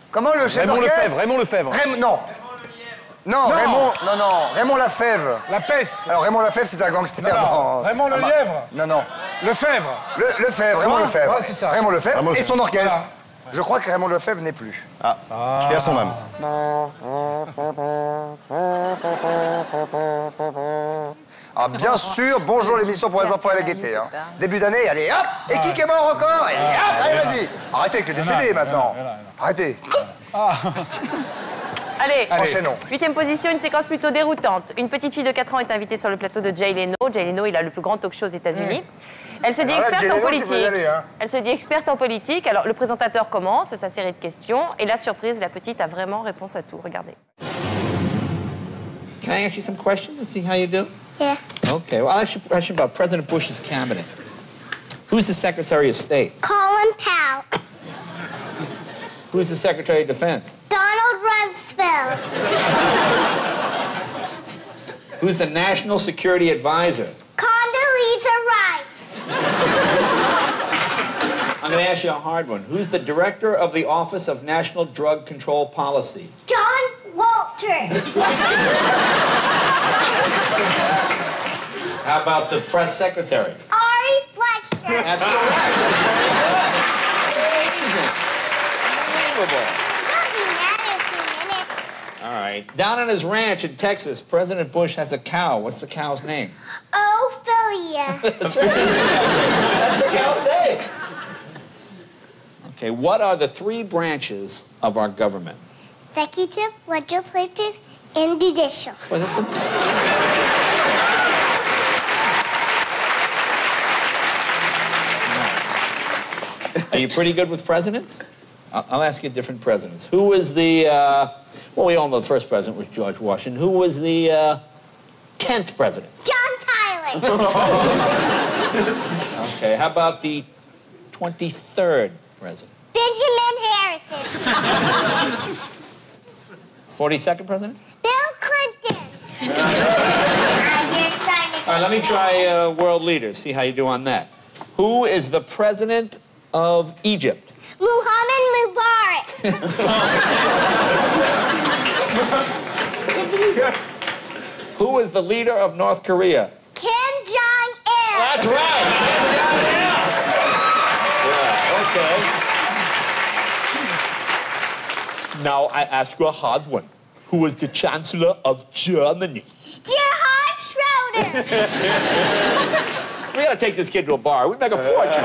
Comment le chef d'orchestre? Raymond Lefebvre. Non. Non, Raymond Lafèvre. La peste. Alors Raymond Lafèvre, c'est un gangster. Non. Raymond le lièvre. Non. Lefebvre. Lefebvre, Raymond Lefebvre. Ouais, c'est ça. Raymond Lefebvre et son orchestre. Voilà. Je crois que Raymond Lefebvre n'est plus. Ah, il a son âme. Ah, bien sûr, bonjour l'émission pour les enfants et la gaieté. Hein. Début d'année, allez, hop, et qui est mort encore? Et hop, allez, vas-y. Arrêtez avec les décédés maintenant. Arrêtez. Allez, enchaînons. 8e position, une séquence plutôt déroutante. Une petite fille de 4 ans est invitée sur le plateau de Jay Leno. Jay Leno, il a le plus grand talk show aux États-Unis. Elle se dit experte en politique. Elle se dit experte en politique. Alors, le présentateur commence sa série de questions. Et la surprise, la petite a vraiment réponse à tout. Regardez. Can I ask you some questions and see how you do? Yeah. Okay, well, I'll ask you a question about President Bush's cabinet. Who's the Secretary of State? Colin Powell. Who's the Secretary of Defense? Donald Rumsfeld. Who's the National Security Advisor? Condoleezza Rice. I'm going to ask you a hard one. Who's the Director of the Office of National Drug Control Policy? John Walters. How about the Press Secretary? Ari Fletcher. That's correct. Amazing. Unbelievable. All right. Down on his ranch in Texas, President Bush has a cow. What's the cow's name? Ophelia. That's right. That's the cow's name. Okay, what are the 3 branches of our government? Executive, legislative, and judicial. Well, that's Are you pretty good with presidents? I'll ask you different presidents. Who was the, well, we all know the first president was George Washington. Who was the 10th president? John Tyler. Okay, how about the 23rd president? Benjamin Harrison. 42nd president? Bill Clinton. All right, let me try world leaders, see how you do on that. Who is the president of Egypt? Muhammad Mubarak. Who is the leader of North Korea? Kim Jong-il. That's right. Kim Jong-il. Yeah, okay. Now I ask you a hard one. Who is the Chancellor of Germany? Gerhard Schroeder. We gotta take this kid to a bar. We'd make a fortune.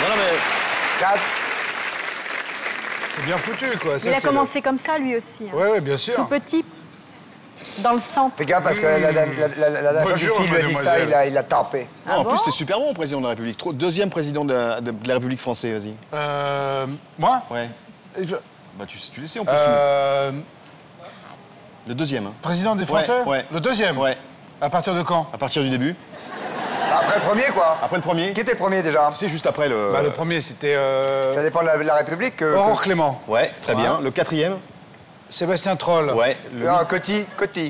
Non, mais... C'est bien foutu, quoi. Il a commencé comme ça, lui aussi. Hein. Oui, bien sûr. Tout petit, dans le centre. Fais gaffe, parce que la dernière fois que fille lui a dit ça, il a tapé. Ah, en plus, c'est super bon, président de la République. Deuxième président de la République française, vas-y. Moi? Ouais. Bah, tu le sais, en plus. Le deuxième. Hein. Président des Français? Ouais. Le deuxième? Ouais. À partir de quand? À partir du début. Après le premier, quoi. Après le premier. Qui était le premier, déjà? C'est juste après le... Bah, le premier, c'était... Ça dépend de la République. Aurore Clément. Ouais, très bien. Le quatrième. Sébastien Troll. Ouais. Non, Coty.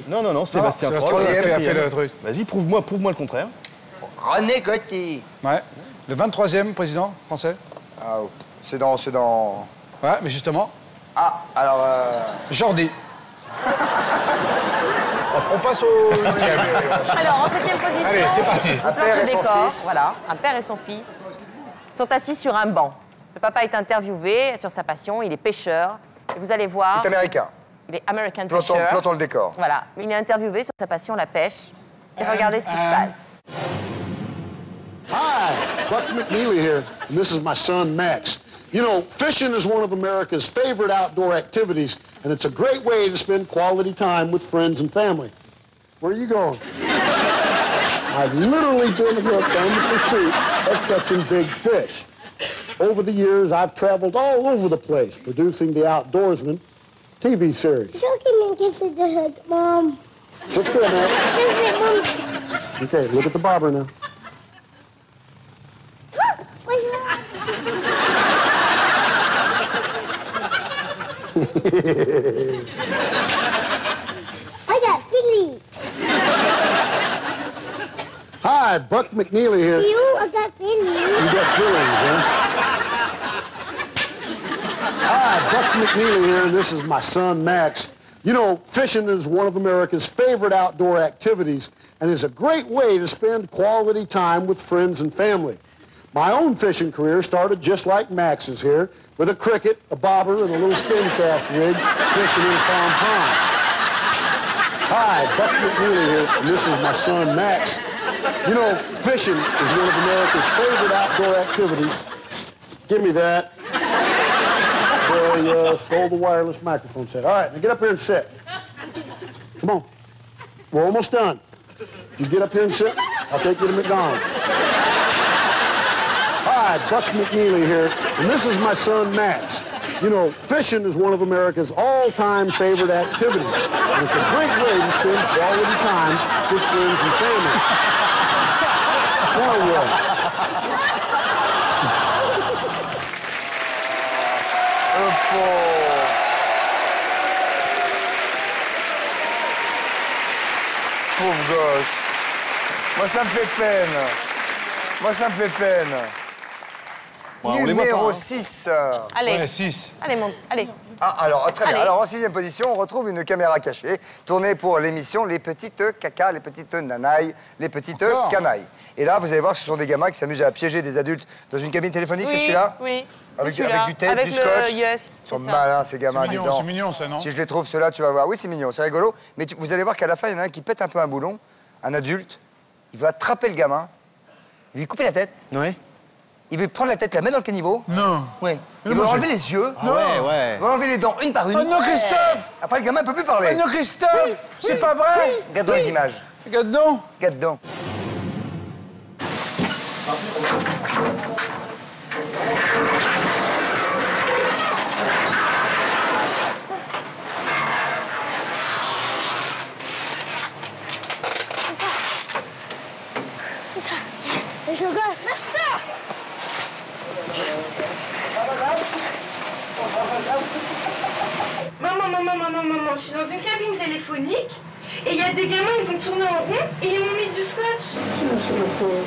Non, Sébastien Troll. A fait le truc. Vas-y, prouve-moi le contraire. René Coty. Ouais. Le 23e président français. Ah, c'est dans... Ouais, mais justement. Ah, alors... Jordi. On passe au... Alors, en 7e position... Allez, c'est parti. Un père et son fils. Voilà, un père et son fils sont assis sur un banc. Le papa est interviewé sur sa passion, il est pêcheur. Et vous allez voir... Il est américain. Il est American pêcheur. Plantons le décor. Voilà, il est interviewé sur sa passion, la pêche. Et regardez ce qui se passe. Hi, Buck McNeely here, and this is my son, Max. You know, fishing is one of America's favorite outdoor activities, and it's a great way to spend quality time with friends and family. Where are you going? I've literally been hooked on the pursuit of catching big fish. Over the years, I've traveled all over the place, producing The Outdoorsman, TV series. She'll give me a kiss at the hood, Mom. Sit still now. Kiss it, Mom. Okay, look at the barber now. I got Philly. Hi, Buck McNeely here. I got Philly. You got feelings, huh? Hi, Buck McNeely here, and this is my son, Max. You know, fishing is one of America's favorite outdoor activities and is a great way to spend quality time with friends and family. My own fishing career started just like Max's here, with a cricket, a bobber, and a little spin cast rig fishing in a farm pond. Hi, Buck McNeely here, and this is my son, Max. You know, fishing is one of America's favorite outdoor activities. Give me that. They stole the wireless microphone set. All right, now get up here and sit. Come on. We're almost done. If you get up here and sit, I'll take you to McDonald's. Hi, Buck McNeely here, and this is my son, Max. You know, fishing is one of America's all-time favorite activities, and it's a great way to spend quality time with friends and family. Pauvre gosse. Moi, ça me fait peine. Moi, ça me fait peine. Ouais, on les voit pas, Numéro hein. 6. Allez. Ouais, 6. Allez, allez. Ah, alors, très bien. Allez. Alors, en 6e position, on retrouve une caméra cachée, tournée pour l'émission Les Petites Cacas, Les Petites Nanailles, Les Petites Canailles. Et là, vous allez voir, ce sont des gamins qui s'amusent à piéger des adultes dans une cabine téléphonique, c'est celui-là? Oui. Avec C'est celui-là. du tape, Avec du le scotch. yes, Ils sont c'est ça. malins, ces gamins, dis donc. C'est mignon, ça, non? Si je les trouve, ceux-là, tu vas voir. Oui, c'est mignon, c'est rigolo. Mais vous allez voir qu'à la fin, il y en a un qui pète un peu un boulon, un adulte. Il va attraper le gamin, il va lui couper la tête. Oui. Il veut prendre la tête, la mettre dans le caniveau. Non. Oui. Il Mais va moi, enlever les yeux. Ah ouais, ouais. Il va enlever les dents une par une. Oh non, Christophe! Après, le gamin ne peut plus parler. Oh non, Christophe! C'est pas vrai! Regarde dans les images. Regarde donc! Regarde donc. Je regarde, fais ça. Maman, je suis dans une cabine téléphonique et il y a des gamins, ils ont tourné en rond et ils m'ont mis du scotch. C'est bon.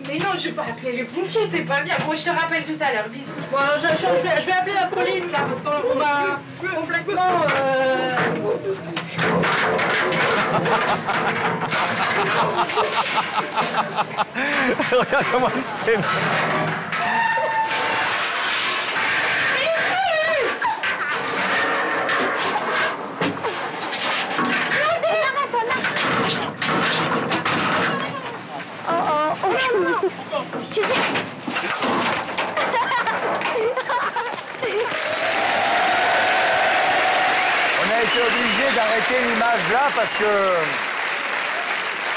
Mais non, je vais pas appeler les pompiers, t'es pas bien. Bon, je te rappelle tout à l'heure, bisous. Bon, alors, je vais appeler la police, là, parce qu'on va complètement... Regarde comment il s'énerve. Tu sais... On a été obligé d'arrêter l'image là parce que...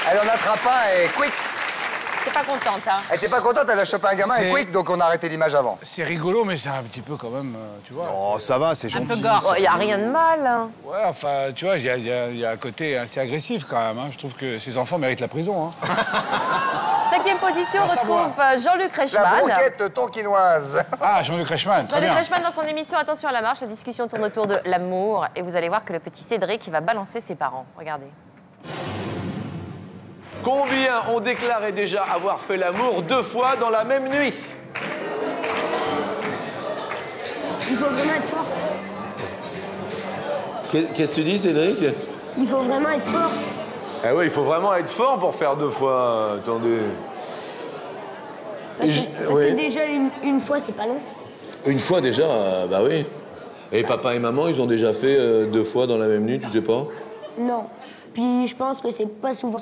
Elle en attrape un et quick. T'es pas contente, hein? Elle était pas contente, elle a chopé un gamin et quick, donc on a arrêté l'image avant. C'est rigolo, mais c'est un petit peu quand même, tu vois. Oh, ça va, c'est gentil. Un peu gore. Il n'y a rien de mal. Hein. Ouais, enfin, tu vois, il y a un côté assez agressif quand même. Hein. Je trouve que ces enfants méritent la prison. Hein. 5e position, on retrouve Jean-Luc La Reichmann. broquette tonkinoise. Ah, Jean-Luc Reichmann, très Jean-Luc bien. Reichmann dans son émission Attention à la marche, la discussion tourne autour de l'amour et vous allez voir que le petit Cédric il va balancer ses parents. Regardez. Combien ont déclaré déjà avoir fait l'amour 2 fois dans la même nuit? Il faut vraiment être fort. Qu'est-ce que tu dis, Cédric? Il faut vraiment être fort. Eh oui, il faut vraiment être fort pour faire 2 fois. Attendez. Parce que déjà, une fois, c'est pas long. Une fois déjà, bah oui. Et papa et maman, ils ont déjà fait 2 fois dans la même nuit, tu sais pas? Non. Puis je pense que c'est pas souvent.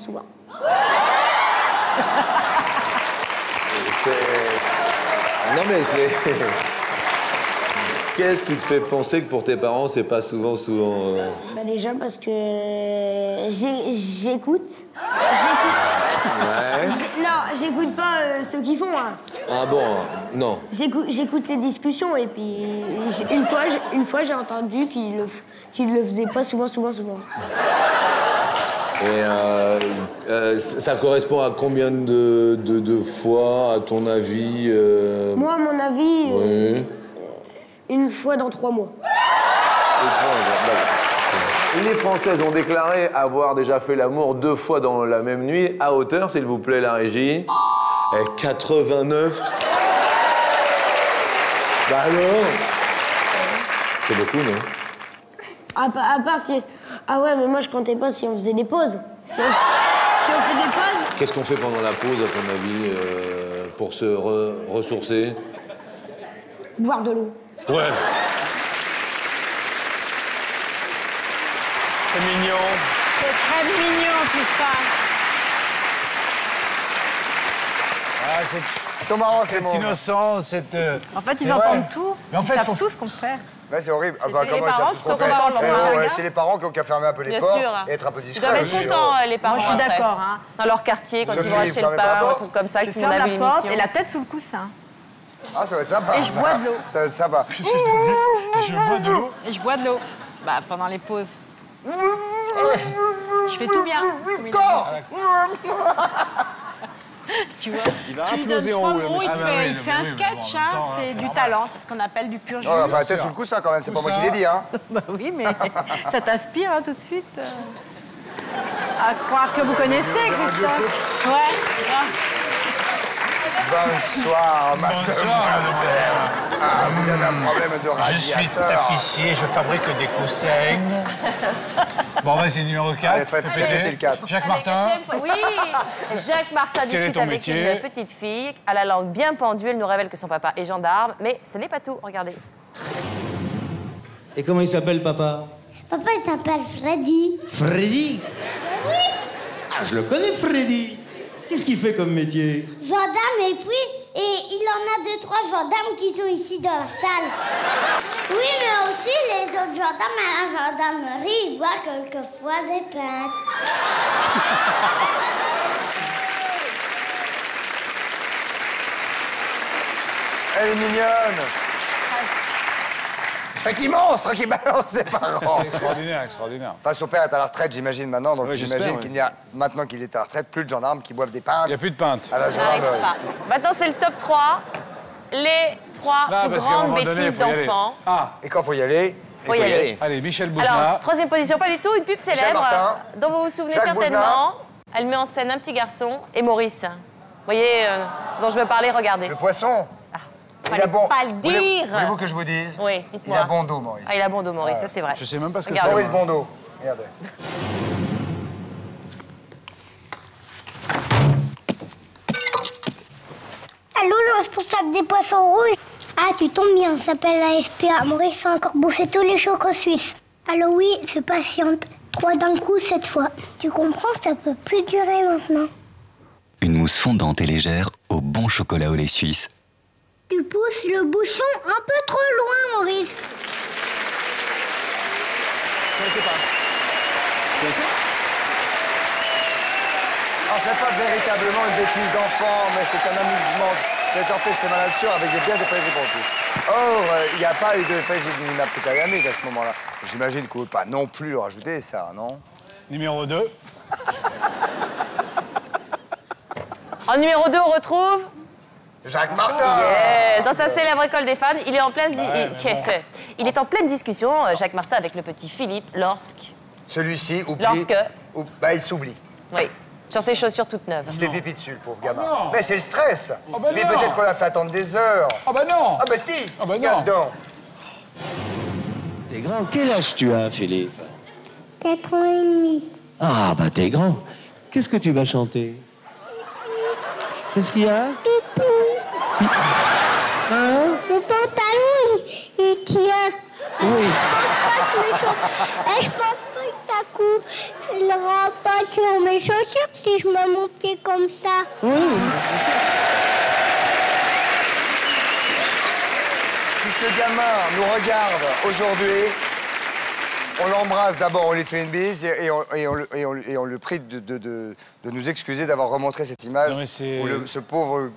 Non mais c'est... Qu'est-ce qui te fait penser que pour tes parents, c'est pas souvent... Bah déjà parce que j'écoute. Ouais. Non, j'écoute pas ce qu'ils font. Hein. Ah bon, non. J'écoute les discussions et puis une fois j'ai entendu qu'ils le faisaient pas souvent. Et ça correspond à combien de fois, à ton avis Moi, à mon avis, Oui. une fois dans 3 mois. Les Françaises ont déclaré avoir déjà fait l'amour 2 fois dans la même nuit. À hauteur, s'il vous plaît, la régie. Et 89. Bah alors c'est beaucoup, non? À part si... Ah ouais, mais moi, je comptais pas si on faisait des pauses. Si on fait des pauses... Qu'est-ce qu'on fait pendant la pause, à ton avis, pour se ressourcer? Boire de l'eau. Ouais. C'est mignon. C'est très mignon, tout ça. Ah, Ils sont marrants, ces mots. Cette innocence, cette... En fait, c'est ils vrai. entendent tout. Mais en fait, ils savent faut- tout ce qu'on fait. Ouais, c'est horrible. Ah, bah, les comment ils parents savent qui ce qu'on sont fait? contents de leur Ouais, saga. c'est les parents qui ont qu'à fermer un peu les Bien portes sûr. et être un peu Ils discrets doivent être aussi. contents, les parents. Moi, je suis après. d'accord. Hein. Dans leur quartier, quand ils Sophie, vont acheter le fermez pas la pain, un porte. truc comme ça, Je que tout le monde ferme a la vu porte l'émission. et la tête sous le coussin. Ah, ça va être sympa. Et je bois de l'eau. Ça va être sympa. Je bois de l'eau. Et je bois de l'eau. Bah, pendant les pauses. Je fais tout bien. Tu vois. Il va Tu lui imploser donnes en 3 haut, le mots, il monsieur. te fait un sketch, hein, c'est du talent, c'est ce qu'on appelle du pur génie. Oh, enfin, la tête sous le coussin quand même, c'est pas moi qui l'ai dit, hein. Bah oui, mais ça t'inspire hein, tout de suite. À croire que vous connaissez, Christophe. Ouais. Bonsoir, mademoiselle. Ah, vous avez un problème de radiateur. Je suis tapissier, je fabrique des coussins. Bon, vas-y, numéro 4. Allez, faites péter le 4. Jacques Martin. Oui, Jacques Martin Quel est discute ton avec métier? une petite fille à la langue bien pendue. Elle nous révèle que son papa est gendarme, mais ce n'est pas tout. Regardez. Et comment il s'appelle, papa? Papa, il s'appelle Freddy. Freddy? Oui, Ah, je le connais, Freddy. Qu'est-ce qu'il fait comme métier? gendarme et puis... Et il en a 2-3 gendarmes qui sont ici dans la salle. Oui, mais aussi les autres gendarmes à la gendarmerie, ils boivent quelquefois des pintes. Elle est mignonne. Petit monstre qui balance ses parents. C'est extraordinaire, extraordinaire. Enfin, son père est à la retraite, j'imagine, maintenant. Donc, Ouais, j'imagine j'espère, qu'il n'y a, maintenant qu'il est à la retraite, plus de gendarmes qui boivent des pintes Il n'y a plus de pinte. à la Ça n'arrive gendarmerie. pas. Maintenant, c'est le top 3. Les 3 Là, plus parce qu'à un grandes moment donné, bêtises faut y aller. d'enfants. Ah, Et quand faut y aller, Faut y aller. allez, Michel Alors, Boujna. troisième position, pas du tout, une pub célèbre Martin. dont vous vous souvenez Jacques certainement. Elle met en scène un petit garçon et Maurice. Vous voyez ce dont je veux parler, regardez. le poisson. Il Fallait pas le dire. Voulez-vous que je vous dise? Oui, Il dites-moi. a bon dos, Maurice. Ah, il a bon dos, Maurice, ça c'est vrai. Je sais même pas ce que Regardez. c'est. Maurice Bondo. Regardez. Allô, le responsable des poissons rouges? Ah, tu tombes bien, ça s'appelle la SPA. Maurice a encore bouffé tous les chocos suisses. Allô, oui, je patiente. 3 d'un coup cette fois. Tu comprends, ça peut plus durer maintenant. Une mousse fondante et légère au bon chocolat au lait suisse. Tu pousses le bouchon un peu trop loin, Maurice. Je sais pas. Tu sais? Alors, c'est pas véritablement une bêtise d'enfant, mais c'est un amusement. En fait, c'est ma nature avec des biens de pêche pour Or, il n'y a pas eu de pêche d'Inaputagamique à ce moment-là. J'imagine qu'on ne peut pas non plus le rajouter, ça, non? Numéro 2. En numéro 2, on retrouve... Jacques Martin. Yes. Ça, c'est la bricole des fans. Il est en pleine... Il est en pleine discussion, Jacques Martin, avec le petit Philippe, Celui-ci oublie... Lorsque... Bah, il s'oublie. Oui, sur ses chaussures toutes neuves. Il se fait pipi dessus, le pauvre gamin. non. Mais c'est le stress. Oh, bah Mais non. peut-être qu'on l'a fait attendre des heures. Ah bah non. Ah bah si. Ah bah non. Regarde donc. T'es grand. Quel âge tu as, Philippe? 4 ans et demi. Ah, bah t'es grand. Qu'est-ce que tu vas chanter? Qu'est-ce qu'il y a? Hein? Mon pantalon, il tient. Oui. Je pense pas que ça coulera pas sur mes chaussures si je me montais comme ça. Oui. Si ce gamin nous regarde aujourd'hui, on l'embrasse d'abord, on lui fait une bise et on le prie de nous excuser d'avoir remontré cette image Non, mais où ce pauvre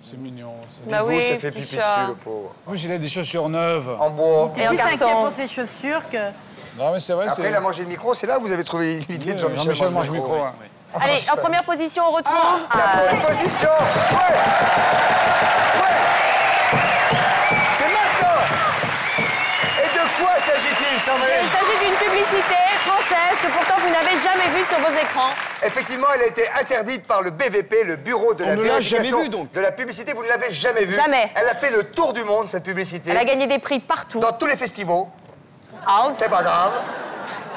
C'est mignon. Bah Bibou oui, s'est fait petit pipi chat. dessus, le pauvre. Oui, il a des chaussures neuves. En bois. T'es plus inquiet pour ses chaussures que... Non, mais c'est vrai, Après, il a mangé le micro, c'est là où vous avez trouvé l'idée de Jean-Michel mange le micro. hein. Allez, en première position, on retrouve... La première position. Ouais. C'est maintenant. Et de quoi s'agit-il, Sandrine? Il s'agit d'une publicité française que pourtant vous n'avez jamais vue sur vos écrans. Effectivement, elle a été interdite par le BVP, le Bureau de la vérification de la publicité. Vous ne l'avez jamais vue. Jamais. Elle a fait le tour du monde, cette publicité. Elle a gagné des prix partout. Dans tous les festivals. House. C'est pas grave.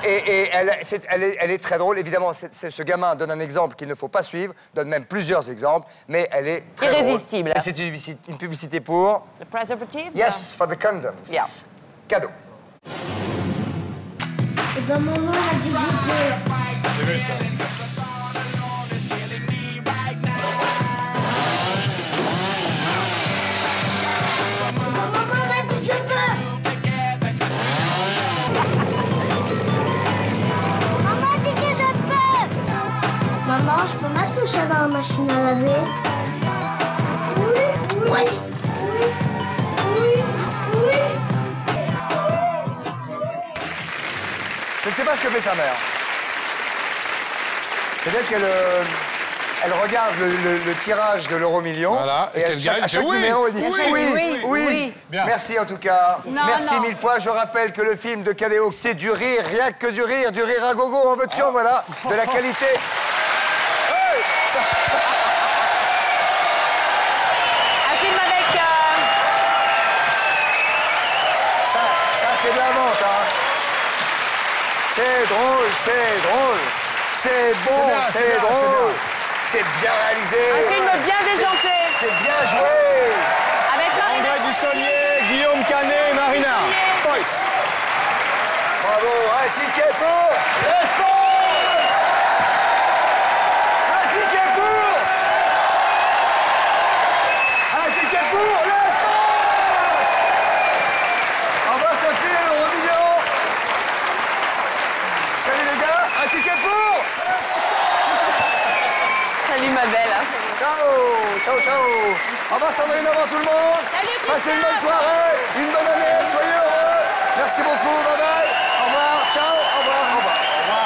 Et elle est très drôle. Évidemment, ce gamin donne un exemple qu'il ne faut pas suivre, donne même plusieurs exemples, mais elle est très irrésistible. drôle. Et c'est une publicité pour... Le preservative. Yes, for the condoms. Yeah. Cadeau. Et ben maman a dit que J'ai vu ça. maman m'a dit que je peux. Maman a dit que je peux. Maman, je peux mettre le chat dans la machine à laver? Oui. Oui. Je ne sais pas ce que fait sa mère. Peut-être qu'elle elle regarde le tirage de l'euro-million. Voilà, et qu'elle gagne, à chaque oui, numéro, elle dit oui. Bien. Merci en tout cas. Non, Merci non. 1000 fois. Je rappelle que le film de Cadéo, c'est du rire, rien que du rire à gogo, en veux-tu, en voilà, de la qualité. Hey, ça. Un film avec... Ça, c'est de la vente, hein. C'est drôle, c'est drôle. C'est bon, c'est drôle. C'est bien réalisé. Un film bien déjanté. C'est bien joué. Avec Marina. André Dussolier, Guillaume Canet et Marina. Boys. Bravo, un ticket pour l'espace. Un ticket pour l'espace. Au revoir Sophie et l'euro-million. Salut les gars, un ticket pour. Salut ma belle. Ciao, ciao, ciao. Au revoir Sandrine, au revoir tout le monde. Salut, Passez une bonne soirée, une bonne année, soyez heureux. Merci beaucoup, bye bye. Au revoir, ciao, au revoir, au revoir. Au revoir.